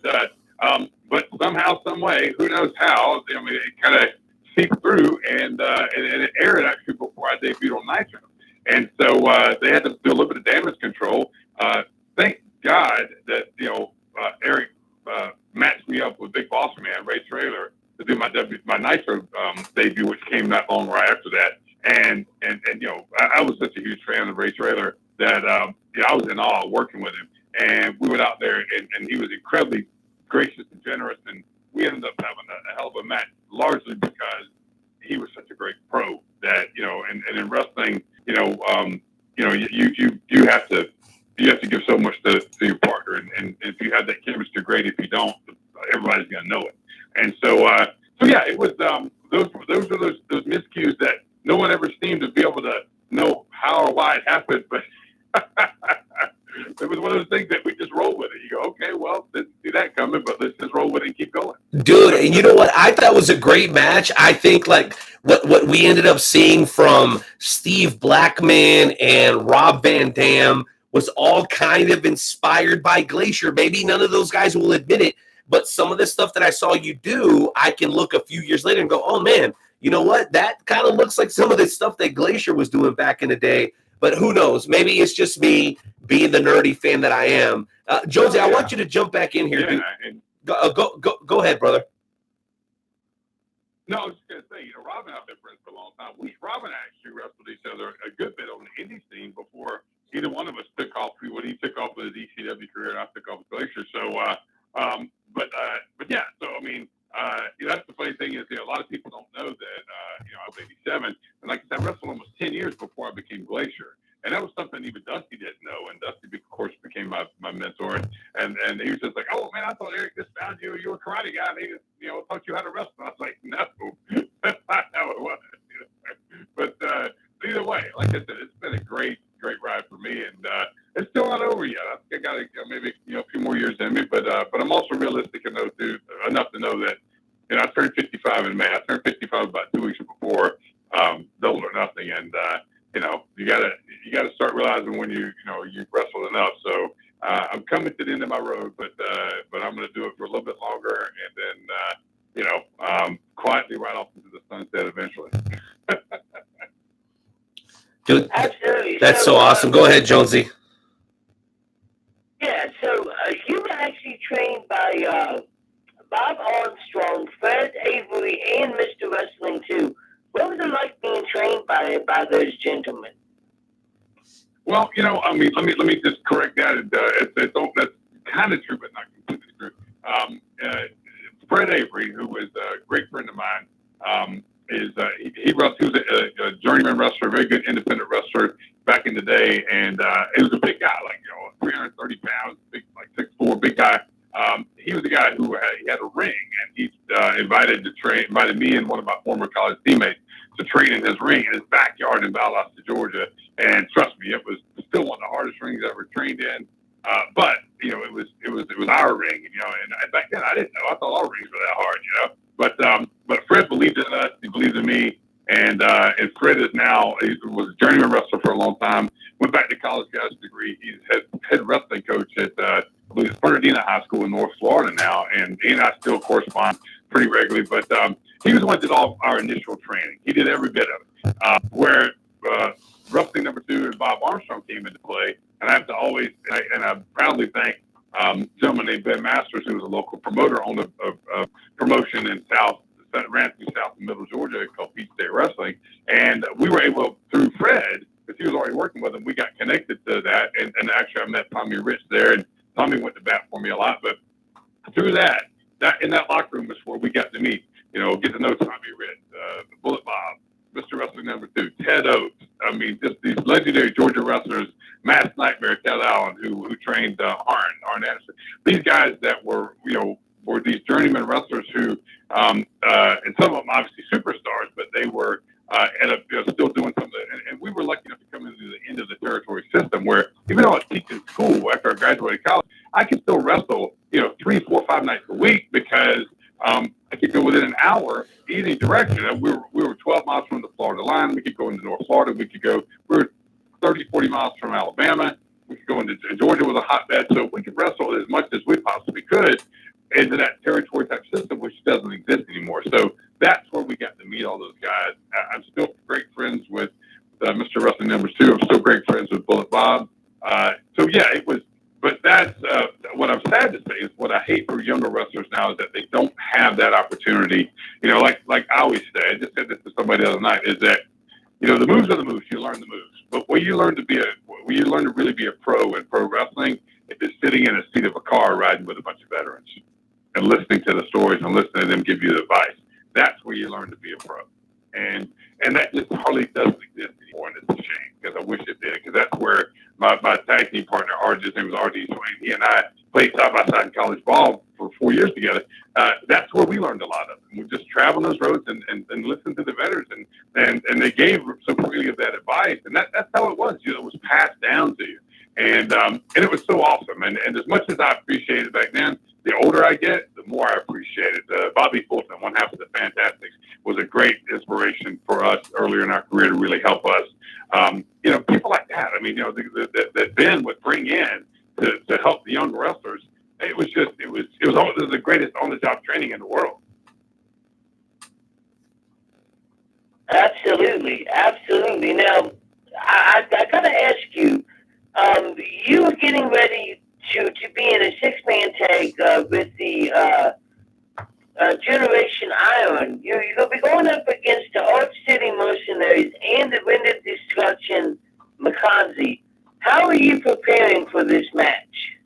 somehow, some way, who knows how, it kind of seeped through, and it aired actually before I debuted on Nitro, and so they had to do a little bit of damage control. Thank God that Eric matched me up with Big Boss Man Ray Traylor to do my Nitro debut, which came not long right after that. And I was such a huge fan of Ray Traylor that I was in awe working with him. And we went out there, and he was incredibly gracious and generous, and we ended up having a hell of a match, largely because he was such a great pro that and in wrestling, you have to give so much to your partner, and if you have that chemistry, great. If you don't, everybody's gonna know it. And so yeah, it was those miscues that no one ever seemed to be able to know how or why it happened, but it was one of those things that we just roll with it. You go, okay, well, didn't see that coming, but let's just roll with it and keep going. Dude, and you know what? I thought was a great match. I think like what we ended up seeing from Steve Blackman and Rob Van Dam was all kind of inspired by Glacier. Maybe none of those guys will admit it, but some of the stuff that I saw you do, I can look a few years later and go, oh man, you know what? That kind of looks like some of the stuff that Glacier was doing back in the day. But who knows? Maybe it's just me being the nerdy fan that I am. Jonesy, I want you to jump back in here. Yeah, Go ahead, brother. No, I was just going to say, Rob and I have been friends for a long time. Rob and I actually wrestled each other a good bit on the indie scene before either one of us took off. When he took off with his ECW career and I took off with Glacier. So, but yeah, so I mean, that's the funny thing is, a lot of people don't know that, I was 87, and like I said, I wrestled almost 10 years before I became Glacier. And that was something even Dusty didn't know. And Dusty, of course, became my mentor. And he was just like, oh, man, I thought Eric just found you. You were a karate guy. And he just, taught you how to wrestle. I was like, no, that's not how it was. But either way, like I said, it's been a great ride for me. And it's still not over yet. I think I got maybe a few more years in me. But I'm also realistic enough to know that, I turned 55 in May. I turned 55 about 2 weeks before Double or Nothing. And, you gotta start realizing when you wrestled enough. So I'm coming to the end of my road, but I'm going to do it for a little bit longer, and then quietly ride off into the sunset eventually. Dude, Absolutely. that's so awesome. Go ahead, Jonesy. Yeah, so you were actually trained by Bob Armstrong, Fred Avery, and Mr. Wrestling too. What was it like being trained by those gentlemen? Well, let me just correct that. That's kind of true, but not completely true. Fred Avery, who was a great friend of mine, he was a journeyman wrestler, a very good independent wrestler back in the day, and he was a big guy, 330 pounds, big, 6'4", big guy. He was the guy who had a ring, and he invited me and one of my former college teammates to train in his ring in his backyard in Valdosta, Georgia. And trust me, it was still one of the hardest rings I ever trained in. But it was our ring, and back then I didn't know. I thought all rings were that hard, But Fred believed in us. He believed in me. And Fred he was a journeyman wrestler for a long time. Went back to college, got his degree. He's head wrestling coach at I believe it's Fernandina High School in North Florida now, and he and I still correspond pretty regularly. But he was the one that did all our initial training. He did every bit of it. Where wrestling number 2 and Bob Armstrong came into play, and I have to always and I proudly thank a gentleman named Ben Masters, who was a local promoter on a promotion in ran through South and Middle Georgia called Beach State Wrestling, and we were able, through Fred, because he was already working with him, we got connected to that, and actually I met Tommy Rich there, and Tommy went to bat for me a lot, but through that in that locker room is where we got to meet, get to know Tommy Rich, the Bullet Bob, Mr. Wrestling number 2, Ted Oates. I mean, just these legendary Georgia wrestlers, Mass Nightmare, Ted Allen, who trained Arn Anderson. These guys that were these journeyman wrestlers who, and some of them obviously superstars, but they were still doing something. And we were lucky enough to come into the end of the territory system where even even though I was teaching school after I graduated college, I could still wrestle, 3, 4, 5 nights a week because I could go within an hour either direction. We were 12 miles from the Florida line. We could go into North Florida. We were 30, 40 miles from Alabama. We could go into Georgia with a hotbed. So we could wrestle as much as we possibly could into that territory type system, which doesn't exist anymore. So that's where we got to meet all those guys. I'm still great friends with Mr. Wrestling Numbers 2. I'm still great friends with Bullet Bob. So yeah, it was. But that's what I'm sad to say is what I hate for younger wrestlers now is that they don't have that opportunity. Like I always say, I just said this to somebody the other night, is that the moves are the moves. You learn the moves, but when you learn to really be a pro in pro wrestling, if it's sitting in a seat of a car riding with a bunch of veterans and listening to the stories and listening to them give you the advice, that's where you learn to be a pro. And that just hardly doesn't exist anymore, and it's a shame because I wish it did. Because that's where my tag team partner, his name was R.D. Swain. He and I played side by side in college ball for 4 years together. That's where we learned a lot of it. We just traveled those roads and listened to the veterans, and they gave so freely of that advice. And that's how it was. It was passed down to you, and it was so awesome. And as much as I appreciated it back then, the older I get, the more I appreciate it. Bobby Fulton, one half of the Fantastics, was a great inspiration for us earlier in our career to really help us. People like that. I mean, that Ben would bring in to help the younger wrestlers. It was the greatest on-the-job training in the world. Absolutely. Now, I gotta ask you, you were getting ready to be in a 6-man tag with the Generation Iron. You're going to be going up against the Arch City Mercenaries and the Wind of Destruction McConzie. How are you preparing for this match?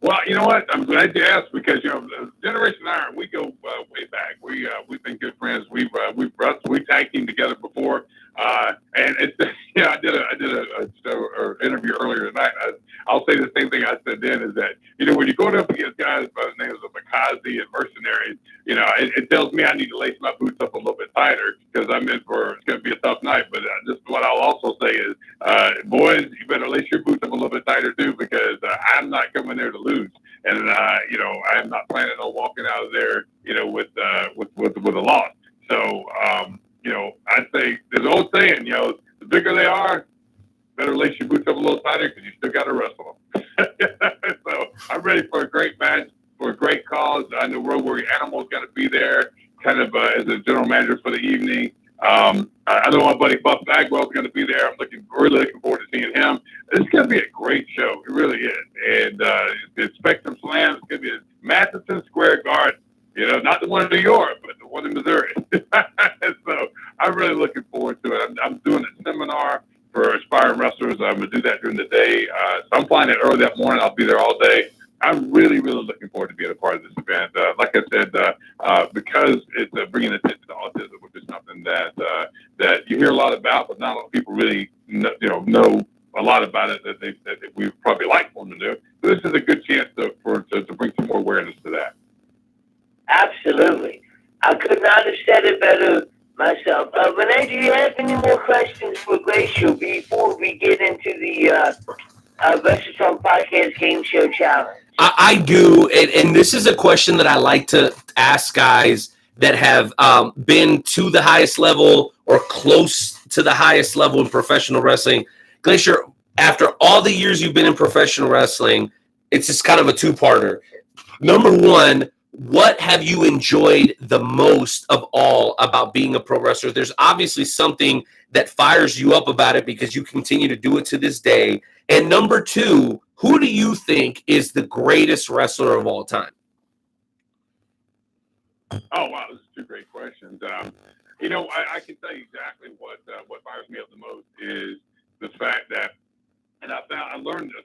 Well, you know what? I'm glad you asked because Generation Iron, we go way back. We've been good friends. We tag teamed together before, and it's I did a show or interview earlier tonight. I'll say the same thing I said then is that when you're going up against guys by the names of McConzie and Mercenaries, it tells me I need to lace my boots up a little bit tighter because it's going to be a tough night. But just what I'll also say is, boys, you better lace your boots up a little bit tighter too because I'm not coming there to lose, and I'm not planning on walking out of there, with a loss. So, I'd say there's an old saying, the bigger they are, better lace your boots up a little tighter because you still got to wrestle them. So I'm ready for a great match, for a great cause. I know Road Warrior Animal's got to be there, kind of as a general manager for the evening. I know my buddy Buff Bagwell's going to be there. I'm really looking forward to seeing him. It's going to be a great show. It really is. And the Spectrum Slam is going to be at Matheson Square Garden. Not the one in New York, but the one in Missouri. So I'm really looking forward to it. I'm doing a seminar for aspiring wrestlers. I'm going to do that during the day. So I'm flying it early that morning. I'll be there all day. I'm really, really looking forward to being a part of this event. Like I said, because it's bringing attention to autism, which is something that you hear a lot about, but not a lot of people really know a lot about it that we probably like for them to do. So this is a good chance to bring some more awareness to that. Absolutely. I could not have said it better myself. Renee, do you have any more questions for Glacier before we get into the Wrestle Talk Podcast Game Show Challenge? I do, and this is a question that I like to ask guys that have been to the highest level or close to the highest level in professional wrestling. Glacier, after all the years you've been in professional wrestling, it's just kind of a two-parter. Number one, what have you enjoyed the most of all about being a pro wrestler? There's obviously something that fires you up about it because you continue to do it to this day. And number two, who do you think is the greatest wrestler of all time? Oh, wow. Those are two great questions. I can tell you exactly what fires me up the most is the fact that, and I learned this,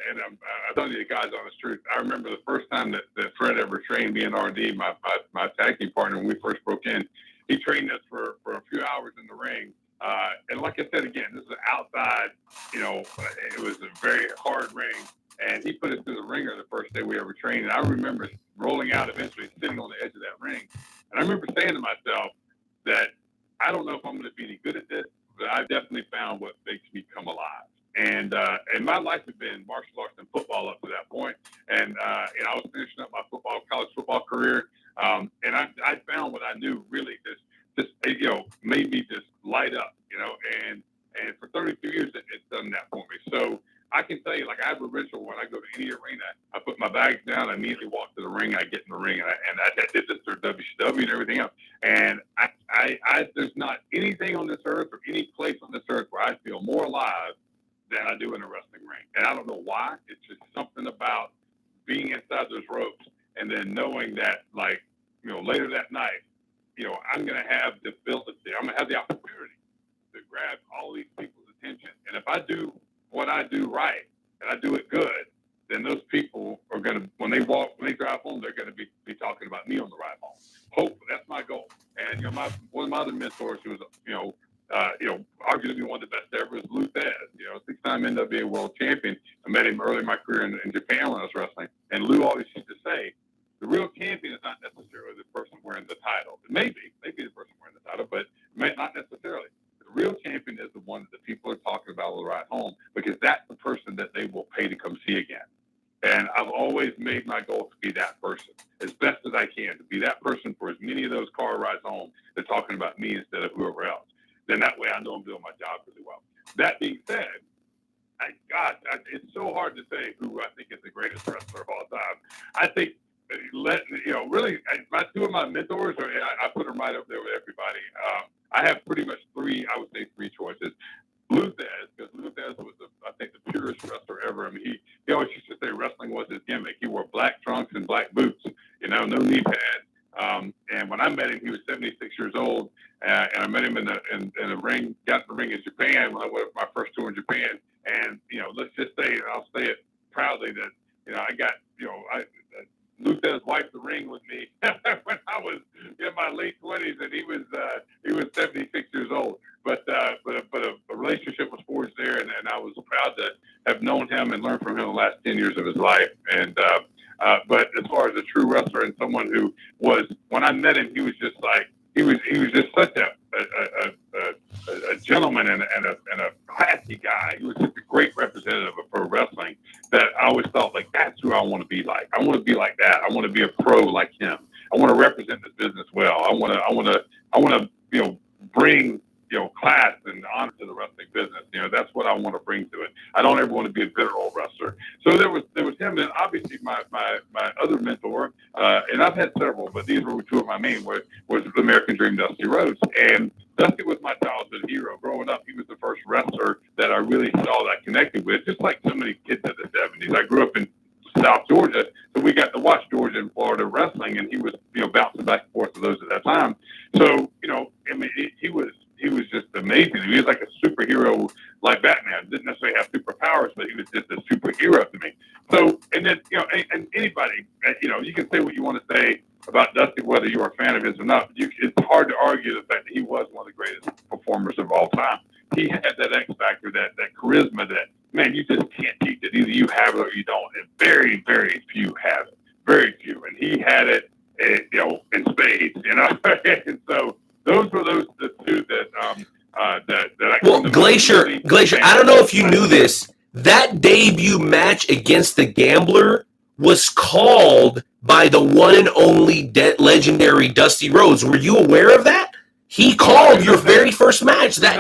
and I'm telling you the guys on the truth. I remember the first time that Fred ever trained me and RD, my tag team partner, when we first broke in. He trained us for a few hours in the ring. And like I said, again, this is outside, it was a very hard ring. And he put us through the ringer the first day we ever trained. And I remember rolling out eventually, sitting on the edge of that ring. And I remember saying to myself that I don't know if I'm going to be any good at this, but I've definitely found what makes me come alive. And And my life had been martial arts and football up to that point. And I was finishing up my college football career. And I found what I knew really just made me just light up, and for 32 years, it's done that for me. So I can tell you, like, I have a ritual when I go to any arena. I put my bags down, I immediately walk to the ring, I get in the ring, and I did this through WCW and everything else. And I there's not anything on this earth or any place on this earth where I feel more alive than I do in a wrestling ring. And I don't know why. It's just something about being inside those ropes and then knowing that, like, later that night, I'm going to have the ability, I'm going to have the opportunity to grab all these people's attention. And if I do what I do right and I do it good, then those people are going to, when they drive home, they're going to be talking about me on the ride home. Hopefully, that's my goal. And one of my other mentors, who was arguably one of the best ever, is Lou Thez, 6-time NWA world champion. I met him early in my career in Japan when I was wrestling. And Lou always used to say, the real champion is not necessarily the person wearing the title. It may be the person wearing the title, but not necessarily. The real champion is the one that the people are talking about on the ride home, because that's the person that they will pay to come see again. And I've always made my goal to be that person as best as I can, to be that person for as many of those car rides home. They're talking about me instead of whoever else. Then that way I know I'm doing my job really well. That being said, it's so hard to say who I think is the greatest wrestler of all time. I think, really, two of my mentors, I put them right up there with everybody. I have pretty much three choices. Lou Thez, because Lou Thez was, I think, the purest wrestler ever. I mean, he always used to say wrestling was his gimmick. He wore black trunks and black boots, no knee pads. And when I met him, he was 76 years old, and I met him in the ring, got in the ring in Japan when I went my first tour in Japan. And, let's just say, and I'll say it proudly, that, I got, Lou Thez wiped the ring with me when I was in my late 20s, and he was 76 years old. But a relationship was forged there, and I was proud to have known him and learned from him the last 10 years of his life. And but as far as a true wrestler and someone who was, when I met him, he was just like, he was just such a gentleman and a classy guy. He was just a great representative of pro wrestling that I always felt like that's who I want to be like. I want to be like that. I want to be a pro like him. I want to represent this business well. I want to bring class and honor to the wrestling business. That's what I want to bring to it. I don't ever want to be a bitter old wrestler. So there was him, and obviously my other mentor, and I've had several, but these were two of my main, was the American Dream, Dusty Rhodes. And Dusty was my childhood hero. Growing up, he was the first wrestler that I really saw that I connected with, just like so many kids in the 70s. I grew up in South Georgia, so we got to watch Georgia and Florida wrestling, and he was, bouncing back and forth to those at that time. So, he was just amazing. He was like a superhero, like Batman. Didn't necessarily have superpowers, but he was just a superhero to me. So, and then, and anybody, you can say what you want to say about Dusty, whether you're a fan of his or not. It's hard to argue the fact that he was one of the greatest performers of all time. He had that X factor, that charisma that, man, you just can't teach it. Either you have it or you don't. And very, very few have it. Very few. And he had it, in spades, and so those were the two that I. Well, Glacier, I don't know if you knew this. That debut match against the Gambler was called by the one and only legendary Dusty Rhodes. Were you aware of that? He called your very first match. That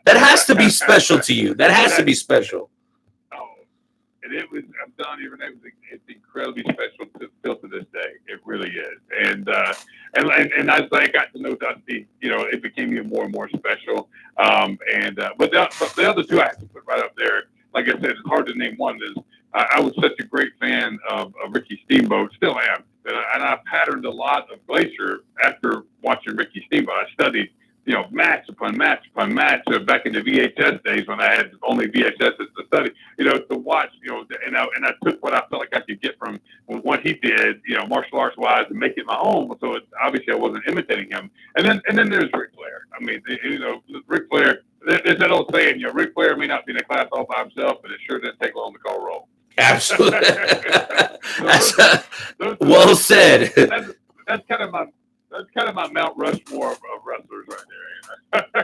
has to be special to you. That has to be special. Oh, and it was. I'm telling you, it's incredibly special still to this day. It really is. And as I got to know Dusty, it became even more and more special. But the other two I have to put right up there. Like I said, it's hard to name one. I was such a great fan of Ricky Steamboat, still am. And I patterned a lot of Glacier after watching Ricky Steamboat. I studied, match upon match upon match back in the VHS days when I had only VHSs to study, to watch, and I took what I felt like I could get from what he did, martial arts wise, and make it my own. So obviously I wasn't imitating him. And then there's Ric Flair. I mean, Ric Flair. There's that old saying, Ric Flair may not be in a class all by himself, but it sure didn't take long to call roll. Absolutely. Well said. That's kind of my Mount Rushmore of wrestlers right there.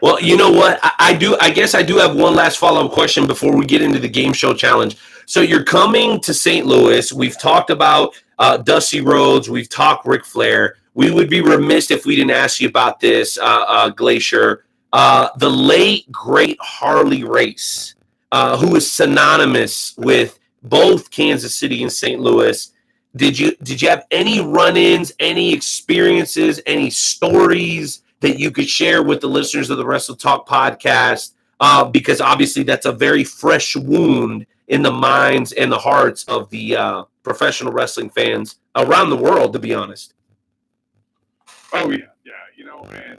Well, You know what? I guess I do have one last follow-up question before we get into the game show challenge. So you're coming to St. Louis. We've talked about Dusty Rhodes. We've talked Ric Flair. We would be remiss if we didn't ask you about this, Glacier. The late, great Harley Race, who is synonymous with both Kansas City and St. Louis. Did you have any run-ins, any experiences, any stories that you could share with the listeners of the Wrestle Talk podcast? Because obviously that's a very fresh wound in the minds and the hearts of the professional wrestling fans around the world, to be honest. Oh yeah, you know, and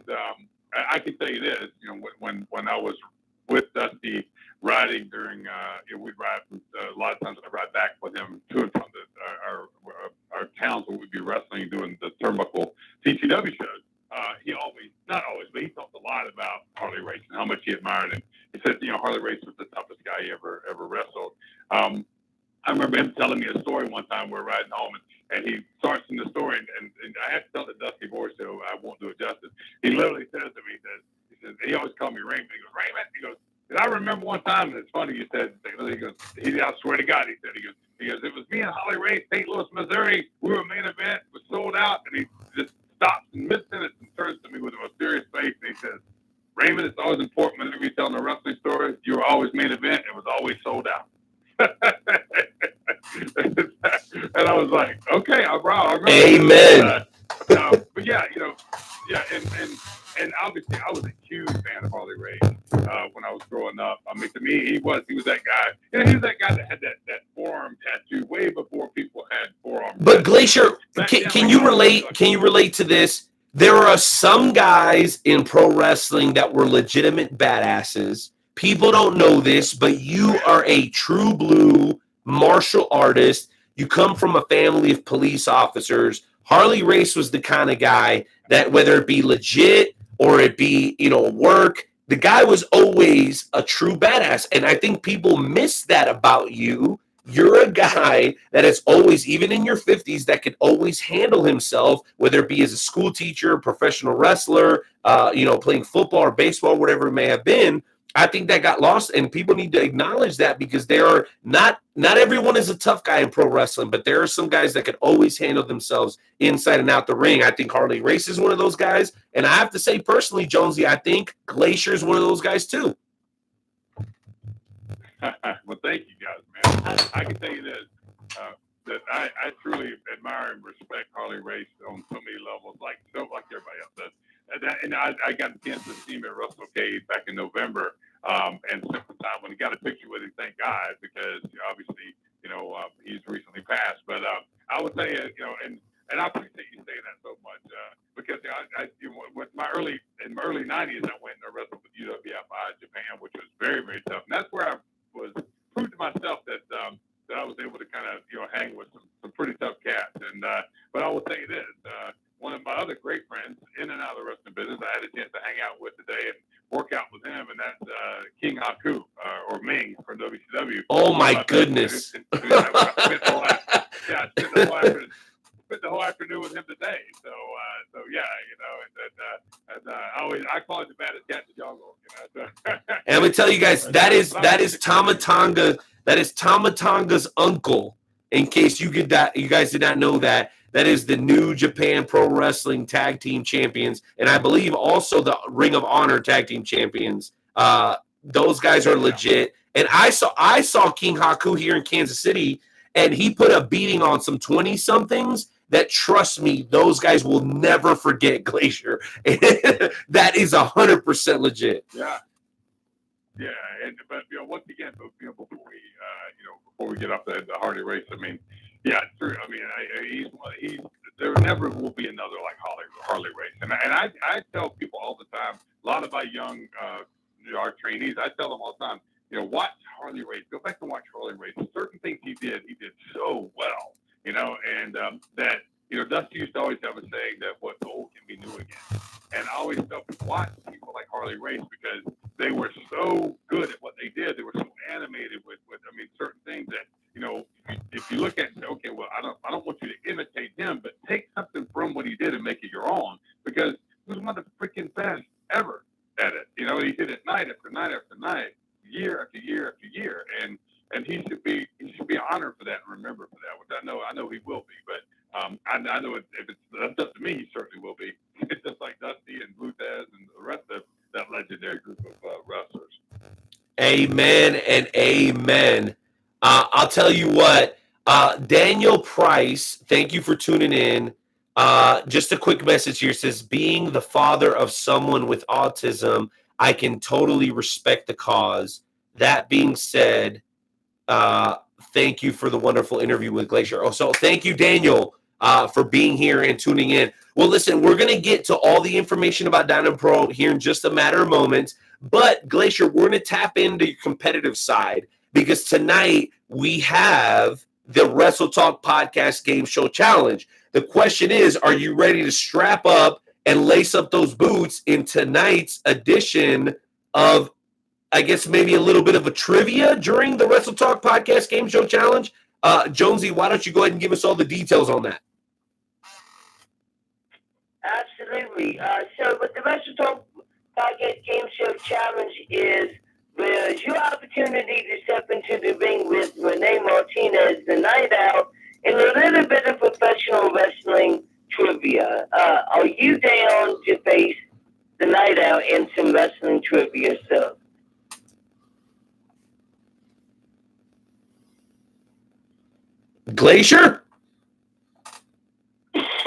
I can tell you this, you know, when I was with Dusty riding during, we'd ride a lot of times. I ride back with him to and from our towns where we'd be wrestling, doing the turnbuckle TCW shows. He always, not always, but he talked a lot about Harley Race and how much he admired him. He said, you know, Harley Race was the toughest guy he ever wrestled. I remember him telling me a story one time. We're riding home, and he starts in the story, and I have to tell the Dusty voice, so I won't do it justice. He literally says to me, he always called me Raymond. He goes, Raymond. He goes, and I remember one time, and it's funny you said, he goes, I swear to God, he goes, it was me and Harley Race, St. Louis, Missouri. We were main event, was sold out, and he just stops in mid-sentence and turns to me with a serious face, and he says, Raymond, it's always important whenever you're telling a wrestling story, you were always main event, it was always sold out. And I was like, okay, I remember. Amen. But yeah, you know, yeah, and obviously I was a huge fan of Harley Race when I was growing up. I mean, to me, he was that guy. You know, he was that guy that had that forearm tattoo way before people had forearm. But Glacier, can you relate? Can you relate to this? There are some guys in pro wrestling that were legitimate badasses. People don't know this, but you are a true blue martial artist. You come from a family of police officers. Harley Race was the kind of guy that, whether it be legit or it be, you know, work, the guy was always a true badass. And I think people miss that about you. You're a guy that is always, even in your 50s, that could always handle himself, whether it be as a school teacher, professional wrestler, you know, playing football or baseball, whatever it may have been. I think that got lost, and people need to acknowledge that, because there are not everyone is a tough guy in pro wrestling, but there are some guys that can always handle themselves inside and out the ring. I think Harley Race is one of those guys, and I have to say personally, Jonesy, I think Glacier is one of those guys too. Well, thank you guys, man. I can tell you this, that I truly admire and respect Harley Race on so many levels, like everybody else does. And I got a chance to see him at Wrestle Cave back in November, and spent some time when he got a picture with him, thank God, because obviously, you know, he's recently passed. But I would say, you know, and I appreciate you saying that so much, because you know, with my early 90s, I went and wrestled with UWFI Japan, which was very, very tough. And that's where I was proved to myself that I was able to kind of, you know, hang with some pretty tough cats. And but I will tell you this, one of my other great friends in and out of the wrestling business, I had a chance to hang out with today and work out with him, and that's King Haku, or Ming from WCW. Oh my goodness! I spent the whole afternoon with him today. So yeah, you know, and I call it the baddest cat in the jungle. You know, so. And I'm gonna tell you guys, that is Tama Tonga. That is Tama Tonga's uncle. In case you guys did not know that. That is the New Japan Pro Wrestling Tag Team Champions, and I believe also the Ring of Honor Tag Team Champions. Those guys are legit. And I saw King Haku here in Kansas City, and he put a beating on some 20-somethings that, trust me, those guys will never forget Glacier. That is 100% legit. Yeah. Yeah, but you know, once again, you know, before we get up to the Harley Race, I mean, yeah, it's true. I mean, he's there never will be another like Harley Race, and I tell people all the time, a lot of our young our trainees, I tell them all the time, you know, watch Harley Race, go back and watch Harley Race. Certain things he did so well, you know, and that, you know, Dusty used to always have a saying that what's old can be new again, and I always tell people, watch people like Harley Race, because they were so good at what they did. They were so animated with I mean, certain things that, you know, if you look at and say, okay, well, I don't want you to imitate him, but take something from what he did and make it your own, because he was one of the freaking best ever at it. You know, he year, and he should be honored for that and remembered for that, which I know he will be. But I know if it's up to me, he certainly will be. It's just like Dusty and Blue Taz and the rest of that legendary group of wrestlers. Amen and amen. I'll tell you what, Daniel Price, thank you for tuning in. Just a quick message here says, being the father of someone with autism, I can totally respect the cause. That being said, thank you for the wonderful interview with Glacier. Oh, so thank you, Daniel, for being here and tuning in. Well, listen, we're going to get to all the information about Dynamo Pro here in just a matter of moments. But, Glacier, we're going to tap into your competitive side because tonight we have the Wrestle Talk Podcast Game Show Challenge. The question is, are you ready to strap up and lace up those boots in tonight's edition of, I guess, maybe a little bit of a trivia during the Wrestle Talk Podcast Game Show Challenge? Jonesy, why don't you go ahead and give us all the details on that? Absolutely. So what the Wrestle Talk Podcast Game Show Challenge is your opportunity to step into the ring with Renee Martinez, the Night Owl, and a little bit of professional wrestling trivia. Are you down to face the Night Owl in some wrestling trivia stuff? Glacier?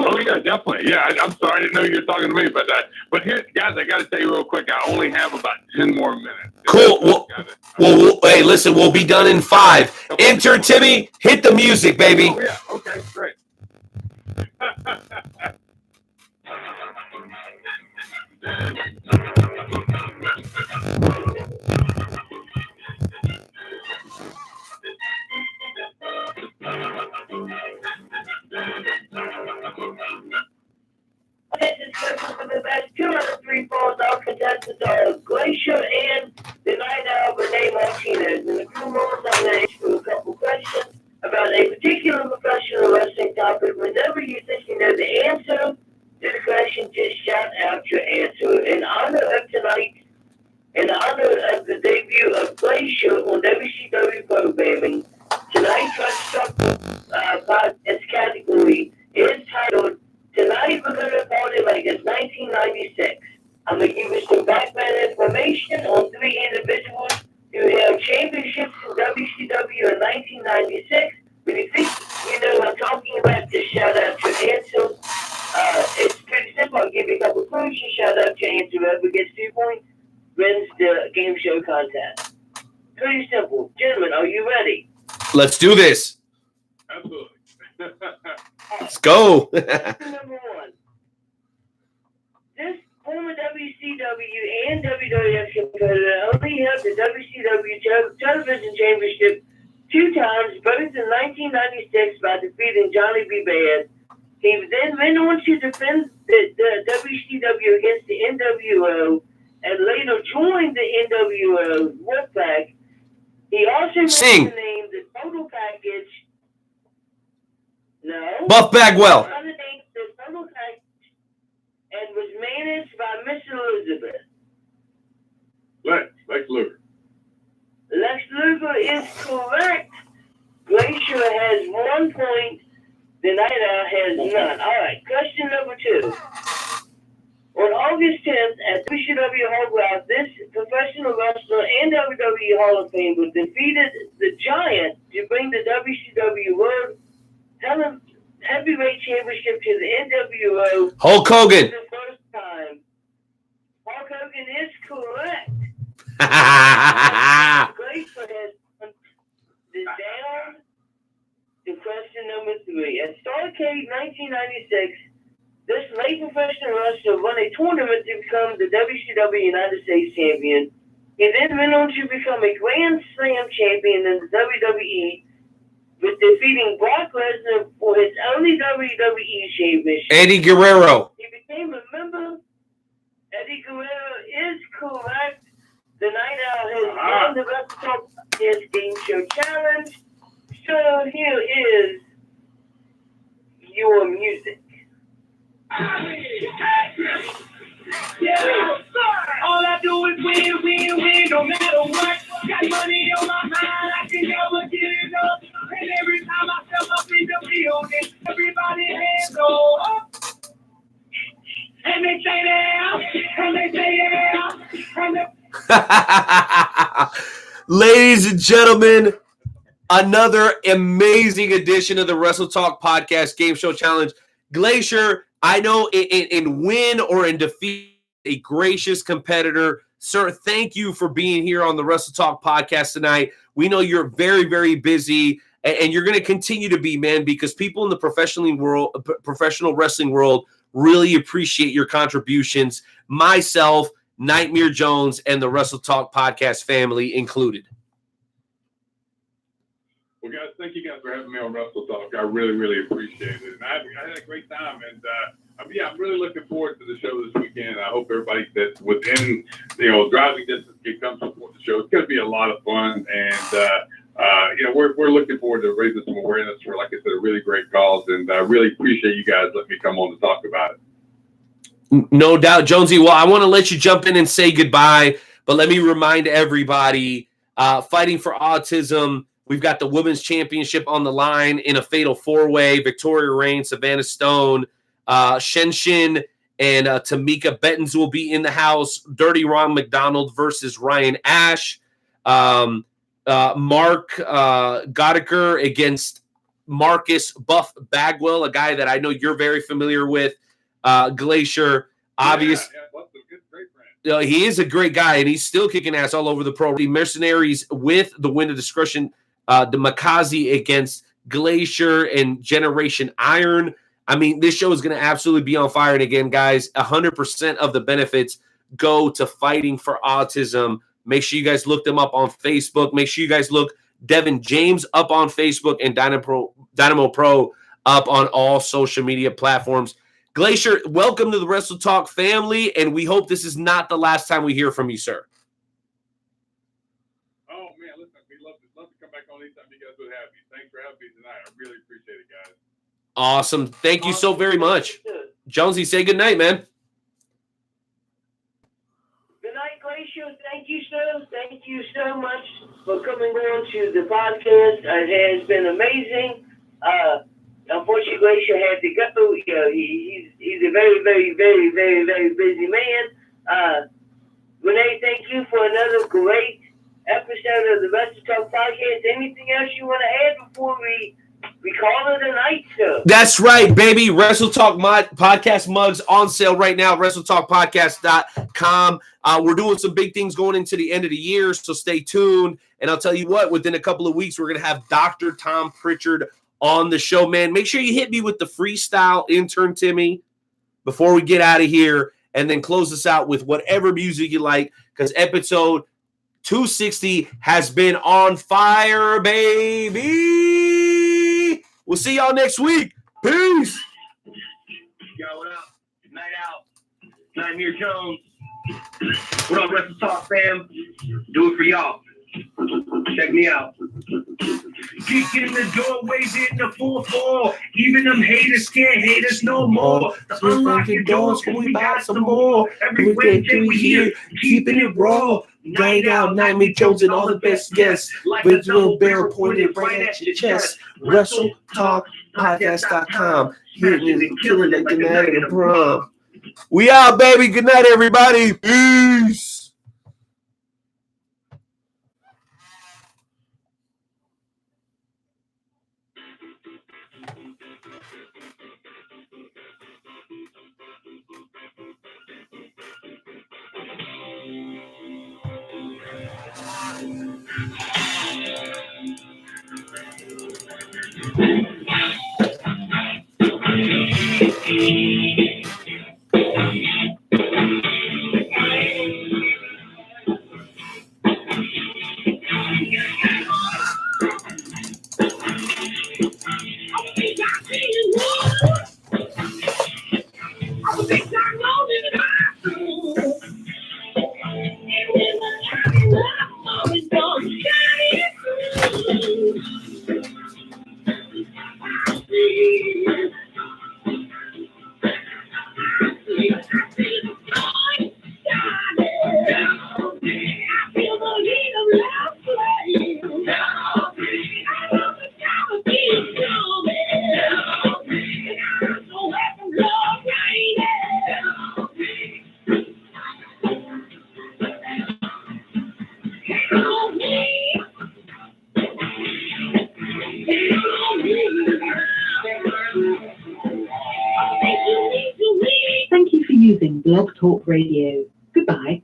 Oh yeah, definitely. Yeah, I'm sorry, I didn't know you were talking to me, but here, guys, I got to tell you real quick. I only have about 10 more minutes. Cool. Well, hey, listen, we'll be done in 5. Okay. Enter Timmy. Hit the music, baby. Oh yeah. Okay. Great. For the best 2 out of 3 falls, our contestants are Glacier and the Night Owl Renee Martinez. In a few moments, I'm going to ask you a couple questions about a particular professional wrestling topic. Whenever you think you know the answer to the question, just shout out your answer. In honor of tonight, in honor of the debut of Glacier on WCW programming, tonight's Wrestle Podcast category is titled Tonight We're Gonna Party Like It's 1996. I'm gonna give you some background information on 3 individuals who held championships in WCW in 1996. When you think you know what I'm talking about, just shout out your answer. It's pretty simple. I'll give you a couple of clues. You shout out your answer. Whoever gets 2 points wins the game show contest. Pretty simple. Gentlemen, are you ready? Let's do this. Absolutely. Let's go. Number 1. This former WCW and WWF competitor only held the WCW Television Championship 2 times, both in 1996 by defeating Johnny B. Bad. He then went on to defend the WCW against the NWO and later joined the NWO Wolfpack. He also was named the Total Package. No. Buff Bagwell. The Total Package and was managed by Miss Elizabeth. Lex Luger. Lex Luger is correct. Glacier has 1 point. The Night Owl has none. All right, question number 2. On August 10th at WCW Hall, this professional wrestler and WWE Hall of Fame was defeated the Giant to bring the WCW World Heavyweight Championship to the NWO. Hulk Hogan. For the first time. Hulk Hogan is correct. Glacier has down to question number 3. At Starrcade 1996, this late professional wrestler won a tournament to become the WCW United States champion. He then went on to become a Grand Slam champion in the WWE, with defeating Brock Lesnar for his only WWE championship. Eddie Guerrero. He became a member. Eddie Guerrero is correct. The Night Owl has won the Wrestle Talk Podcast Game Show Challenge. So here is your music. Yeah, all I do is win, win, win, no matter what. Got money on my mind, I can never get it up. And every time I step up in the building, everybody hands go up. And they say yeah, and they say yeah, and they... Ladies and gentlemen, another amazing edition of the Wrestle Talk Podcast Game Show Challenge. Glacier, I know in win or in defeat, a gracious competitor. Sir, thank you for being here on the Wrestle Talk Podcast tonight. We know you're very, very busy, and you're going to continue to be, man, because people in the professional wrestling world really appreciate your contributions. Myself, Nightmare Jones, and the Wrestle Talk Podcast family included. Well, guys, thank you guys for having me on Wrestle Talk. I really, really appreciate it. And I had a great time. And, I'm really looking forward to the show this weekend. I hope everybody that's within, driving distance can come support the show. It's going to be a lot of fun. And, we're looking forward to raising some awareness for, like I said, a really great cause. And I really appreciate you guys letting me come on to talk about it. No doubt, Jonesy. Well, I want to let you jump in and say goodbye, but let me remind everybody, fighting for autism, we've got the Women's Championship on the line in a fatal four-way. Victoria Rain, Savannah Stone, Shenshin, and Tamika Bettens will be in the house. Dirty Ron McDonald versus Ryan Ash. Mark Godeker against Marcus Buff Bagwell, a guy that I know you're very familiar with. Glacier, obvious. Yeah, he is a great guy, and he's still kicking ass all over the pro. The Mercenaries with the win of discretion. The Makazi against Glacier and Generation Iron. I mean, this show is going to absolutely be on fire. And again, guys, 100% of the benefits go to fighting for autism. Make sure you guys look them up on Facebook. Make sure you guys look Devin James up on Facebook and Dynamo Pro up on all social media platforms. Glacier, welcome to the Wrestle Talk family, and we hope this is not the last time we hear from you, sir. Oh, man, listen, we'd love to come back on anytime you guys would have me. Thanks for having me tonight. I really appreciate it, guys. Awesome. Thank you so very much. Jonesy, say good night, man. Good night, Glacier. Thank you, sir. Thank you so much for coming on to the podcast. It has been amazing. Unfortunately, Glacier had to go. He's a very, very, very, very, very busy man. Renee, thank you for another great episode of the Wrestle Talk Podcast. Anything else you want to add before we call it a night, sir? That's right, baby. Wrestle Talk Podcast mugs on sale right now. WrestleTalkPodcast.com. We're doing some big things going into the end of the year, so stay tuned. And I'll tell you what, within a couple of weeks, we're going to have Dr. Tom Pritchard on the show, man. Make sure you hit me with the freestyle intern, Timmy, before we get out of here, and then close us out with whatever music you like, because episode 260 has been on fire, baby. We'll see y'all next week. Peace. Yo, what up? Night out. Nightmare Jones. What up, Wrestle Talk fam? Do it for y'all. Check me out. Kick in the doorways in the 4-4. Even them haters can't hate us no more. To unlock your doors, we got some more. Every Wednesday we here, keeping it raw. Night out, Nightmare Jones and all the best guests. With your barrel pointed right at your chest. WrestleTalkPodcast.com. Hitting and killing it, good night and prom. We out, baby. Good night, everybody. Peace. using Blog Talk Radio. Goodbye.